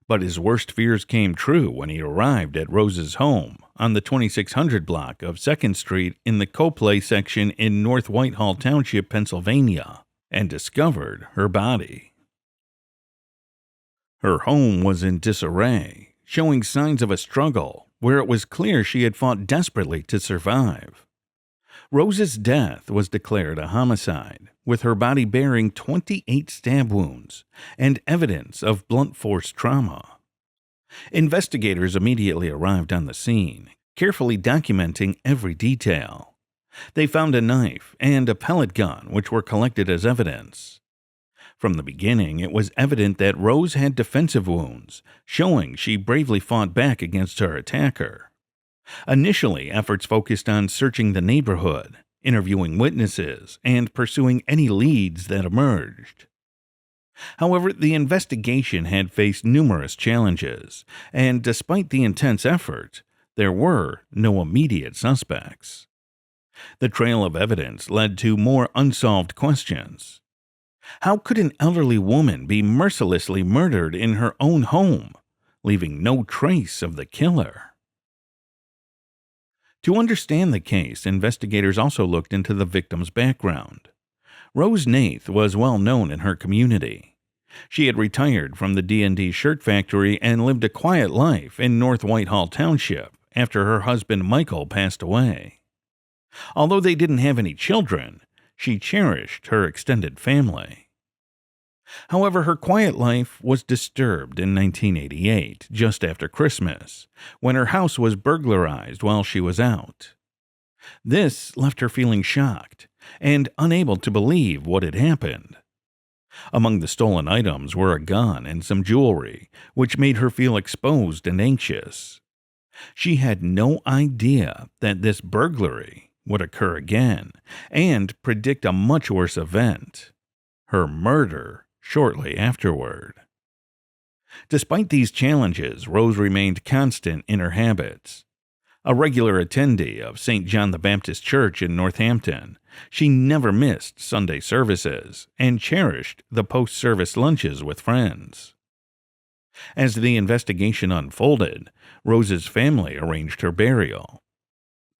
but his worst fears came true when he arrived at Rose's home on the 2600 block of 2nd Street in the Copley section in North Whitehall Township, Pennsylvania, and discovered her body. Her home was in disarray, showing signs of a struggle where it was clear she had fought desperately to survive. Rose's death was declared a homicide, with her body bearing 28 stab wounds and evidence of blunt force trauma. Investigators immediately arrived on the scene, carefully documenting every detail. They found a knife and a pellet gun, which were collected as evidence. From the beginning, it was evident that Rose had defensive wounds, showing she bravely fought back against her attacker. Initially, efforts focused on searching the neighborhood, interviewing witnesses, and pursuing any leads that emerged. However, the investigation had faced numerous challenges, and despite the intense effort, there were no immediate suspects. The trail of evidence led to more unsolved questions. How could an elderly woman be mercilessly murdered in her own home, leaving no trace of the killer? To understand the case, investigators also looked into the victim's background. Rose Hnath was well known in her community. She had retired from the D&D shirt factory and lived a quiet life in North Whitehall Township after her husband Michael passed away. Although they didn't have any children, she cherished her extended family. However, her quiet life was disturbed in 1988, just after Christmas, when her house was burglarized while she was out. This left her feeling shocked and unable to believe what had happened. Among the stolen items were a gun and some jewelry, which made her feel exposed and anxious. She had no idea that this burglary would occur again and predict a much worse event: her murder shortly afterward. Despite these challenges, Rose remained constant in her habits. A regular attendee of St. John the Baptist Church in Northampton, she never missed Sunday services and cherished the post-service lunches with friends. As the investigation unfolded, Rose's family arranged her burial.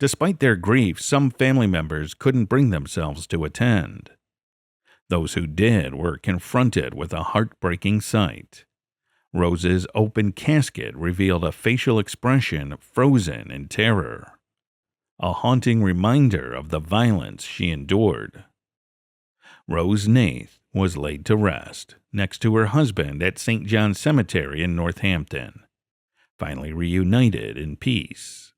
Despite their grief, some family members couldn't bring themselves to attend. Those who did were confronted with a heartbreaking sight. Rose's open casket revealed a facial expression frozen in terror, a haunting reminder of the violence she endured. Rose Hnath was laid to rest next to her husband at St. John's Cemetery in Northampton, finally reunited in peace.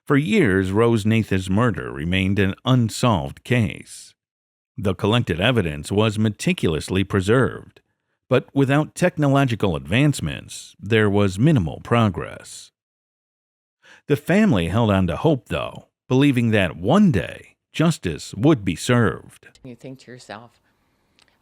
For years, Rose Hnath's murder remained an unsolved case. The collected evidence was meticulously preserved, but without technological advancements, there was minimal progress. The family held on to hope, though, believing that one day justice would be served. You think to yourself,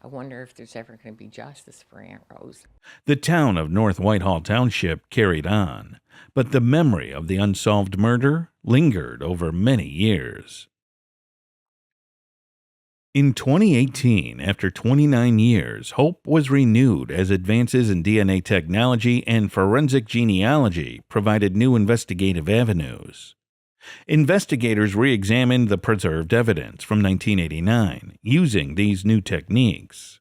I wonder if there's ever going to be justice for Aunt Rose. The town of North Whitehall Township carried on, but the memory of the unsolved murder lingered over many years. In 2018, after 29 years, hope was renewed as advances in DNA technology and forensic genealogy provided new investigative avenues. Investigators re-examined the preserved evidence from 1989 using these new techniques.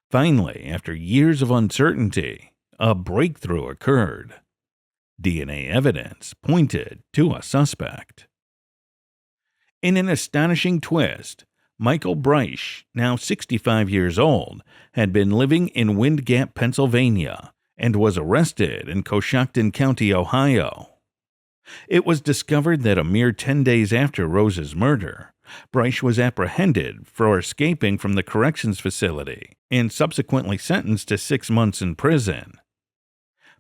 Finally, after years of uncertainty, a breakthrough occurred. DNA evidence pointed to a suspect. In an astonishing twist, Michael Breisch, now 65 years old, had been living in Wind Gap, Pennsylvania, and was arrested in Coshocton County, Ohio. It was discovered that a mere 10 days after Rose's murder, Breisch was apprehended for escaping from the corrections facility and subsequently sentenced to 6 months in prison.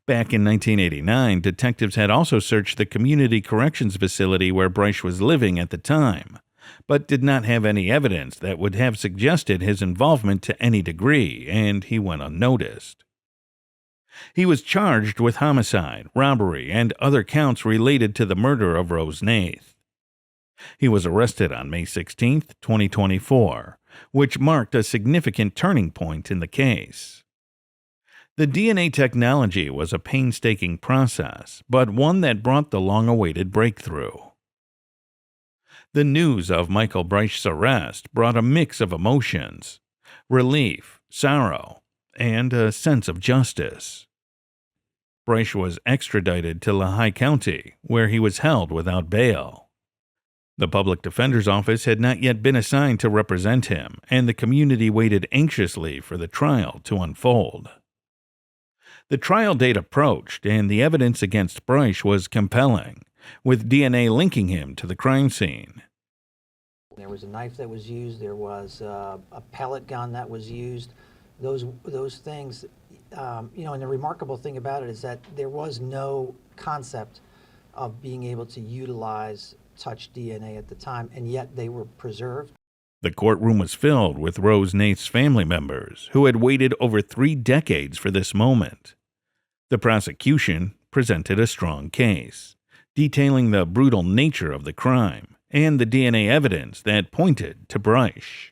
Back in 1989, detectives had also searched the community corrections facility where Breisch was living at the time, but did not have any evidence that would have suggested his involvement to any degree, and he went unnoticed. He was charged with homicide, robbery, and other counts related to the murder of Rose Hnath. He was arrested on May 16, 2024, which marked a significant turning point in the case. The DNA technology was a painstaking process, but one that brought the long-awaited breakthrough. The news of Michael Breisch's arrest brought a mix of emotions: relief, sorrow, and a sense of justice. Breisch was extradited to Lehigh County, where he was held without bail. The public defender's office had not yet been assigned to represent him, and the community waited anxiously for the trial to unfold. The trial date approached, and the evidence against Breisch was compelling, with DNA linking him to the crime scene. There was a knife that was used. There was a pellet gun that was used. Those things, and the remarkable thing about it is that there was no concept of being able to utilize touch DNA at the time, and yet they were preserved. The courtroom was filled with Rose Hnath's family members, who had waited over 3 decades for this moment. The prosecution presented a strong case, detailing the brutal nature of the crime and the DNA evidence that pointed to Breisch.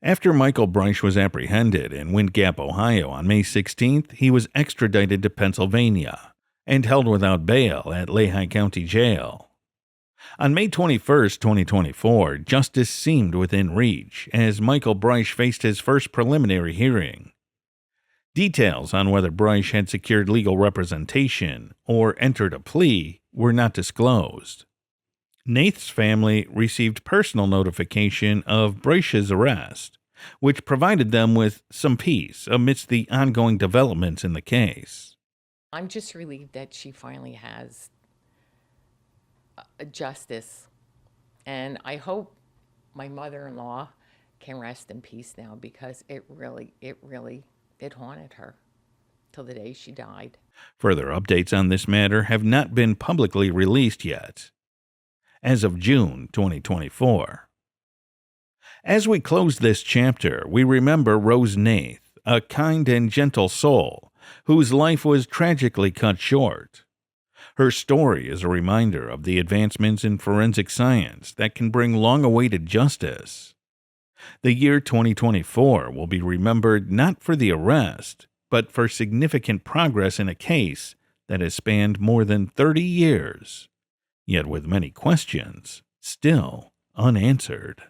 After Michael Breisch was apprehended in Wind Gap, Ohio on May 16th, he was extradited to Pennsylvania and held without bail at Lehigh County Jail. On May 21, 2024, justice seemed within reach as Michael Breisch faced his first preliminary hearing. Details on whether Breisch had secured legal representation or entered a plea were not disclosed. Hnath's family received personal notification of Breisch's arrest, which provided them with some peace amidst the ongoing developments in the case. I'm just relieved that she finally has justice, and I hope my mother-in-law can rest in peace now, because it haunted her till the day she died. Further updates on this matter have not been publicly released yet. As of June 2024. As we close this chapter, we remember Rose Hnath, a kind and gentle soul whose life was tragically cut short. Her story is a reminder of the advancements in forensic science that can bring long-awaited justice. The year 2024 will be remembered not for the arrest, but for significant progress in a case that has spanned more than 30 years, yet with many questions still unanswered.